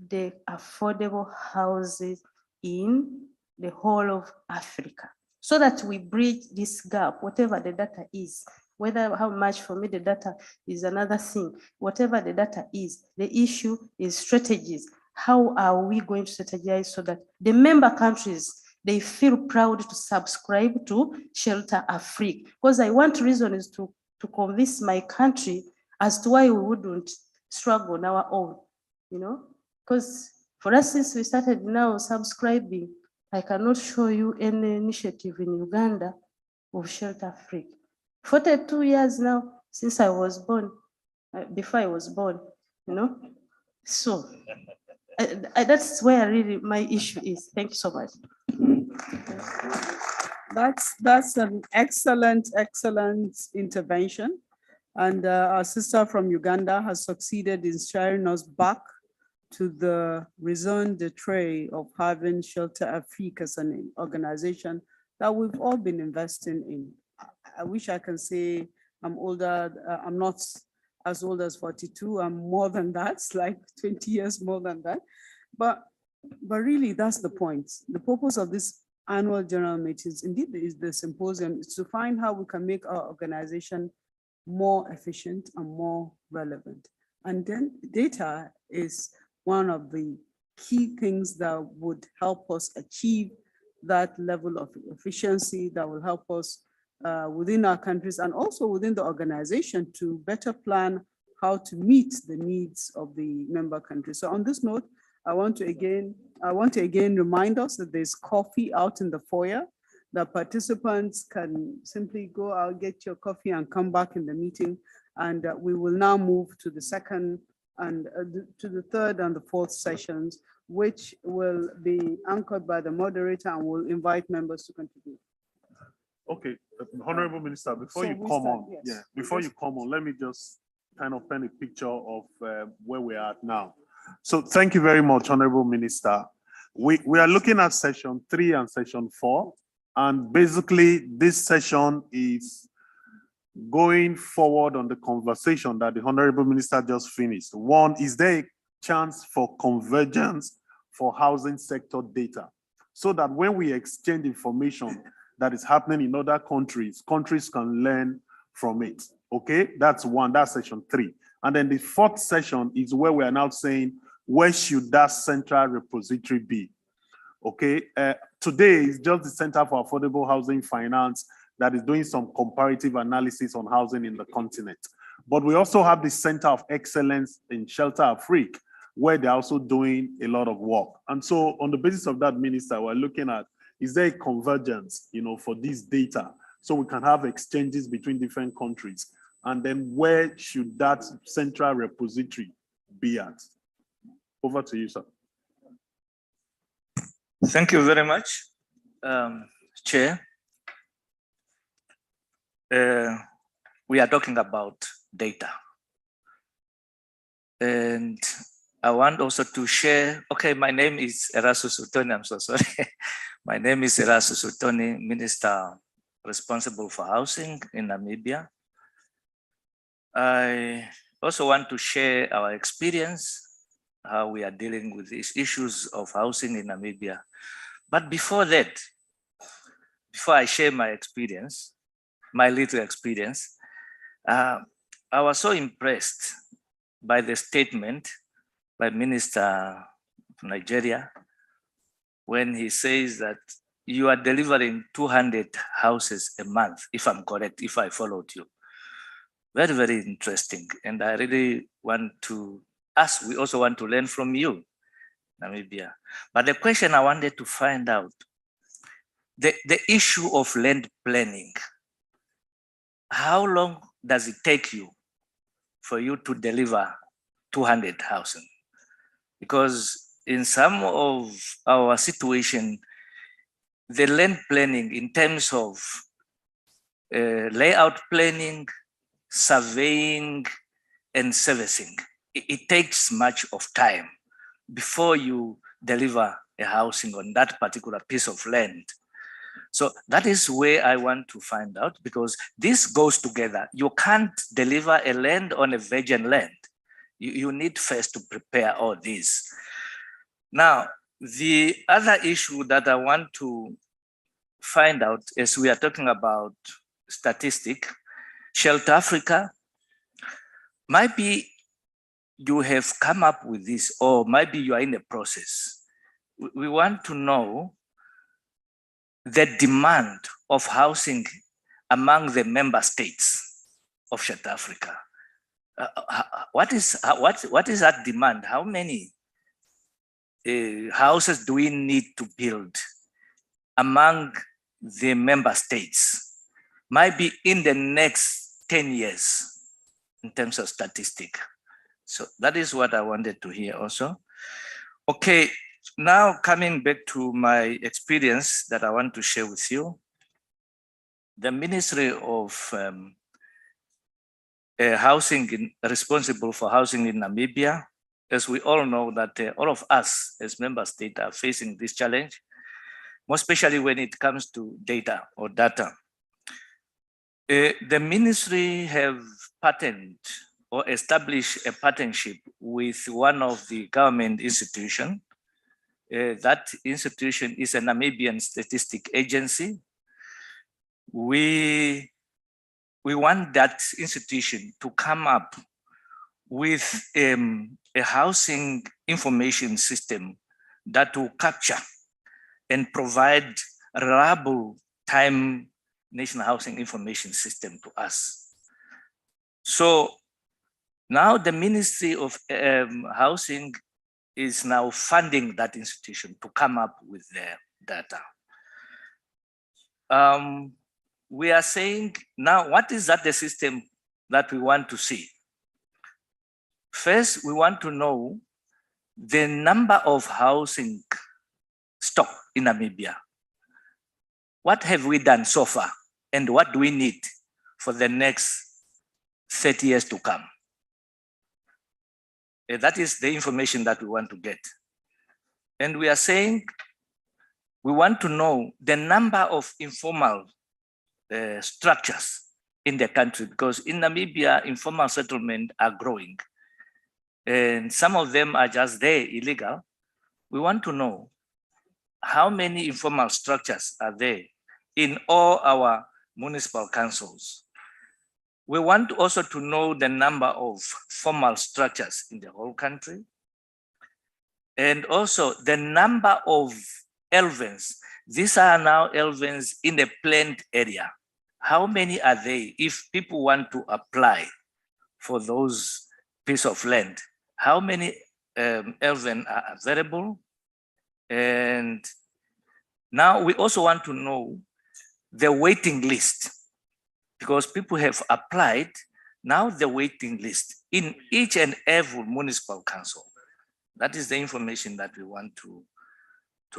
the affordable houses in the whole of Africa, so that we bridge this gap, whatever the data is. Whether how much, for me the data is another thing. Whatever the data is, the issue is strategies. How are we going to strategize so that the member countries, they feel proud to subscribe to Shelter Afrique? Because I want reason is to convince my country as to why we wouldn't struggle on our own, because for us, since we started now subscribing, I cannot show you any initiative in Uganda of Shelter Afrique. 42 years now since I was born, before I was born, So that's where really my issue is. Thank you so much. That's an excellent intervention. And our sister from Uganda has succeeded in sharing us back to the raison d'etre of having Shelter Afrique as an organization that we've all been investing in. I wish I can say I'm older. I'm not as old as 42. I'm more than that. It's like 20 years more than that. But really, that's the point. The purpose of this annual general meetings, indeed, is the symposium, is to find how we can make our organization more efficient and more relevant. And then data is one of the key things that would help us achieve that level of efficiency that will help us within our countries and also within the organization to better plan how to meet the needs of the member countries. So on this note, I want to again remind us that there's coffee out in the foyer. The participants can simply go out, get your coffee and come back in the meeting. And we will now move to the second and to the third and the fourth sessions, which will be anchored by the moderator and will invite members to contribute. Okay, Honorable Minister, before you come on, let me just kind of paint a picture of where we are at now. So thank you very much, Honorable Minister. We are looking at session 3 and session 4, and basically this session is going forward on the conversation that the Honorable Minister just finished. One, is there a chance for convergence for housing sector data so that when we exchange information that is happening in other countries, countries can learn from it? Okay, that's one, that's session 3. And then the fourth session is where we are now saying, where should that central repository be? Okay, today is just the Center for Affordable Housing Finance that is doing some comparative analysis on housing in the continent. But we also have the Center of Excellence in Shelter AFRIQUE, where they're also doing a lot of work. And so on the basis of that, Minister, we're looking at, is there a convergence, for this data so we can have exchanges between different countries? And then where should that central repository be at? Over to you, sir. Thank you very much, Chair. We are talking about data. And I want also to share, okay, my name is Erastus Utoni, I'm so sorry. My name is Erastus Utoni, Minister responsible for housing in Namibia. I also want to share our experience, how we are dealing with these issues of housing in Namibia. But before that, before I share my experience, my little experience, I was so impressed by the statement by Minister of Nigeria when he says that you are delivering 200 houses a month, if I'm correct, if I followed you. Very, very interesting. And I really want to ask, we also want to learn from you, Namibia. But the question I wanted to find out, the issue of land planning, how long does it take you for you to deliver 200 housing? Because in some of our situation, the land planning in terms of layout planning, surveying, and servicing, it takes much of time before you deliver a housing on that particular piece of land. So that is where I want to find out, because this goes together. You can't deliver a land on a virgin land. You need first to prepare all this. Now, the other issue that I want to find out is we are talking about statistic, Shelter Africa. Maybe you have come up with this, or maybe you are in a process. We want to know the demand of housing among the member states of Shelter Africa. What is that demand? How many houses do we need to build among the member states? Maybe in the next 10 years in terms of statistic. So that is what I wanted to hear also. Okay, now coming back to my experience that I want to share with you. The Ministry of Housing, responsible for housing in Namibia, as we all know that all of us as member states are facing this challenge, more especially when it comes to data or data. The ministry have partnered or established a partnership with one of the government institutions. That institution is a Namibian statistic agency. We want that institution to come up with a housing information system that will capture and provide reliable time national housing information system to us. So now the Ministry of Housing is now funding that institution to come up with their data. We are saying now, what is that the system that we want to see? First, we want to know the number of housing stock in Namibia. What have we done so far? And what do we need for the next 30 years to come? That is the information that we want to get. And we are saying we want to know the number of informal structures in the country, because in Namibia, informal settlements are growing. And some of them are just there illegal. We want to know how many informal structures are there in all our municipal councils. We want also to know the number of formal structures in the whole country, and also the number of elvens. These are now elvens in the planned area. How many are they? If people want to apply for those pieces of land, how many elven are available? And now we also want to know the waiting list, because people have applied, now the waiting list in each and every municipal council. That is the information that we want to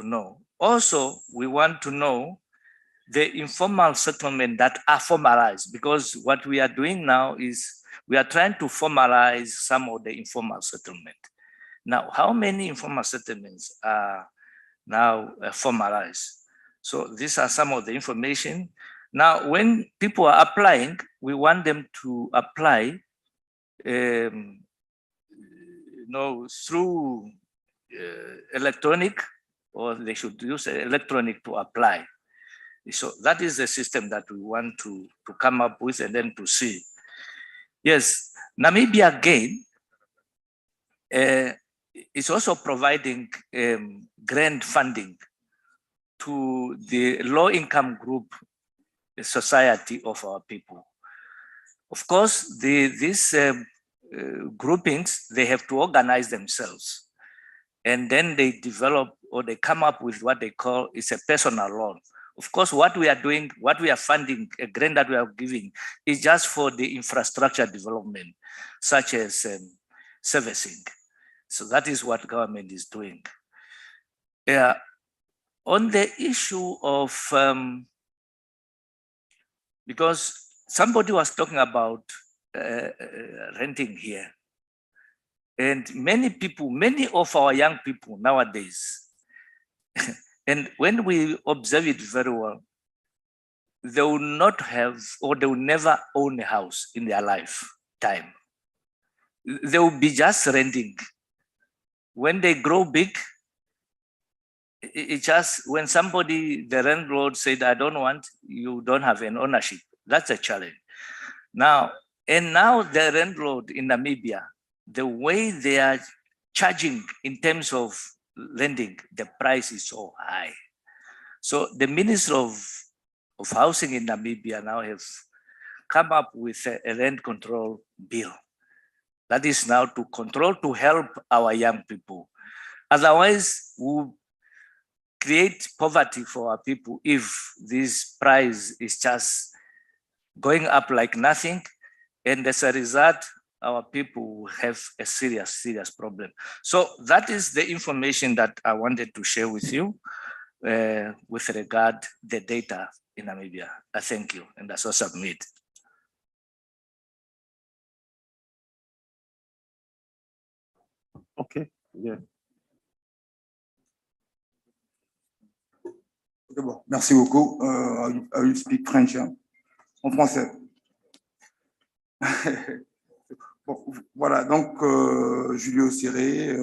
know. Also, we want to know the informal settlement that are formalized, because what we are doing now is we are trying to formalize some of the informal settlement. Now, how many informal settlements are now formalized? So these are some of the information. Now, when people are applying, we want them to apply through electronic, or they should use electronic to apply. So that is the system that we want to come up with and then to see. Yes, Namibia again is also providing grant funding to the low-income group society of our people. Of course, these groupings, they have to organize themselves, and then they develop or they come up with what they call is a personal loan. Of course, what we are doing, what we are funding, a grant that we are giving is just for the infrastructure development, such as servicing. So that is what government is doing. On the issue of, because somebody was talking about renting here, and many people, many of our young people nowadays, and when we observe it very well, they will not have, or they will never own a house in their lifetime. They will be just renting. When they grow big, it just, when somebody, the landlord said, I don't want, you don't have an ownership. That's a challenge. Now, and now the landlord in Namibia, the way they are charging in terms of lending, the price is so high. So the Minister of Housing in Namibia now have come up with a rent control bill. That is now to control, to help our young people. Otherwise, we'll create poverty for our people if this price is just going up like nothing. And as a result, our people will have a serious problem. So that is the information that I wanted to share with you with regard to the data in Namibia. I thank you, and I so submit. Okay, yeah. Okay, bon, merci beaucoup. I will speak French, hein, en français. Bon, voilà, donc Julio Siré,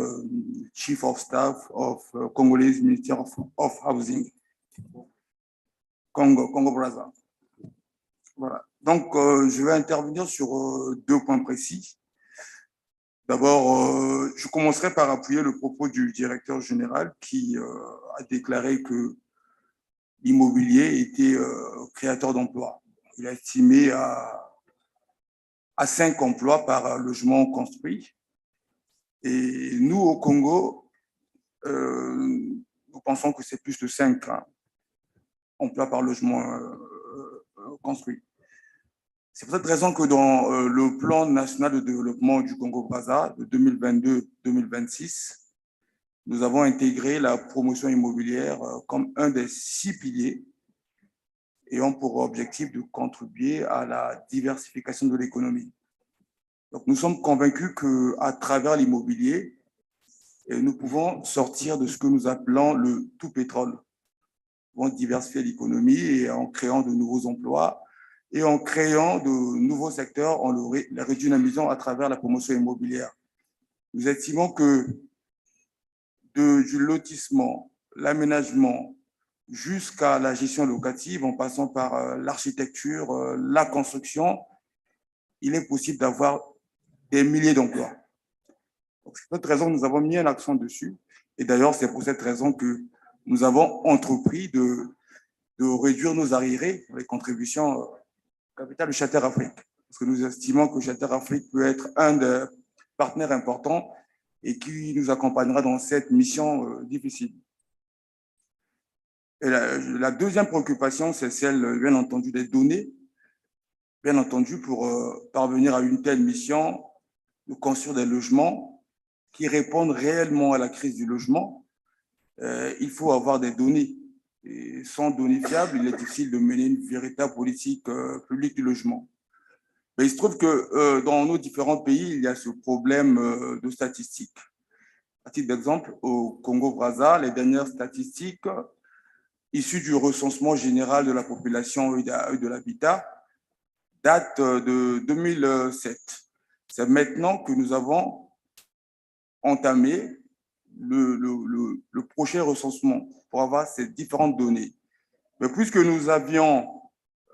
Chief of Staff of Congolese Ministry of Housing, Congo Brazza. Voilà, donc je vais intervenir sur deux points précis. D'abord, je commencerai par appuyer le propos du directeur général qui a déclaré que l'immobilier était créateur d'emplois. Il est estimé à 5 emplois par logement construit. Et nous, au Congo, nous pensons que c'est plus de 5 emplois par logement construit. C'est pour cette raison que dans le plan national de développement du Congo-Brazza de 2022-2026, nous avons intégré la promotion immobilière comme un des 6 piliers ayant pour objectif de contribuer à la diversification de l'économie. Donc, nous sommes convaincus qu'à travers l'immobilier, nous pouvons sortir de ce que nous appelons le tout pétrole. Nous pouvons diversifier l'économie et en créant de nouveaux emplois et en créant de nouveaux secteurs, on la redynamisant à travers la promotion immobilière. Nous estimons que du lotissement, l'aménagement, jusqu'à la gestion locative, en passant par l'architecture, la construction, il est possible d'avoir des milliers d'emplois. C'est pour cette raison que nous avons mis un accent dessus. Et d'ailleurs, c'est pour cette raison que nous avons entrepris de réduire nos arriérés, les contributions au capital de Charter Afrique. Parce que nous estimons que Charter Afrique peut être un des partenaires importants et qui nous accompagnera dans cette mission difficile. Et la deuxième préoccupation, c'est celle, bien entendu, des données. Bien entendu, pour parvenir à une telle mission, de construire des logements qui répondent réellement à la crise du logement, il faut avoir des données. Et sans données fiables, il est difficile de mener une véritable politique publique du logement. Mais il se trouve que dans nos différents pays, il y a ce problème de statistiques. À titre d'exemple, au Congo-Brazza, les dernières statistiques issues du recensement général de la population et de l'habitat datent de 2007. C'est maintenant que nous avons entamé le prochain recensement pour avoir ces différentes données. Mais puisque nous avions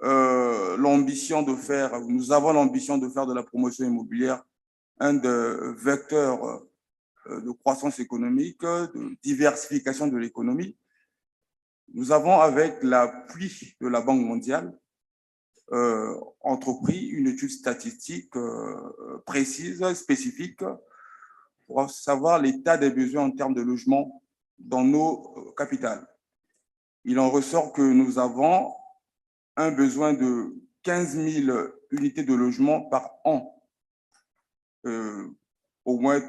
l'ambition de faire de la promotion immobilière un des vecteurs de croissance économique, de diversification de l'économie, nous avons, avec l'appui de la Banque mondiale, entrepris une étude statistique précise, spécifique, pour savoir l'état des besoins en termes de logement dans nos capitales. Il en ressort que nous avons un besoin de 15 000 unités de logement par an. Au moins,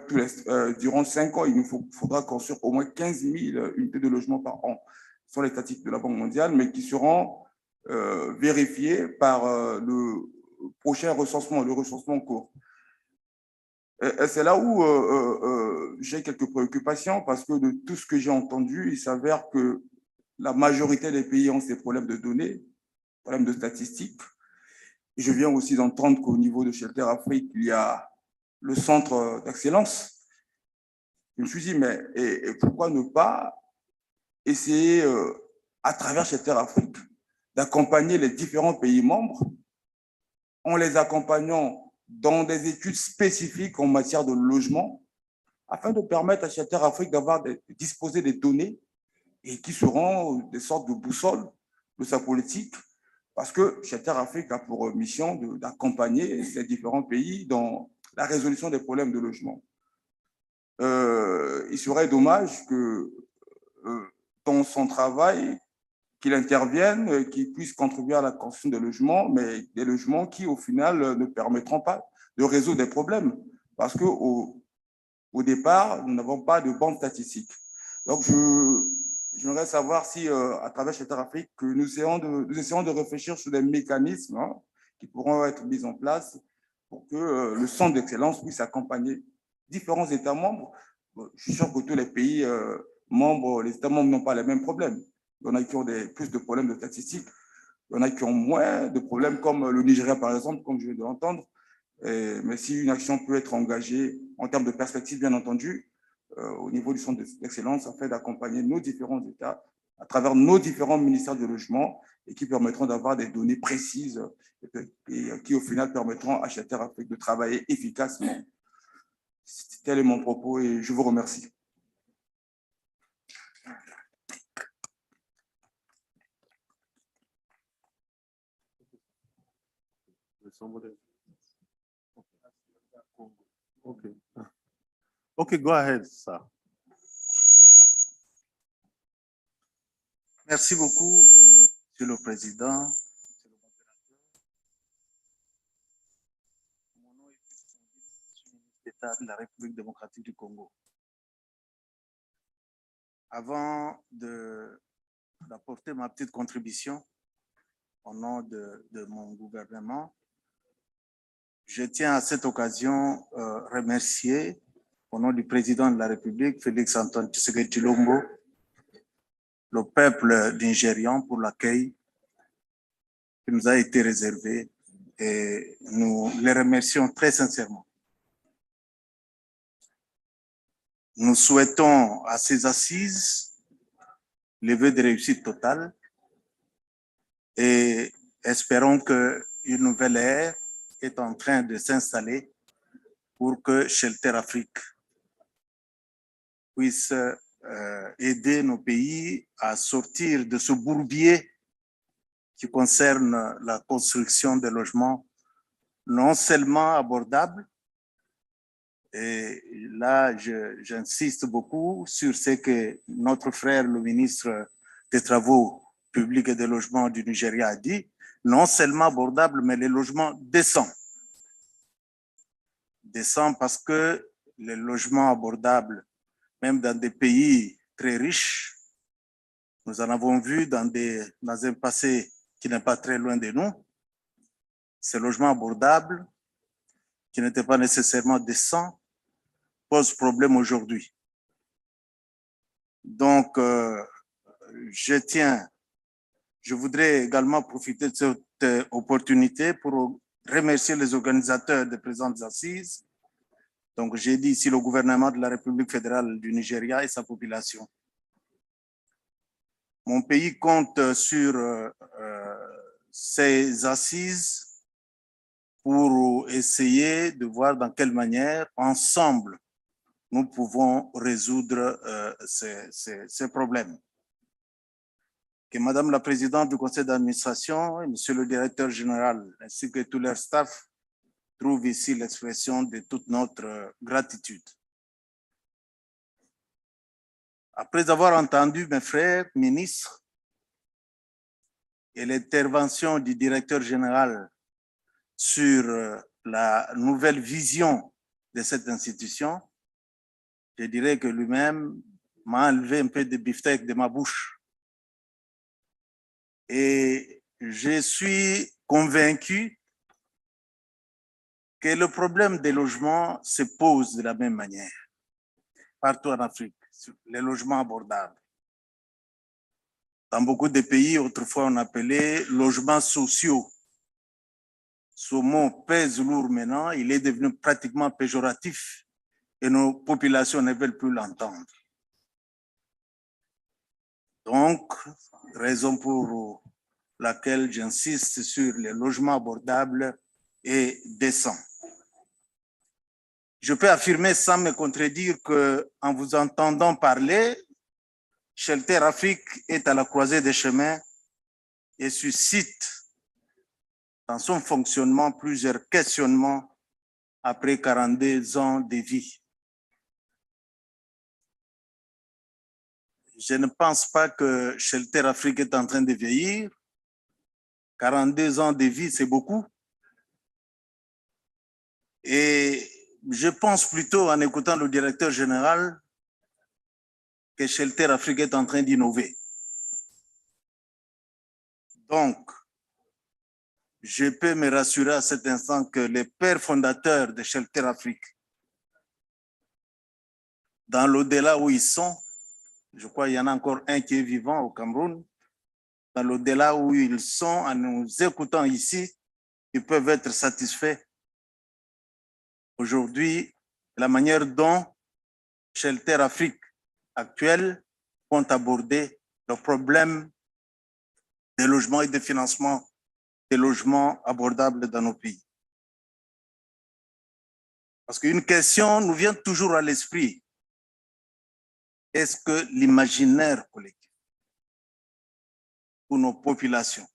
durant 5 ans, il nous faudra construire au moins 15 000 unités de logement par an. Ce sont les statistiques de la Banque mondiale, mais qui seront vérifiées par le prochain recensement, le recensement en cours. Et c'est là où j'ai quelques préoccupations, parce que de tout ce que j'ai entendu, il s'avère que la majorité des pays ont ces problèmes de données, problèmes de statistiques. Et je viens aussi d'entendre qu'au niveau de Shelter Afrique, il y a le centre d'excellence. Je me suis dit, mais et pourquoi ne pas essayer, à travers Shelter Afrique, d'accompagner les différents pays membres en les accompagnant dans des études spécifiques en matière de logement, afin de permettre à Shelter Afrique de disposer des données et qui seront des sortes de boussoles de sa politique, parce que Shelter Afrique a pour mission d'accompagner ces différents pays dans la résolution des problèmes de logement. Il serait dommage que dans son travail, qu'il intervienne, qu'il puisse contribuer à la construction de logements, mais des logements qui, au final, ne permettront pas de résoudre des problèmes, parce qu'au départ, nous n'avons pas de bonnes statistiques. Donc, j'aimerais savoir si, à travers Shelter Afrique, que nous essayons de réfléchir sur des mécanismes qui pourront être mis en place pour que le centre d'excellence puisse accompagner différents États membres. Je suis sûr que tous les pays membres, les États membres n'ont pas les mêmes problèmes. Il y en a qui ont plus de problèmes de statistiques, il y en a qui ont moins de problèmes, comme le Nigeria, par exemple, comme je viens de l'entendre. Mais si une action peut être engagée en termes de perspective, bien entendu, au niveau du centre d'excellence, afin d'accompagner nos différents États à travers nos différents ministères du logement et qui permettront d'avoir des données précises et qui, au final, permettront à Shelter Afrique de travailler efficacement. Tel est mon propos et je vous remercie. somebody? Okay. Okay, go ahead, sir. Merci beaucoup, Monsieur le Président. Mon nom est ministre d'État de la République démocratique du Congo. Avant d'apporter ma petite contribution au nom de mon gouvernement, je tiens à cette occasion remercier au nom du président de la République, Félix Antoine Tshisekedi Tshilombo, le peuple nigérian pour l'accueil qui nous a été réservé et nous les remercions très sincèrement. Nous souhaitons à ces assises le vœu de réussite totale et espérons qu'une nouvelle ère est en train de s'installer pour que Shelter Afrique puisse aider nos pays à sortir de ce bourbier qui concerne la construction de logements non seulement abordables, et là j'insiste beaucoup sur ce que notre frère le ministre des Travaux publics et des Logements du Nigeria a dit, non seulement abordables, mais les logements décents. Décents parce que les logements abordables, même dans des pays très riches, nous en avons vu dans un passé qui n'est pas très loin de nous, ces logements abordables, qui n'étaient pas nécessairement décents, posent problème aujourd'hui. Donc, je voudrais également profiter de cette opportunité pour remercier les organisateurs des présentes assises. Donc, j'ai dit ici le gouvernement de la République fédérale du Nigeria et sa population. Mon pays compte sur ces assises pour essayer de voir dans quelle manière, ensemble, nous pouvons résoudre ces problèmes. Que Madame la Présidente du Conseil d'administration et Monsieur le Directeur général, ainsi que tout leur staff, trouvent ici l'expression de toute notre gratitude. Après avoir entendu mes frères ministres et l'intervention du Directeur général sur la nouvelle vision de cette institution, je dirais que lui-même m'a enlevé un peu de beefsteak de ma bouche. Et je suis convaincu que le problème des logements se pose de la même manière partout en Afrique, les logements abordables. Dans beaucoup de pays, autrefois on appelait logements sociaux. Ce mot pèse lourd maintenant, il est devenu pratiquement péjoratif et nos populations ne veulent plus l'entendre. Donc, raison pour laquelle j'insiste sur les logements abordables et décents. Je peux affirmer sans me contredire qu'en vous entendant parler, Shelter Afrique est à la croisée des chemins et suscite dans son fonctionnement plusieurs questionnements après 42 ans de vie. Je ne pense pas que Shelter Afrique est en train de vieillir. 42 ans de vie, c'est beaucoup. Et je pense plutôt, en écoutant le directeur général, que Shelter Afrique est en train d'innover. Donc, je peux me rassurer à cet instant que les pères fondateurs de Shelter Afrique, dans l'au-delà où ils sont, je crois qu'il y en a encore un qui est vivant au Cameroun, dans l'au-delà où ils sont, en nous écoutant ici, ils peuvent être satisfaits. Aujourd'hui, la manière dont Shelter Afrique actuelle vont aborder le problème des logements et des financements des logements abordables dans nos pays. Parce qu'une question nous vient toujours à l'esprit. Est-ce que l'imaginaire collectif pour nos populations,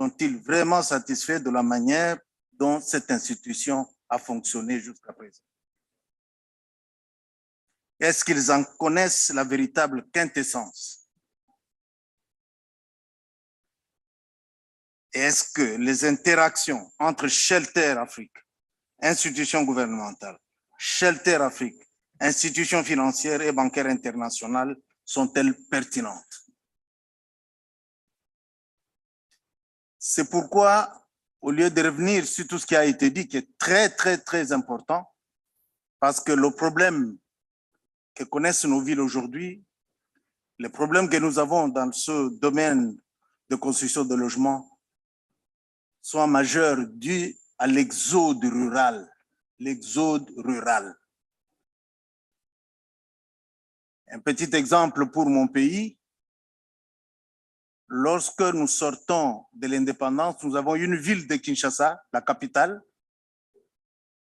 sont-ils vraiment satisfaits de la manière dont cette institution a fonctionné jusqu'à présent? Est-ce qu'ils en connaissent la véritable quintessence? Est-ce que les interactions entre Shelter Afrique, institutions gouvernementales, Shelter Afrique, institutions financières et bancaires internationales sont-elles pertinentes? C'est pourquoi, au lieu de revenir sur tout ce qui a été dit, qui est très important, parce que le problème que connaissent nos villes aujourd'hui, les problèmes que nous avons dans ce domaine de construction de logements sont majeurs dus à l'exode rural. L'exode rural. Un petit exemple pour mon pays. Lorsque nous sortons de l'indépendance, nous avons une ville de Kinshasa, la capitale,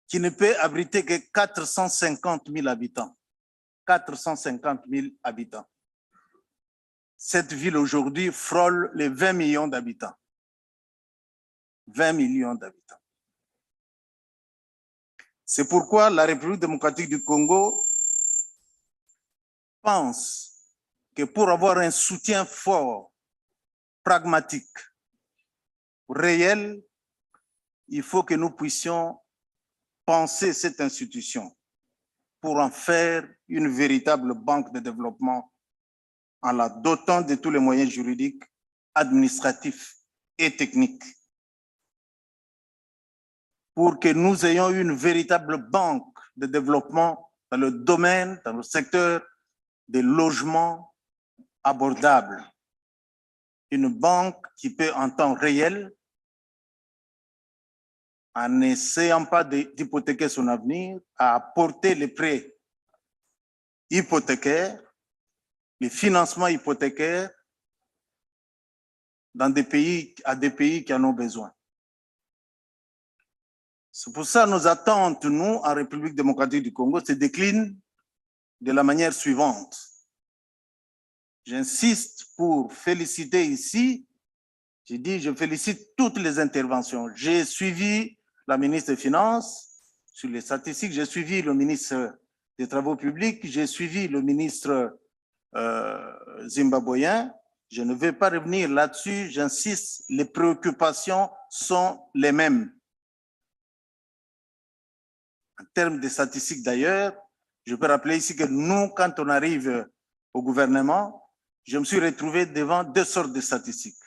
qui ne peut abriter que 450 000 habitants. 450 000 habitants. Cette ville aujourd'hui frôle les 20 millions d'habitants. 20 millions d'habitants. C'est pourquoi la République démocratique du Congo pense que pour avoir un soutien fort, pragmatique, réel, il faut que nous puissions penser cette institution pour en faire une véritable banque de développement en la dotant de tous les moyens juridiques, administratifs et techniques. Pour que nous ayons une véritable banque de développement dans le domaine, dans le secteur des logements abordables. Une banque qui peut en temps réel, en n'essayant pas d'hypothéquer son avenir, à apporter les prêts hypothécaires, les financements hypothécaires dans des pays, à des pays qui en ont besoin. C'est pour ça que nos attentes, nous, en République démocratique du Congo, se déclinent de la manière suivante. J'insiste pour féliciter ici, j'ai dit, je félicite toutes les interventions. J'ai suivi la ministre des Finances sur les statistiques, j'ai suivi le ministre des Travaux publics, j'ai suivi le ministre zimbabwéen. Je ne vais pas revenir là-dessus, j'insiste, les préoccupations sont les mêmes. En termes de statistiques d'ailleurs, je peux rappeler ici que nous, quand on arrive au gouvernement, je me suis retrouvé devant deux sortes de statistiques.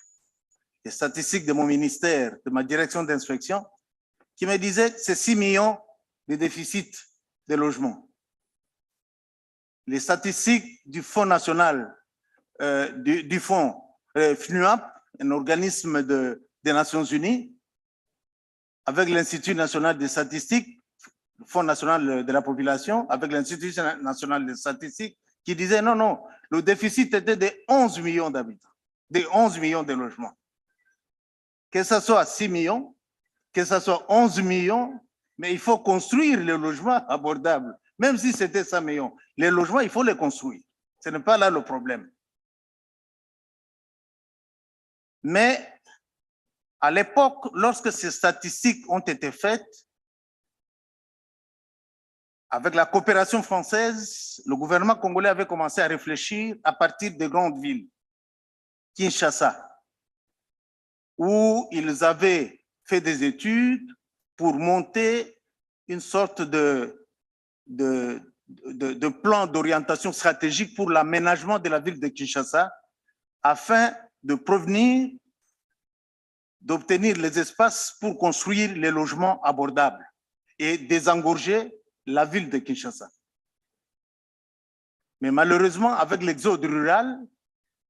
Les statistiques de mon ministère, de ma direction d'inspection, qui me disaient que c'est 6 millions de déficit de logement. Les statistiques du Fonds national, du Fonds FNUAP, un organisme des Nations Unies, avec l'Institut national des statistiques, le Fonds national de la population, avec l'Institut national des statistiques, qui disait non, le déficit était de 11 millions d'habitants, de 11 millions de logements. Que ce soit 6 millions, que ce soit 11 millions, mais il faut construire les logements abordables. Même si c'était 100 millions, les logements, il faut les construire. Ce n'est pas là le problème. Mais à l'époque, lorsque ces statistiques ont été faites, avec la coopération française, le gouvernement congolais avait commencé à réfléchir à partir des grandes villes, Kinshasa, où ils avaient fait des études pour monter une sorte de plan d'orientation stratégique pour l'aménagement de la ville de Kinshasa afin de prévenir, d'obtenir les espaces pour construire les logements abordables et désengorger la ville de Kinshasa. Mais malheureusement, avec l'exode rural,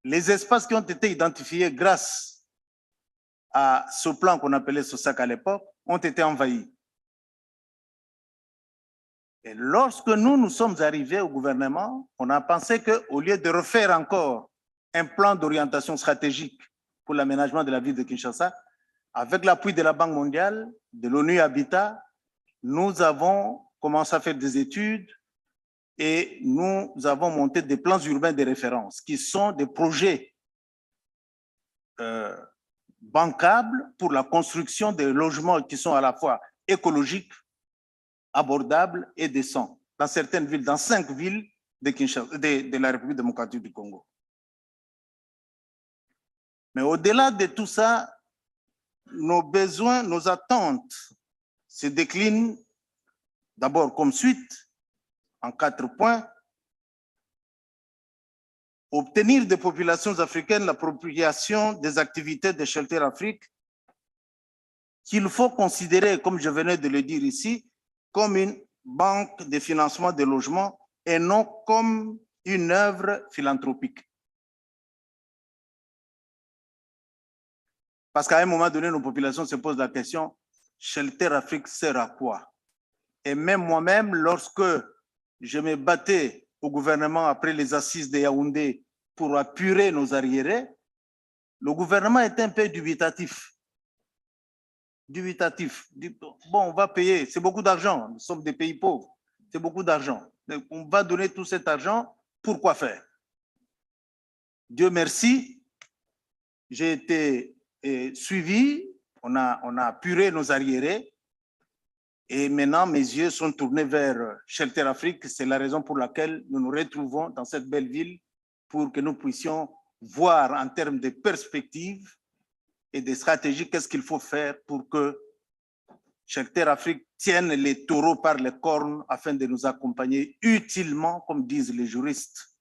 les espaces qui ont été identifiés grâce à ce plan qu'on appelait SOSAC à l'époque ont été envahis. Et lorsque nous sommes arrivés au gouvernement, on a pensé qu'au lieu de refaire encore un plan d'orientation stratégique pour l'aménagement de la ville de Kinshasa, avec l'appui de la Banque mondiale, de l'ONU Habitat, nous avons commencé à faire des études et nous avons monté des plans urbains de référence qui sont des projets bancable pour la construction des logements qui sont à la fois écologiques, abordables et décents dans certaines villes, dans 5 villes de la République démocratique du Congo. Mais au-delà de tout ça, nos besoins, nos attentes se déclinent d'abord comme suite en 4 points. Obtenir des populations africaines l'appropriation des activités de Shelter Afrique, qu'il faut considérer, comme je venais de le dire ici, comme une banque de financement de logements et non comme une œuvre philanthropique. Parce qu'à un moment donné, nos populations se posent la question, Shelter Afrique sert à quoi? Et même moi-même, lorsque je me battais au gouvernement après les assises de Yaoundé pour apurer nos arriérés, le gouvernement était un peu dubitatif. Bon, on va payer, c'est beaucoup d'argent, nous sommes des pays pauvres, c'est beaucoup d'argent. On va donner tout cet argent, pour quoi faire? Dieu merci, j'ai été suivi, on a apuré nos arriérés, et maintenant mes yeux sont tournés vers Shelter Afrique. C'est la raison pour laquelle nous nous retrouvons dans cette belle ville pour que nous puissions voir en termes de perspectives et de stratégies qu'est-ce qu'il faut faire pour que Shelter Afrique tienne les taureaux par les cornes afin de nous accompagner utilement, comme disent les juristes,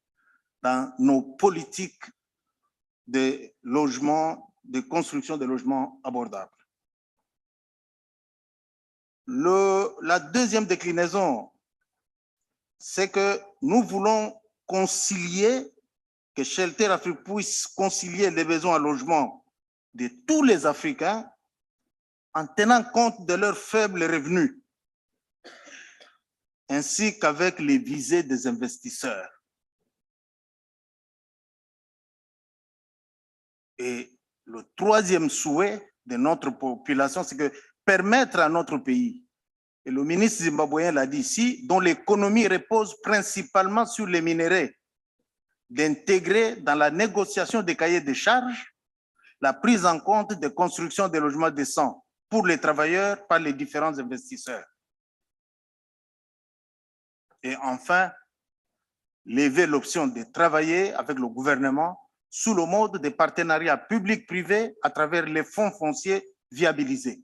dans nos politiques de logement, de construction de logements abordables. La deuxième déclinaison, c'est que nous voulons concilier, que Shelter Afrique puisse concilier les besoins en logement de tous les Africains en tenant compte de leurs faibles revenus, ainsi qu'avec les visées des investisseurs. Et le troisième souhait de notre population, c'est que permettre à notre pays, et le ministre zimbabwéen l'a dit ici, dont l'économie repose principalement sur les minéraux, d'intégrer dans la négociation des cahiers de charges la prise en compte des constructions de logements décents pour les travailleurs par les différents investisseurs. Et enfin, lever l'option de travailler avec le gouvernement sous le mode de partenariats public-privé à travers les fonds fonciers viabilisés.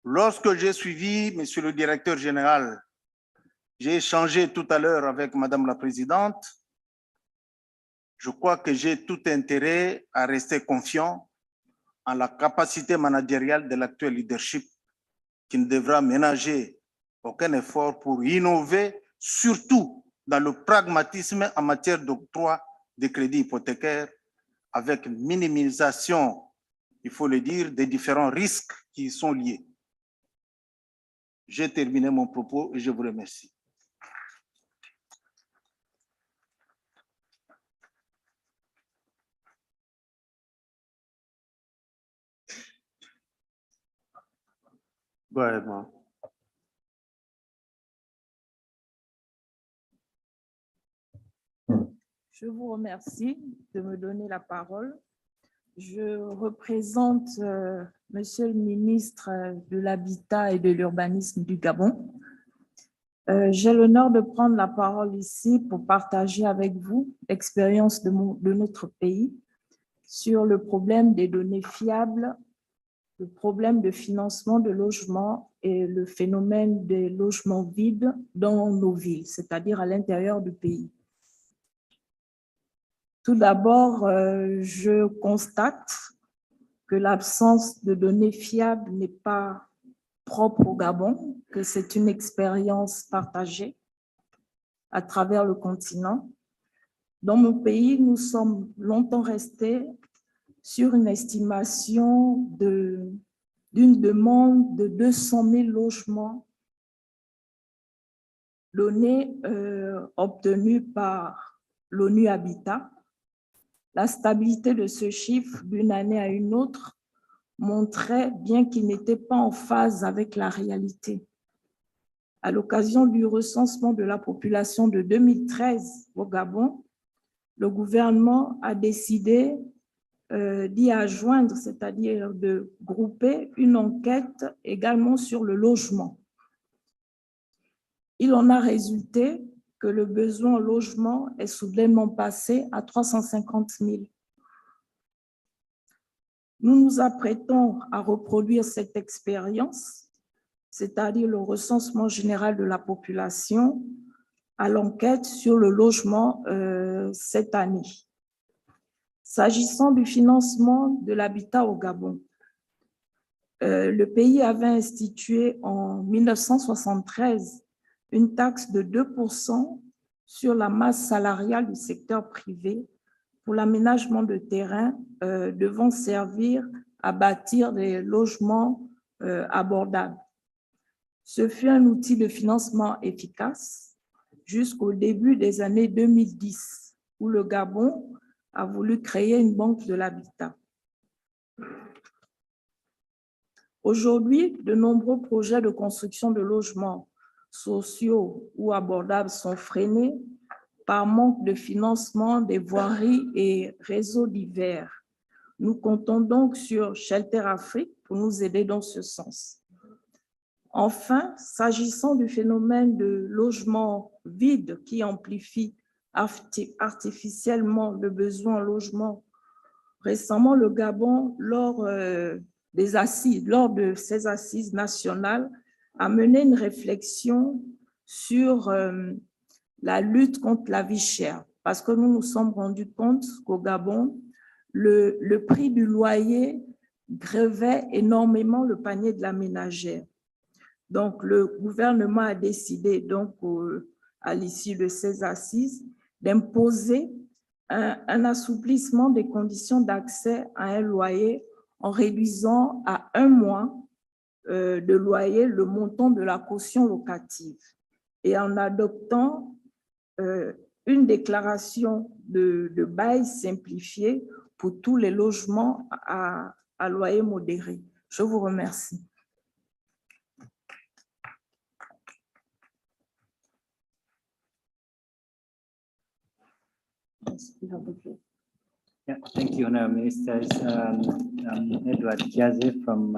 Lorsque j'ai suivi, Monsieur le Directeur général, j'ai échangé tout à l'heure avec Madame la Présidente, je crois que j'ai tout intérêt à rester confiant en la capacité managériale de l'actuel leadership qui ne devra ménager aucun effort pour innover, surtout dans le pragmatisme en matière d'octroi des crédits hypothécaires avec minimisation, il faut le dire, des différents risques qui y sont liés. J'ai terminé mon propos et je vous remercie. Go ahead, Ma. Je vous remercie de me donner la parole. Je représente Monsieur le ministre de l'Habitat et de l'Urbanisme du Gabon. J'ai l'honneur de prendre la parole ici pour partager avec vous l'expérience de notre pays sur le problème des données fiables, le problème de financement de logements et le phénomène des logements vides dans nos villes, c'est-à-dire à l'intérieur du pays. Tout d'abord, je constate que l'absence de données fiables n'est pas propre au Gabon, que c'est une expérience partagée à travers le continent. Dans mon pays, nous sommes longtemps restés sur une estimation d'une demande de 200 000 logements donnés, obtenus par l'ONU Habitat. La stabilité de ce chiffre d'une année à une autre montrait bien qu'il n'était pas en phase avec la réalité. À l'occasion du recensement de la population de 2013 au Gabon, le gouvernement a décidé d'y adjoindre, c'est-à-dire de grouper une enquête également sur le logement. Il en a résulté que le besoin en logement est soudainement passé à 350 000. Nous nous apprêtons à reproduire cette expérience, c'est-à-dire le recensement général de la population, à l'enquête sur le logement cette année. S'agissant du financement de l'habitat au Gabon, le pays avait institué en 1973 une taxe de 2% sur la masse salariale du secteur privé pour l'aménagement de terrains devant servir à bâtir des logements abordables. Ce fut un outil de financement efficace jusqu'au début des années 2010, où le Gabon a voulu créer une banque de l'habitat. Aujourd'hui, de nombreux projets de construction de logements sociaux ou abordables sont freinés par manque de financement des voiries et réseaux divers. Nous comptons donc sur Shelter Afrique pour nous aider dans ce sens. Enfin, s'agissant du phénomène de logement vide qui amplifie artificiellement le besoin en logement, récemment, le Gabon, lors de ses assises nationales, a mené une réflexion sur la lutte contre la vie chère, parce que nous nous sommes rendus compte qu'au Gabon, le prix du loyer grevait énormément le panier de la ménagère. Donc, le gouvernement a décidé, donc, à l'issue de ces assises, d'imposer un assouplissement des conditions d'accès à un loyer en réduisant à 1 mois de loyer le montant de la caution locative et en adoptant une déclaration de bail simplifiée pour tous les logements à loyer modéré. Je vous remercie. Yeah, thank you, Honourable Ministers. I'm Edward Kiaze from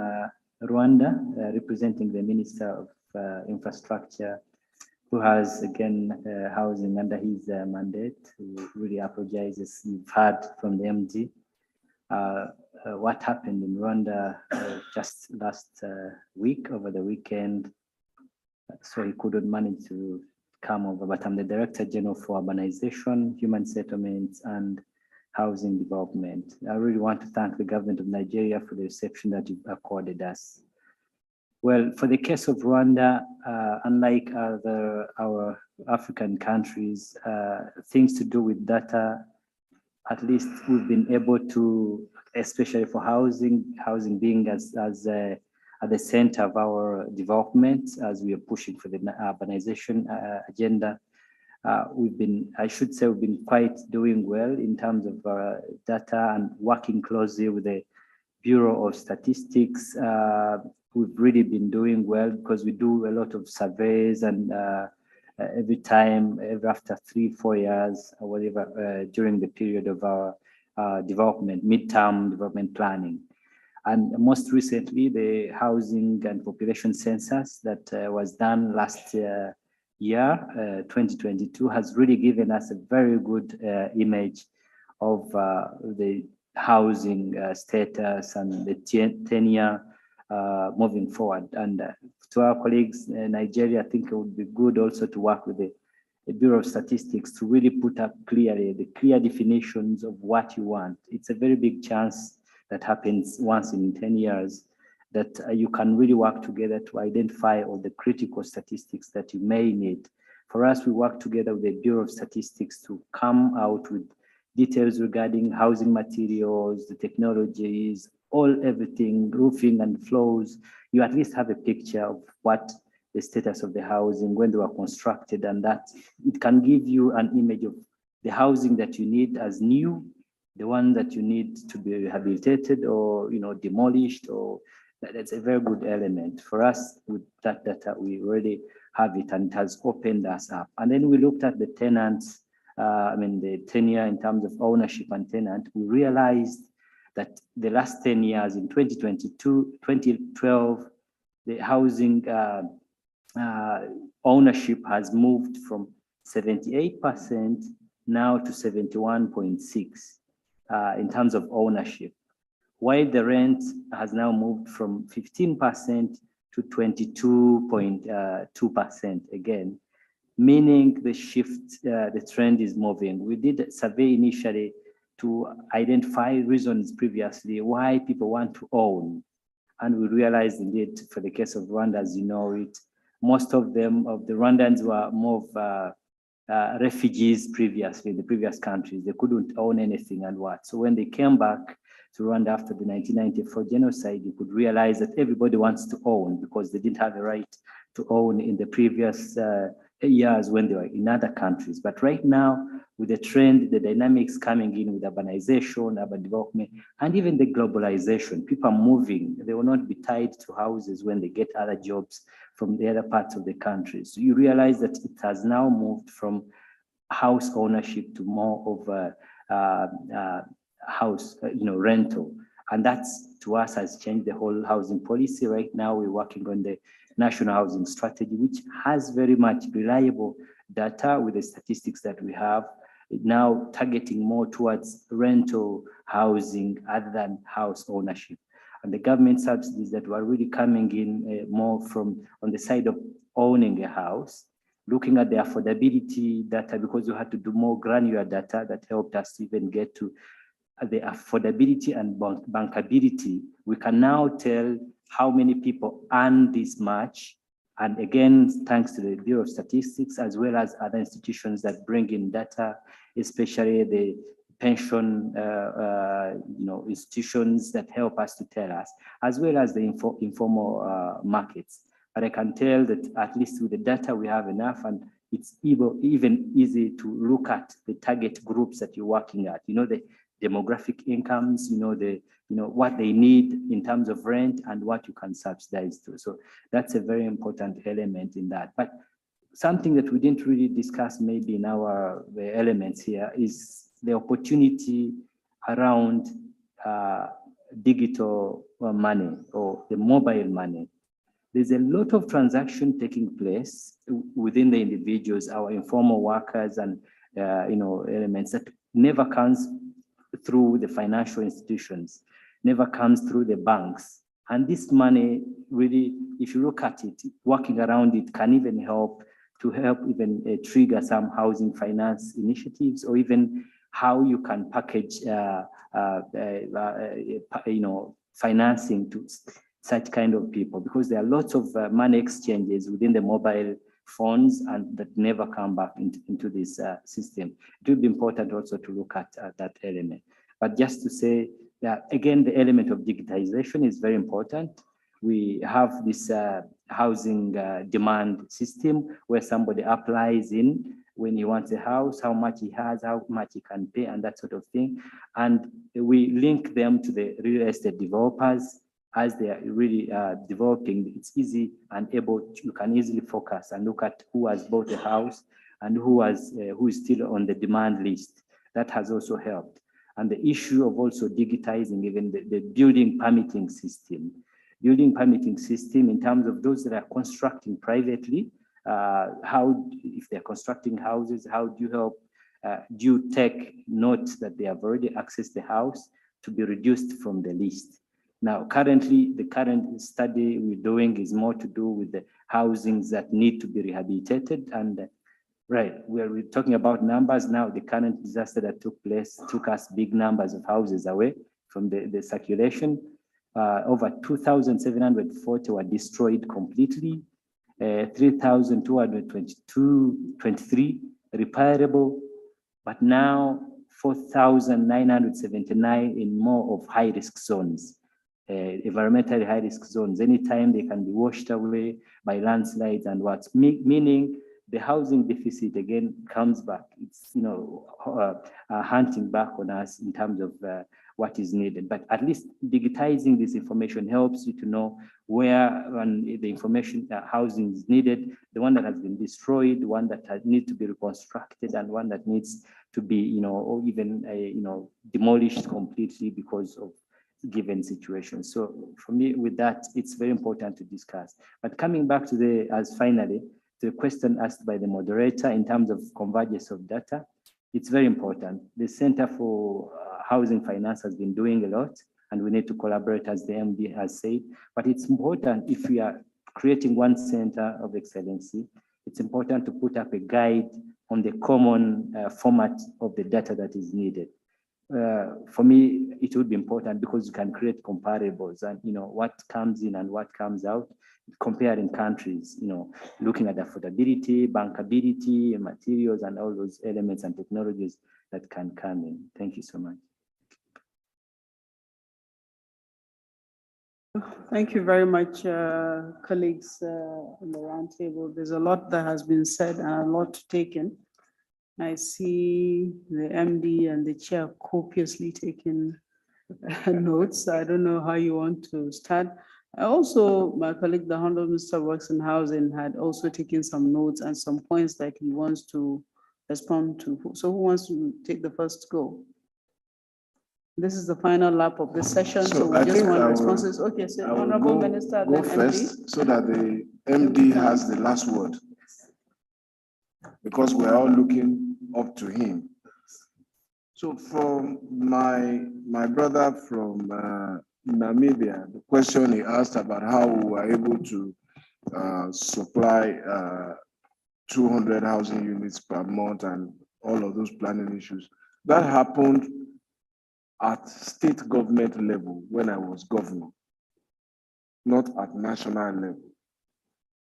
Rwanda, representing the Minister of Infrastructure, who has again housing under his mandate. He really apologizes. You've heard from the MD what happened in Rwanda just last week, over the weekend. So he couldn't manage to come over, but I'm the Director General for Urbanization, Human Settlements, and Housing Development. I really want to thank the government of Nigeria for the reception that you've accorded us. Well, for the case of Rwanda, unlike our African countries, things to do with data, at least we've been able to, especially for housing being at the center of our development as we are pushing for the urbanization agenda. We've been quite doing well in terms of data and working closely with the Bureau of Statistics. We've really been doing well because we do a lot of surveys and every after 3-4 years or whatever during the period of our midterm development planning. And most recently, the housing and population census that was done last year, 2022, has really given us a very good image of the housing status and the tenure moving forward. And to our colleagues in Nigeria, I think it would be good also to work with the Bureau of Statistics to really put up clearly the clear definitions of what you want. It's a very big chance that happens once in 10 years that you can really work together to identify all the critical statistics that you may need. For us, we work together with the Bureau of Statistics to come out with details regarding housing materials, the technologies, everything, roofing and floors. You at least have a picture of what the status of the housing, when they were constructed, and that it can give you an image of the housing that you need as new, the one that you need to be rehabilitated or demolished, or that's a very good element. For us, with that data, we already have it, and it has opened us up. And then we looked at the tenants the tenure in terms of ownership and tenant, we realized that the last 10 years in 2012, the housing ownership has moved from 78% now to 71.6 in terms of ownership, while the rent has now moved from 15% to 22.2% again, meaning the shift, the trend is moving. We did a survey initially to identify reasons previously why people want to own. And we realized indeed for the case of Rwanda, as you know it, most of them, of the Rwandans were more of refugees previously in the previous countries. They couldn't own anything and what. So when they came back to Rwanda after the 1994 genocide, you could realize that everybody wants to own because they didn't have the right to own in the previous years when they were in other countries. But right now, with the trend, the dynamics coming in with urbanization, urban development, and even the globalization, people are moving. They will not be tied to houses when they get other jobs from the other parts of the country. So you realize that it has now moved from house ownership to more of a house, rental. And that's, to us, has changed the whole housing policy. Right now, we're working on the National Housing Strategy, which has very much reliable data with the statistics that we have, now targeting more towards rental housing other than house ownership. And the government subsidies that were really coming in more from on the side of owning a house, looking at the affordability data, because we had to do more granular data that helped us even get to the affordability and bankability. We can now tell how many people earn this much. And again, thanks to the Bureau of Statistics, as well as other institutions that bring in data, especially the pension institutions that help us to tell us, as well as the informal markets. But I can tell that at least with the data we have enough, and it's even easy to look at the target groups that you're working at. The demographic incomes, what they need in terms of rent and what you can subsidize to. So that's a very important element in that. But something that we didn't really discuss maybe in our elements here is the opportunity around digital money or the mobile money. There's a lot of transaction taking place within the individuals, our informal workers and elements that never comes through the financial institutions, never comes through the banks. And this money really, if you look at it, working around it can even help even trigger some housing finance initiatives, or even how you can package financing to such kind of people, because there are lots of money exchanges within the mobile phones and that never come back into this system. It will be important also to look at that element. But just to say that, again, the element of digitization is very important. We have this housing demand system where somebody applies in when he wants a house, how much he has, how much he can pay, and that sort of thing. And we link them to the real estate developers. As they are really developing, it's easy and you can easily focus and look at who has bought a house and who is still on the demand list. That has also helped. And the issue of also digitizing even the building permitting system. Building permitting system in terms of those that are constructing privately, if they're constructing houses, how do you help, do you take note that they have already accessed the house to be reduced from the list? Now, currently, the current study we're doing is more to do with the housings that need to be rehabilitated. And we're talking about numbers now. The current disaster that took place took us big numbers of houses away from the circulation. Over 2,740 were destroyed completely. 3,223 repairable, but now 4,979 in more of high-risk zones. Environmentally high-risk zones. Anytime they can be washed away by landslides and meaning the housing deficit again comes back. It's hunting back on us in terms of what is needed. But at least digitizing this information helps you to know where the information housing is needed, the one that has been destroyed, the one that needs to be reconstructed, and one that needs to be, or even, demolished completely because of given situations. So for me, with that, it's very important to discuss. But coming back to finally, the question asked by the moderator in terms of convergence of data, it's very important. The Center for Housing Finance has been doing a lot, and we need to collaborate, as the MD has said. But it's important, if we are creating one center of excellency, it's important to put up a guide on the common format of the data that is needed. For me, it would be important because you can create comparables and, what comes in and what comes out, comparing countries, looking at affordability, bankability, materials, and all those elements and technologies that can come in. Thank you so much. Thank you very much, colleagues on the roundtable. There's a lot that has been said and a lot taken. I see the MD and the chair copiously taking notes. I don't know how you want to start. Also, my colleague, the Honorable Minister of Works and Housing, had also taken some notes and some points that he wants to respond to. So who wants to take the first go? This is the final lap of this session, so we just want responses. Okay, so Honorable Minister, go first, so that the MD has the last word, because we're all looking up to him. So from my brother from Namibia, the question he asked about how we were able to supply 200 housing units per month and all of those planning issues, that happened at state government level when I was governor, not at national level.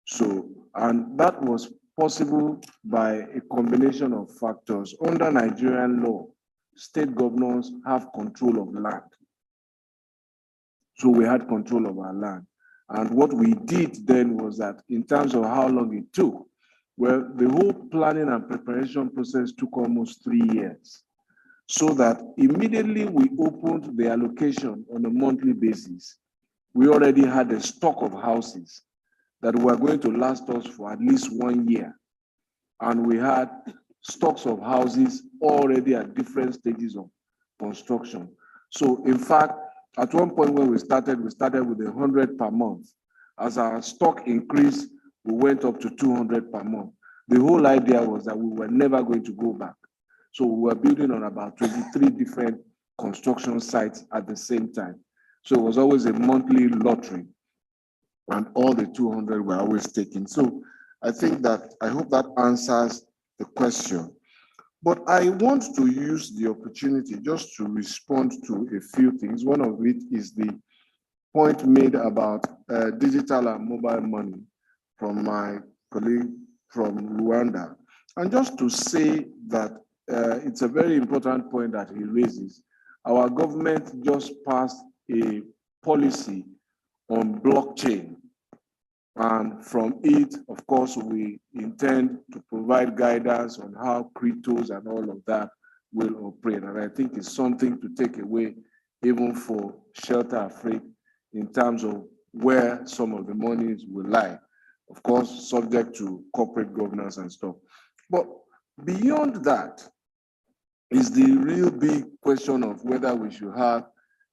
So, and that was possible by a combination of factors. Under Nigerian law, state governors have control of land. So we had control of our land. And what we did then was that in terms of how long it took, well, the whole planning and preparation process took almost 3 years. So that immediately we opened the allocation on a monthly basis, we already had a stock of houses that were going to last us for at least 1 year. And we had stocks of houses already at different stages of construction. So in fact, at one point when we started with 100 per month. As our stock increased, we went up to 200 per month. The whole idea was that we were never going to go back. So we were building on about 23 different construction sites at the same time. So it was always a monthly lottery, and all the 200 were always taken. So I think that, I hope that answers the question. But I want to use the opportunity just to respond to a few things. One of it is the point made about digital and mobile money from my colleague from Rwanda. And just to say that it's a very important point that he raises. Our government just passed a policy on blockchain. And from it, of course, we intend to provide guidance on how cryptos and all of that will operate. And I think it's something to take away even for Shelter Afrique in terms of where some of the monies will lie. Of course, subject to corporate governance and stuff. But beyond that is the real big question of whether we should have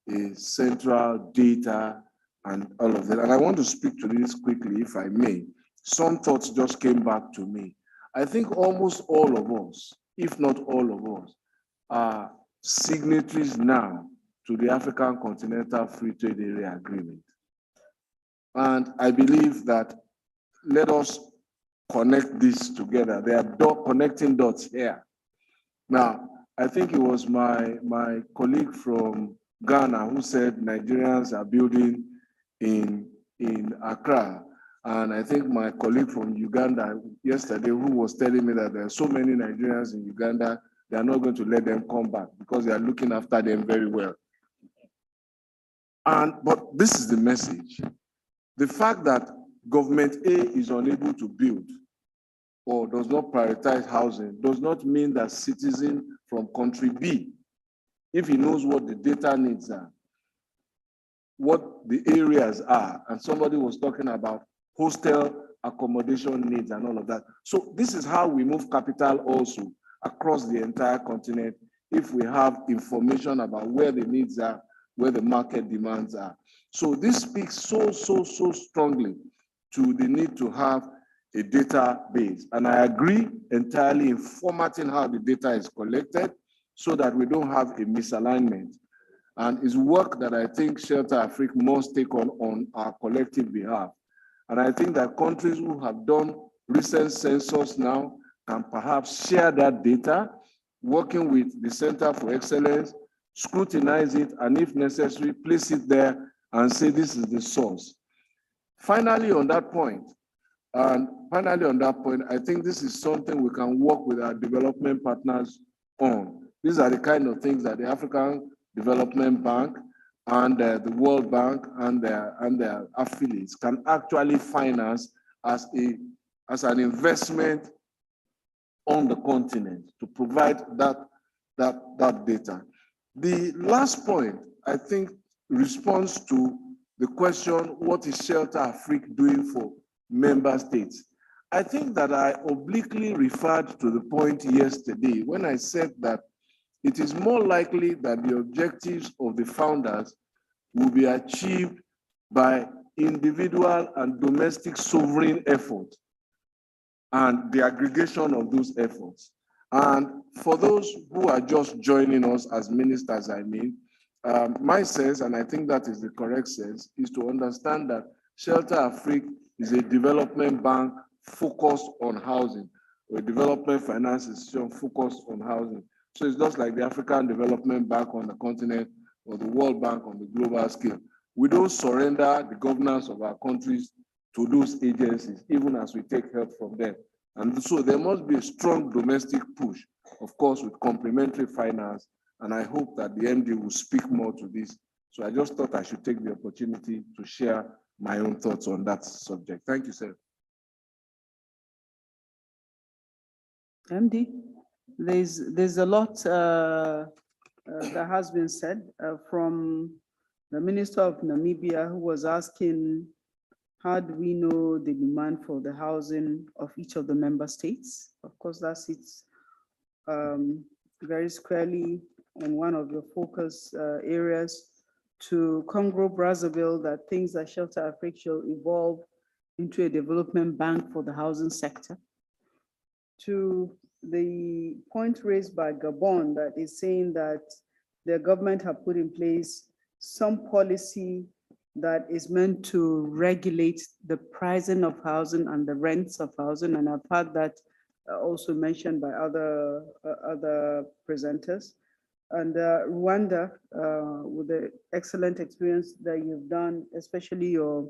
a central data and all of that. And I want to speak to this quickly, if I may. Some thoughts just came back to me. I think almost all of us, if not all of us, are signatories now to the African Continental Free Trade Area Agreement. And I believe that let us connect this together. There are connecting dots here. Now, I think it was my colleague from Ghana who said Nigerians are building in Accra. And I think my colleague from Uganda yesterday who was telling me that there are so many Nigerians in Uganda, they are not going to let them come back because they are looking after them very well. But this is the message. The fact that government A is unable to build or does not prioritize housing does not mean that citizens from country B if he knows what the data needs are, what the areas are, and somebody was talking about hostel accommodation needs and all of that. So this is how we move capital also across the entire continent if we have information about where the needs are, where the market demands are. So this speaks so strongly to the need to have a database. And I agree entirely in formatting how the data is collected so that we don't have a misalignment. And it's work that I think Shelter Afrique must take on our collective behalf. And I think that countries who have done recent census now can perhaps share that data, working with the Center for Excellence, scrutinize it, and if necessary, place it there and say this is the source. Finally, on that point, I think this is something we can work with our development partners on. These are the kind of things that the African Development Bank and the World Bank and their affiliates can actually finance as an investment on the continent to provide that data. The last point, I think, responds to the question, what is Shelter Afrique doing for member states? I think that I obliquely referred to the point yesterday when I said that it is more likely that the objectives of the founders will be achieved by individual and domestic sovereign effort and the aggregation of those efforts. And for those who are just joining us as ministers, I mean, my sense, and I think that is the correct sense, is to understand that Shelter Afrique is a development bank focused on housing, or a development finance institution focused on housing. So it's just like the African Development Bank on the continent or the World Bank on the global scale. We don't surrender the governance of our countries to those agencies, even as we take help from them. And so there must be a strong domestic push, of course, with complementary finance. And I hope that the MD will speak more to this. So I just thought I should take the opportunity to share my own thoughts on that subject. Thank you, sir. MD, there's a lot that has been said from the Minister of Namibia, who was asking, how do we know the demand for the housing of each of the member states? Of course, that sits very squarely in one of your focus areas. To Congo Brazzaville, that things that Shelter Afrique shall evolve into a development bank for the housing sector. To the point raised by Gabon that is saying that the government have put in place some policy that is meant to regulate the pricing of housing and the rents of housing. And I've heard that also mentioned by other presenters. And Rwanda, with the excellent experience that you've done, especially your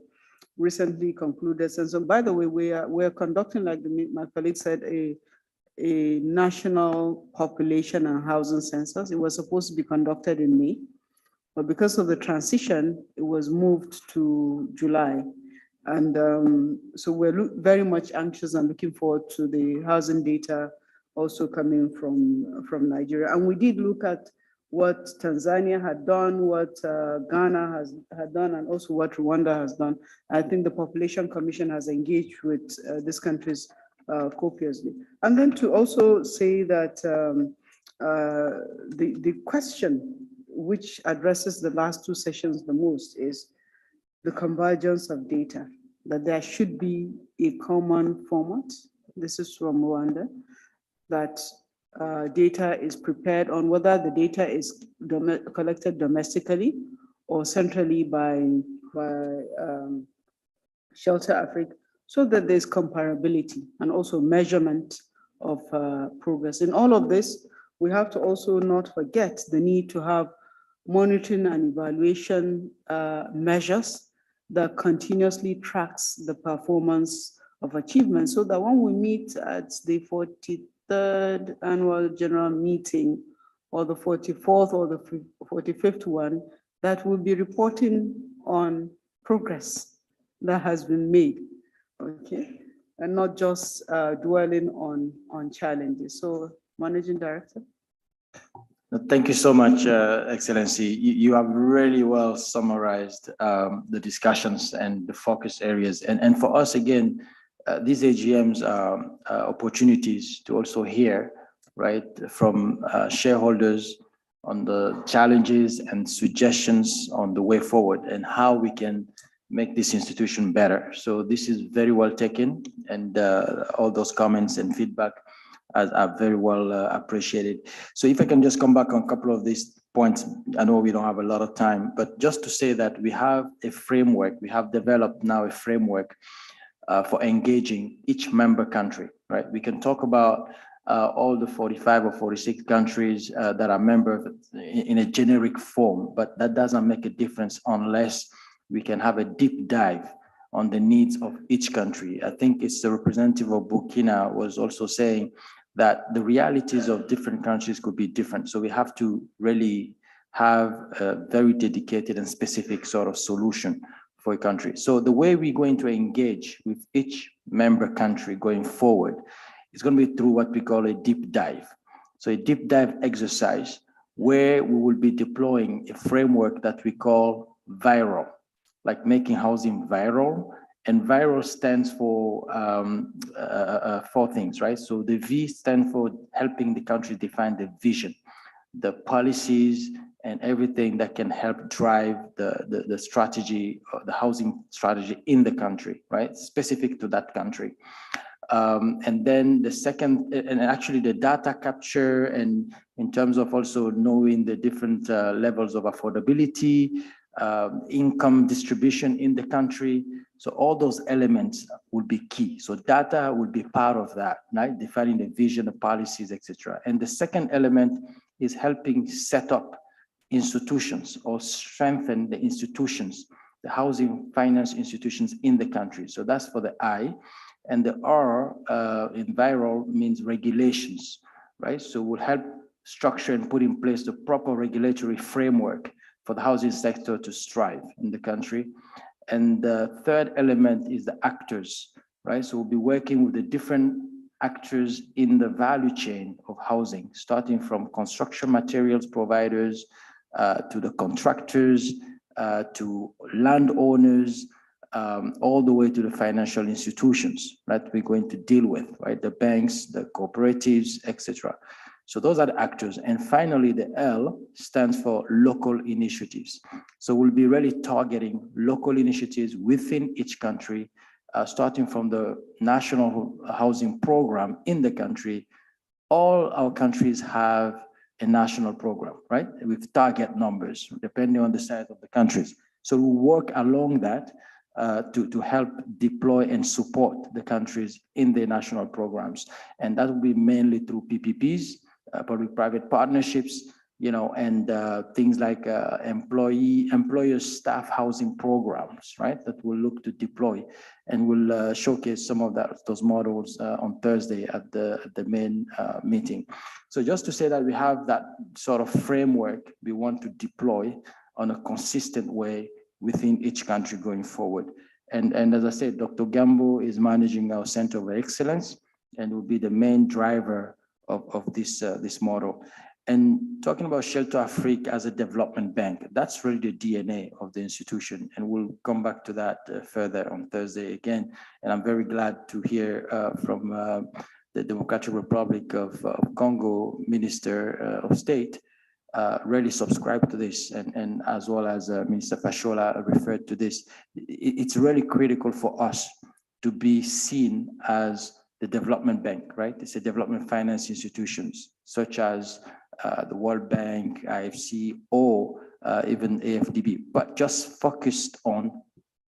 recently concluded census. By the way, we're conducting, like my colleague said, a national population and housing census. It was supposed to be conducted in May, but because of the transition, it was moved to July. And so we're very much anxious and looking forward to the housing data also coming from Nigeria. And we did look at what Tanzania had done, what Ghana had done, and also what Rwanda has done. I think the Population Commission has engaged with these countries copiously. And then to also say that the question which addresses the last two sessions the most is the convergence of data, that there should be a common format. This is from Rwanda, that data is prepared on whether the data is collected domestically or centrally by Shelter Afrique, so that there's comparability and also measurement of progress. In all of this, we have to also not forget the need to have monitoring and evaluation measures that continuously tracks the performance of achievement, so that when we meet at the 43rd annual general meeting or the 44th or the 45th one, that we'll be reporting on progress that has been made, okay? And not just dwelling on challenges. So, Managing Director. Thank you so much, Excellency. You have really well summarized the discussions and the focus areas. And for us, again, these AGMs are opportunities to also hear, right, from shareholders on the challenges and suggestions on the way forward and how we can make this institution better. So this is very well taken, and all those comments and feedback are very well appreciated. So if I can just come back on a couple of these points, I know we don't have a lot of time, but just to say that we have a framework, we have developed now a framework for engaging each member country, right? We can talk about all the 45 or 46 countries that are members in a generic form, but that doesn't make a difference unless we can have a deep dive on the needs of each country. I think it's the representative of Burkina was also saying that the realities of different countries could be different. So we have to really have a very dedicated and specific sort of solution for a country. So the way we're going to engage with each member country going forward is going to be through what we call a deep dive. So a deep dive exercise where we will be deploying a framework that we call viral, like making housing viral. And viral stands for 4 things, right? So the V stands for helping the country define the vision, the policies, and everything that can help drive the strategy, the housing strategy in the country, right? Specific to that country. And then the second, and actually the data capture, and in terms of also knowing the different levels of affordability, income distribution in the country. So all those elements will be key. So data will be part of that, right? Defining the vision, the policies, etc. And the second element is helping set up institutions or strengthen the institutions, the housing finance institutions in the country. So that's for the I. And the R in viral means regulations, right? So we'll help structure and put in place the proper regulatory framework for the housing sector to strive in the country. And the third element is the actors, right? So we'll be working with the different actors in the value chain of housing, starting from construction materials providers, to the contractors, to landowners, all the way to the financial institutions that we're going to deal with, right? The banks, the cooperatives, etc. So those are the actors. And finally, the L stands for local initiatives. So we'll be really targeting local initiatives within each country, starting from the national housing program in the country. All our countries have a national program, right? With target numbers, depending on the size of the countries. So we'll work along that to help deploy and support the countries in their national programs. And that will be mainly through PPPs, public-private partnerships, you know, and things like employer staff housing programs, right? That we'll look to deploy, and we'll showcase some of those models on Thursday at the main meeting. So just to say that we have that sort of framework we want to deploy on a consistent way within each country going forward. And as I said, Dr. Gambo is managing our Center of Excellence and will be the main driver of this model. And talking about Shelter Afrique as a development bank, that's really the DNA of the institution. And we'll come back to that further on Thursday again. And I'm very glad to hear from the Democratic Republic of Congo Minister of State really subscribe to this, and as well as Minister Fashola referred to this. It's really critical for us to be seen as the development bank, right? It's a development finance institutions such as the World Bank, IFC, or even AFDB, but just focused on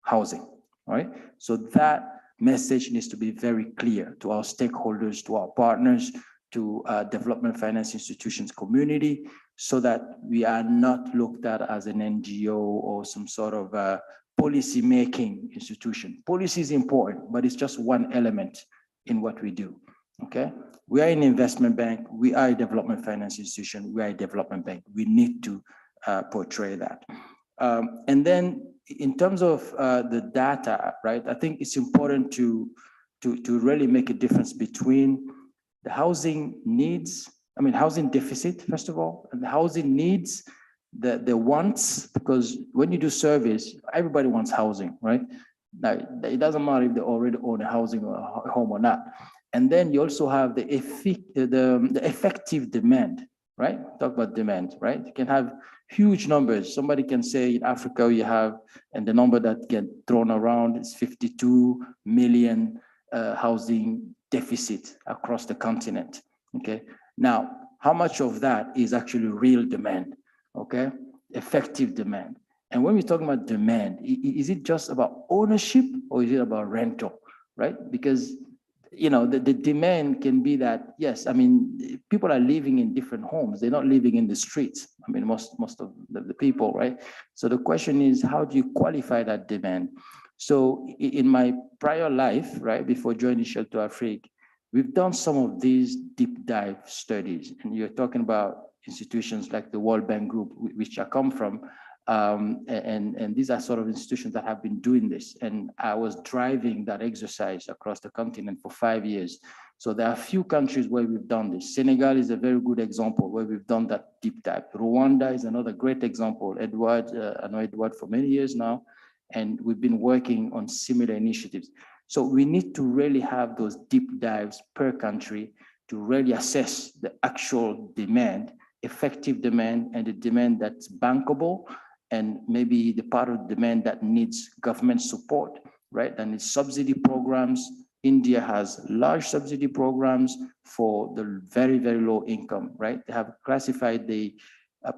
housing, right? So that message needs to be very clear to our stakeholders, to our partners, to development finance institutions community, so that we are not looked at as an NGO or some sort of policy-making institution. Policy is important, but it's just one element in what we do, okay? We are an investment bank, we are a development finance institution, we are a development bank. We need to portray that. And then in terms of the data, right, I think it's important to really make a difference between the housing needs I mean, housing deficit, first of all, and the housing needs, the wants, because when you do surveys, everybody wants housing, right? Now, it doesn't matter if they already own a housing or a home or not. And then you also have the effective demand, right? Talk about demand, right? You can have huge numbers. Somebody can say in Africa you have, and the number that get thrown around is 52 million housing deficit across the continent, okay? Now, how much of that is actually real demand, okay? Effective demand. And when we're talking about demand, is it just about ownership or is it about rental, right? Because, you know, the demand can be that, yes, I mean, people are living in different homes. They're not living in the streets. I mean, most of the people, right? So the question is, how do you qualify that demand? So in my prior life, right, before joining Shelter Afrique, we've done some of these deep dive studies. And you're talking about institutions like the World Bank Group, which I come from. And these are sort of institutions that have been doing this. And I was driving that exercise across the continent for 5 years. So there are a few countries where we've done this. Senegal is a very good example where we've done that deep dive. Rwanda is another great example. Edward, I know Edward for many years now, and we've been working on similar initiatives. So we need to really have those deep dives per country to really assess the actual demand, effective demand, and the demand that's bankable, and maybe the part of demand that needs government support, right? And it's subsidy programs. India has large subsidy programs for the very, very low income, right? They have classified the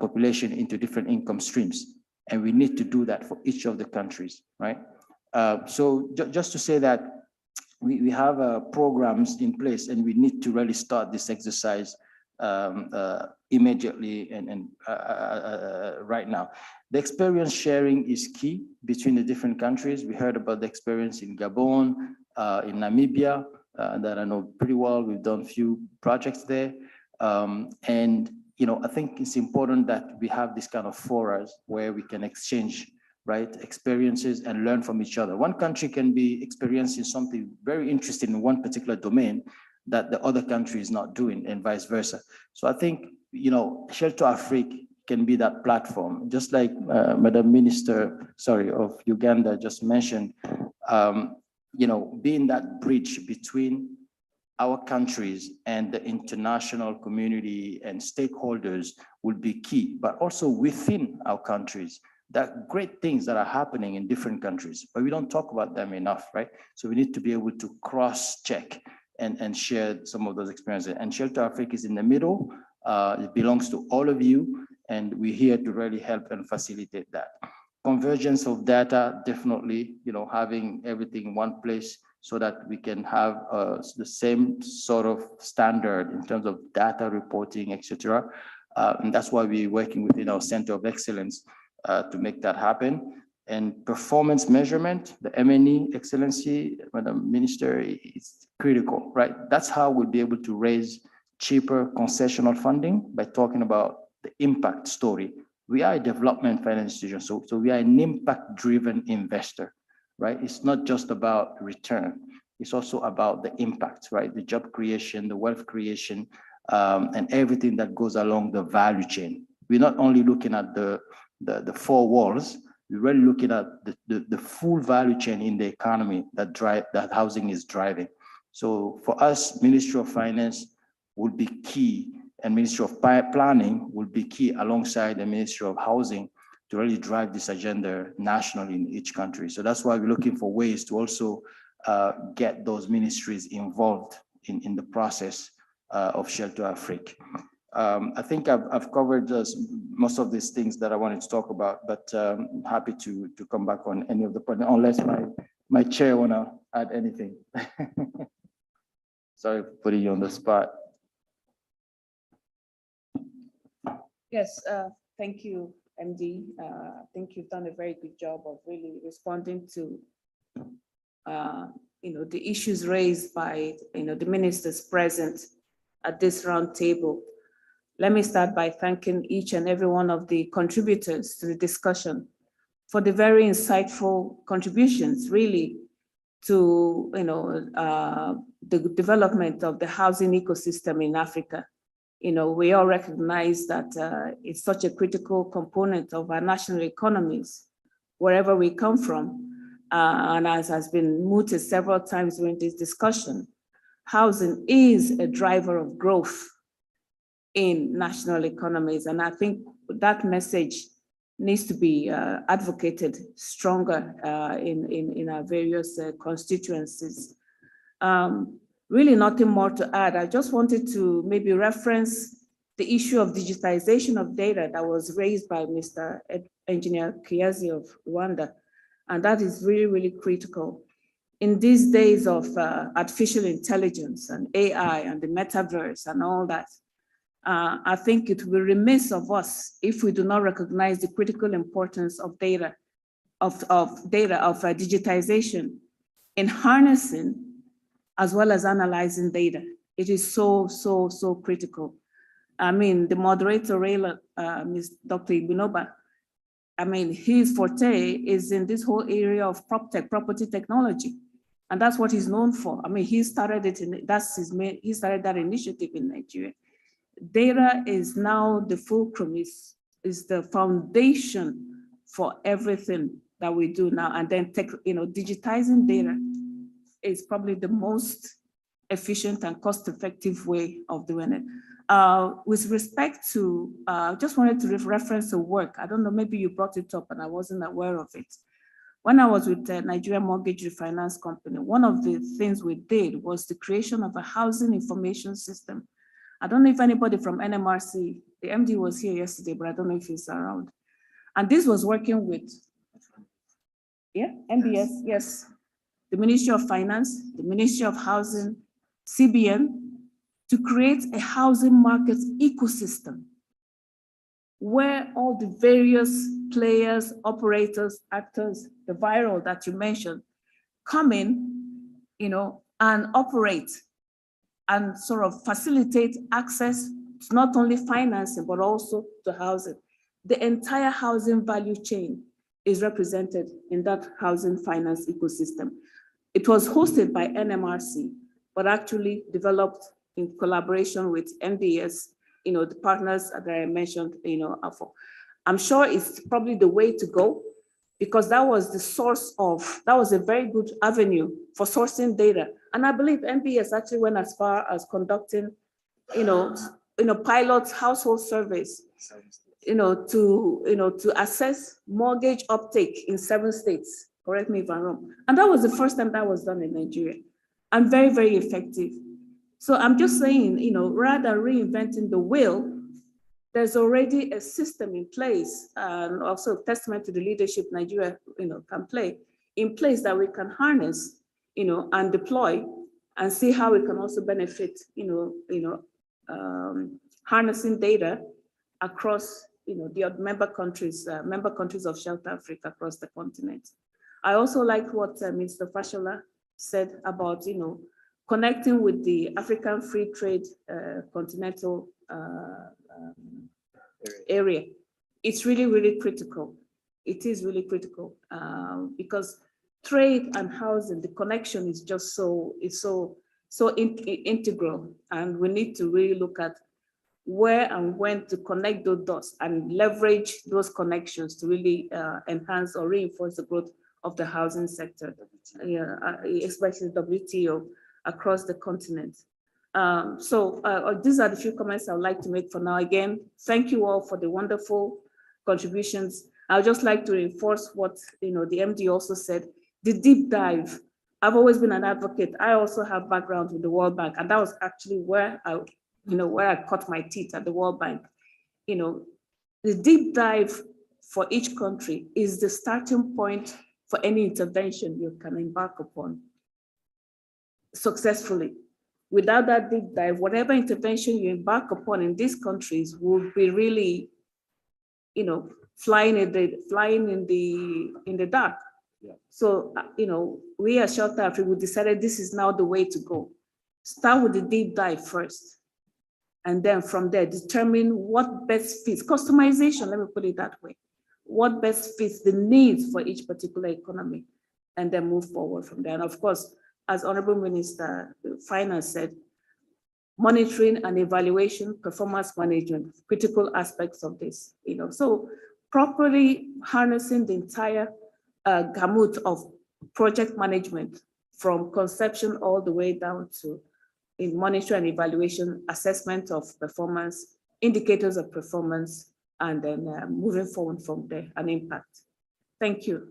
population into different income streams. And we need to do that for each of the countries, right? So just to say that we have programs in place and we need to really start this exercise immediately and right now. The experience sharing is key between the different countries. We heard about the experience in Gabon, in Namibia, that I know pretty well. We've done a few projects there. And you know, I think it's important that we have this kind of forums where we can exchange, right, experiences and learn from each other. One country can be experiencing something very interesting in one particular domain that the other country is not doing, and vice versa. So I think, you know, Shelter Afrique can be that platform, just like Madam Minister, of Uganda just mentioned, you know, being that bridge between our countries and the international community and stakeholders will be key, but also within our countries. There are great things that are happening in different countries, but we don't talk about them enough, right? So we need to be able to cross-check and share some of those experiences. And Shelter Afrique is in the middle. It belongs to all of you, and we're here to really help and facilitate that. Convergence of data, definitely, you know, having everything in one place so that we can have the same sort of standard in terms of data reporting, etc. And that's why we're working within our Center of Excellence to make that happen. And performance measurement, the M&E excellency, Madam Minister, is critical, right? That's how we'll be able to raise cheaper concessional funding, by talking about the impact story. We are a development finance institution, so we are an impact-driven investor, right? It's not just about return. It's also about the impact, right? The job creation, the wealth creation, and everything that goes along the value chain. We're not only looking at the four walls, we're really looking at the full value chain in the economy that housing is driving. So for us, Ministry of Finance would be key, and Ministry of Planning will be key alongside the Ministry of Housing to really drive this agenda nationally in each country. So that's why we're looking for ways to also get those ministries involved in the process of Shelter Afrique. I think I've covered most of these things that I wanted to talk about, but I'm happy to come back on any of the points, unless my chair wanna add anything. Sorry for putting you on the spot. Yes, thank you, MD. I think you've done a very good job of really responding to the issues raised by the ministers present at this round table. Let me start by thanking each and every one of the contributors to the discussion for the very insightful contributions, really, to the development of the housing ecosystem in Africa. We all recognize that it's such a critical component of our national economies, wherever we come from. And as has been mooted several times during this discussion, housing is a driver of growth in national economies. And I think that message needs to be advocated stronger in our various constituencies. Really nothing more to add. I just wanted to maybe reference the issue of digitization of data that was raised by Mr. Engineer Kiazi of Rwanda. And that is really, really critical. In these days of artificial intelligence and AI and the metaverse and all that, I think it will be remiss of us if we do not recognize the critical importance of data, of digitization in harnessing as well as analyzing data. It is so, so, so critical. I mean, the moderator, Ms. Dr. Ibinoba, I mean, his forte is in this whole area of property technology. And that's what he's known for. I mean, he started it, he started that initiative in Nigeria. Data is now the fulcrum, is the foundation for everything that we do now. And then digitizing data is probably the most efficient and cost-effective way of doing it. With respect to, just wanted to reference a work. I don't know, maybe you brought it up and I wasn't aware of it. When I was with the Nigeria Mortgage Refinance Company, one of the things we did was the creation of a housing information system. I don't know if anybody from NMRC, the MD was here yesterday, but I don't know if he's around. And this was working with, MBS, yes. The Ministry of Finance, the Ministry of Housing, CBN, to create a housing market ecosystem where all the various players, operators, actors, the viral that you mentioned, come in, and operate and sort of facilitate access to not only financing, but also to housing. The entire housing value chain is represented in that housing finance ecosystem. It was hosted by NMRC, but actually developed in collaboration with MDS, the partners that I mentioned, I'm sure it's probably the way to go, because that was the source of, that was a very good avenue for sourcing data. And I believe MBS actually went as far as conducting, pilot household surveys, to assess mortgage uptake in 7 states. Correct me if I'm wrong. And that was the first time that was done in Nigeria, and very, very effective. So I'm just saying, rather than reinventing the wheel, there's already a system in place, and also testament to the leadership Nigeria, can play in place that we can harness, and deploy, and see how we can also benefit, harnessing data across, the member countries of Shelter Africa across the continent. I also like what Mr. Fashola said about, connecting with the African Free Trade Continental area. It's really, really critical. It is really critical because trade and housing, the connection is just so integral, and we need to really look at where and when to connect those dots and leverage those connections to really enhance or reinforce the growth of the housing sector, especially WTO across the continent. These are the few comments I would like to make for now. Again, thank you all for the wonderful contributions. I would just like to reinforce what the MD also said, the deep dive. I've always been an advocate. I also have background with the World Bank, and that was actually where I cut my teeth at the World Bank. The deep dive for each country is the starting point for any intervention you can embark upon successfully. Without that deep dive, whatever intervention you embark upon in these countries will be really, flying in the dark. Yeah. So, we as Shelter Africa, we decided this is now the way to go. Start with the deep dive first, and then from there, determine what best fits, customization, let me put it that way. What best fits the needs for each particular economy, and then move forward from there. And of course, as Honorable Minister Finance said, monitoring and evaluation, performance management, critical aspects of this, so properly harnessing the entire gamut of project management from conception all the way down to in monitor and evaluation, assessment of performance, indicators of performance, and then moving forward from there, an impact. Thank you.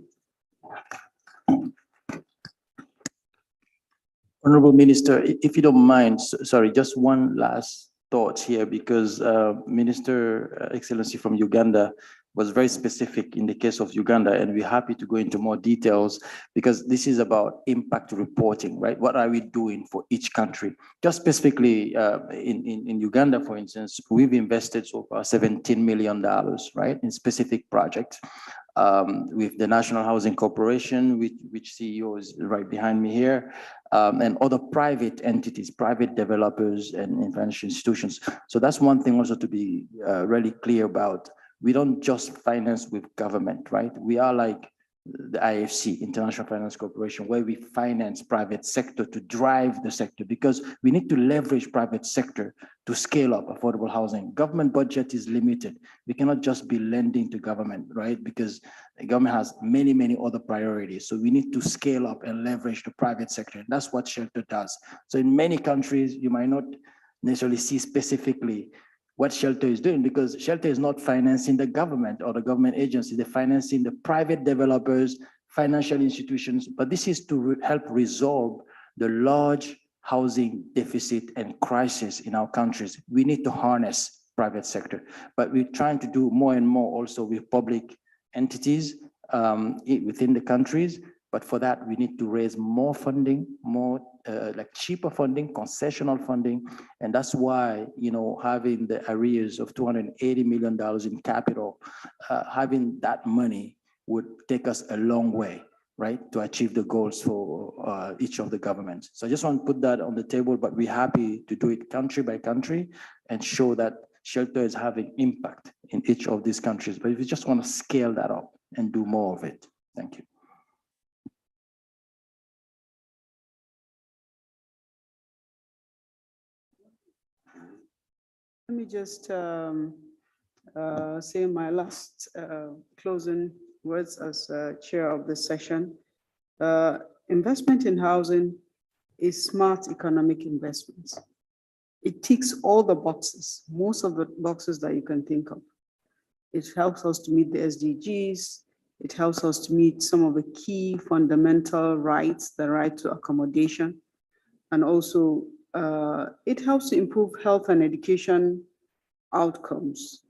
Honorable Minister, if you don't mind, sorry, just one last thought here, because Minister Excellency from Uganda was very specific in the case of Uganda, and we're happy to go into more details because this is about impact reporting, right? What are we doing for each country? Just specifically in Uganda, for instance, we've invested so far $17 million, right, in specific projects with the National Housing Corporation, which CEO is right behind me here, and other private entities, private developers and financial institutions. So that's one thing also to be really clear about. We don't just finance with government, right? We are like the IFC, International Finance Corporation, where we finance private sector to drive the sector, because we need to leverage private sector to scale up affordable housing. Government budget is limited. We cannot just be lending to government, right? Because the government has many, many other priorities. So we need to scale up and leverage the private sector. And that's what Shelter does. So in many countries, you might not necessarily see specifically what Shelter is doing, because Shelter is not financing the government or the government agency. They're financing the private developers, financial institutions, but this is to help resolve the large housing deficit and crisis in our countries. We need to harness private sector, but we're trying to do more and more also with public entities within the countries. But for that, we need to raise more funding, more like cheaper funding, concessional funding. And that's why, having the arrears of $280 million in capital, having that money would take us a long way, right, to achieve the goals for each of the governments. So I just want to put that on the table, but we're happy to do it country by country and show that Shelter is having impact in each of these countries. But if you just want to scale that up and do more of it, thank you. Let me just say my last closing words as chair of this session. Investment in housing is smart economic investments. It ticks all the boxes, most of the boxes that you can think of. It helps us to meet the SDGs. It helps us to meet some of the key fundamental rights, the right to accommodation, and also it helps to improve health and education outcomes.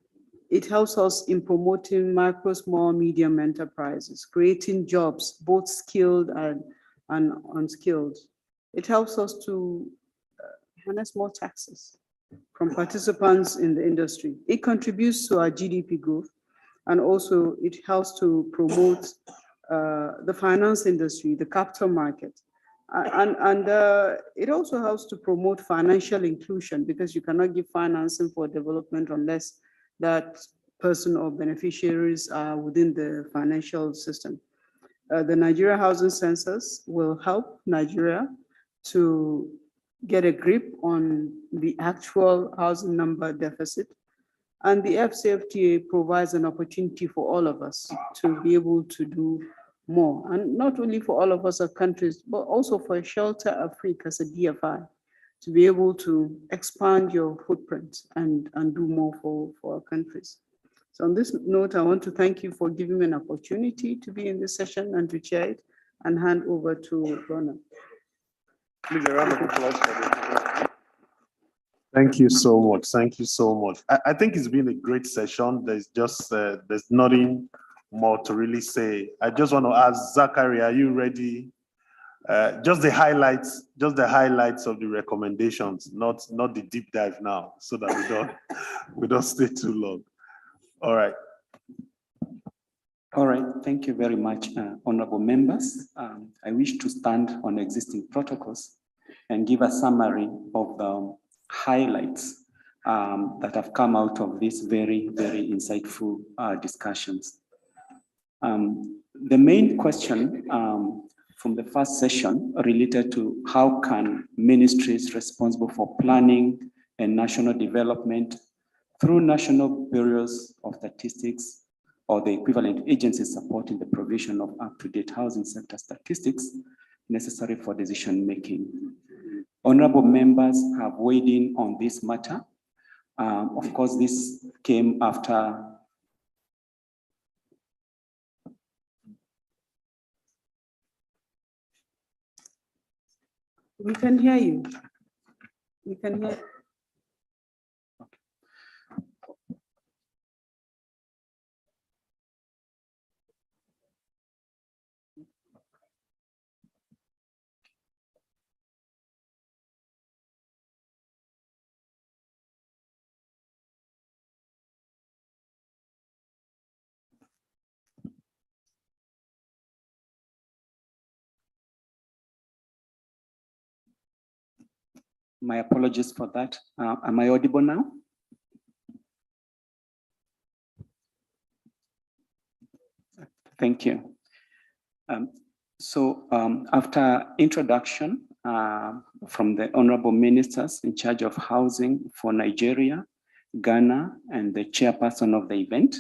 It helps us in promoting micro, small, medium enterprises, creating jobs, both skilled and unskilled. It helps us to harness more taxes from participants in the industry. It contributes to our GDP growth, and also it helps to promote the finance industry, the capital market. And it also helps to promote financial inclusion, because you cannot give financing for development unless that person or beneficiaries are within the financial system. The Nigeria Housing Census will help Nigeria to get a grip on the actual housing number deficit. And the FCFTA provides an opportunity for all of us to be able to do more, and not only for all of us as countries, but also for Shelter Afrique as a DFI, to be able to expand your footprint and do more for our countries. So on this note, I want to thank you for giving me an opportunity to be in this session and to chair it, and hand over to Ronald. Please, a round of applause for this. Thank you so much. Thank you so much. I think it's been a great session. There's just there's nothing more to really say. I just want to ask Zachary, are you ready? Just the highlights of the recommendations, not the deep dive now, so that we don't stay too long. All right. All right, thank you very much, honorable members. I wish to stand on existing protocols and give a summary of the highlights that have come out of these very, very insightful discussions. The main question from the first session related to how can ministries responsible for planning and national development through national bureaus of statistics or the equivalent agencies supporting the provision of up-to-date housing sector statistics necessary for decision-making. Honorable members have weighed in on this matter. Of course, this came after We can hear you. We can hear. My apologies for that. Am I audible now? Thank you. After introduction from the honorable ministers in charge of housing for Nigeria, Ghana, and the chairperson of the event,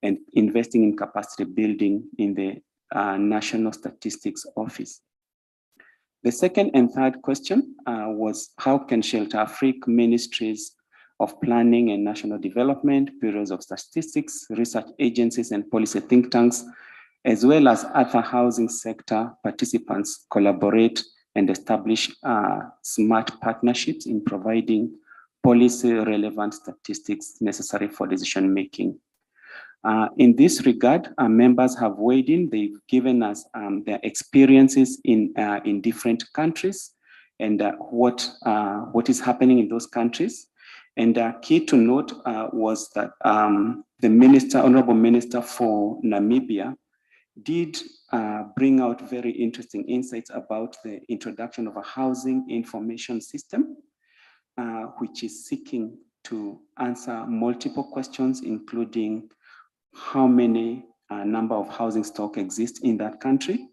and investing in capacity building in the National Statistics Office. The second and third question was how can Shelter AFRIQUE ministries of planning and national development, bureaus of statistics, research agencies, and policy think tanks, as well as other housing sector participants collaborate and establish smart partnerships in providing policy relevant statistics necessary for decision making. In this regard, our members have weighed in. They've given us their experiences in different countries and what is happening in those countries. And key to note was that the Honorable Minister for Namibia did bring out very interesting insights about the introduction of a housing information system, which is seeking to answer multiple questions, including how many number of housing stock exist in that country,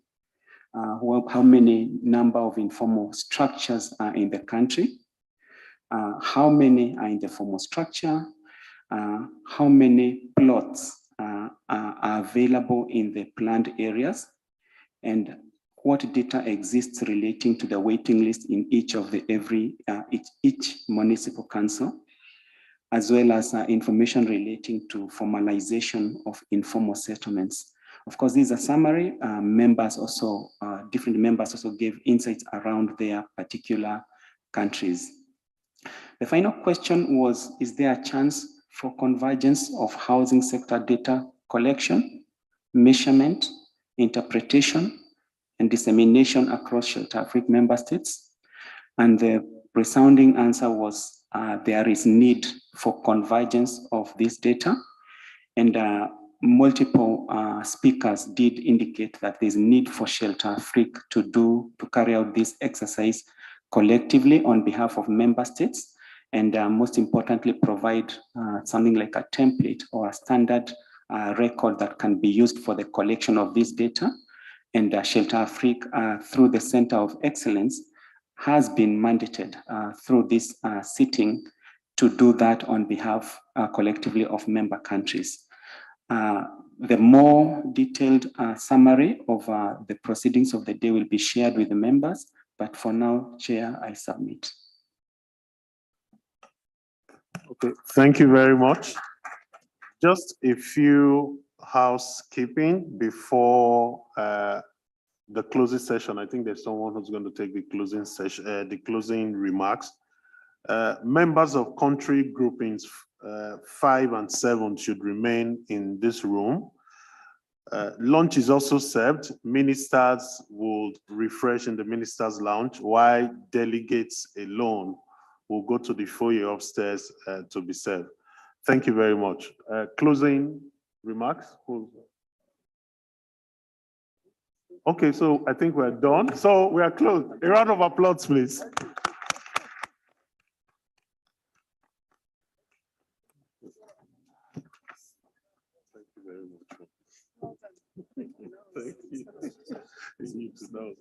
how many number of informal structures are in the country, how many are in the formal structure, how many plots are available in the planned areas, and what data exists relating to the waiting list in each of each municipal council, as well as information relating to formalization of informal settlements. Of course, this is a summary. Different members also gave insights around their particular countries. The final question was, is there a chance for convergence of housing sector data collection, measurement, interpretation, and dissemination across Shelter AFRIQUE member states? And the resounding answer was there is need for convergence of this data, and multiple speakers did indicate that there's need for Shelter AFRIQUE to carry out this exercise collectively on behalf of member states, and most importantly, provide something like a template or a standard record that can be used for the collection of this data. And Shelter AFRIQUE, through the Center of Excellence, has been mandated through this sitting to do that on behalf collectively of member countries. the more detailed summary of the proceedings of the day will be shared with the members. But for now, Chair, I submit. Okay, thank you very much. Just a few housekeeping before the closing session. I think there's someone who's going to take the closing session, the closing remarks. Members of country groupings 5 and 7 should remain in this room. Lunch is also served. Ministers will refresh in the ministers' lounge, while delegates alone will go to the foyer upstairs to be served. Thank you very much. Closing remarks? Okay, so I think we're done. So we are closed. A round of applause, please. Thank you very much. Thank you. You need to know.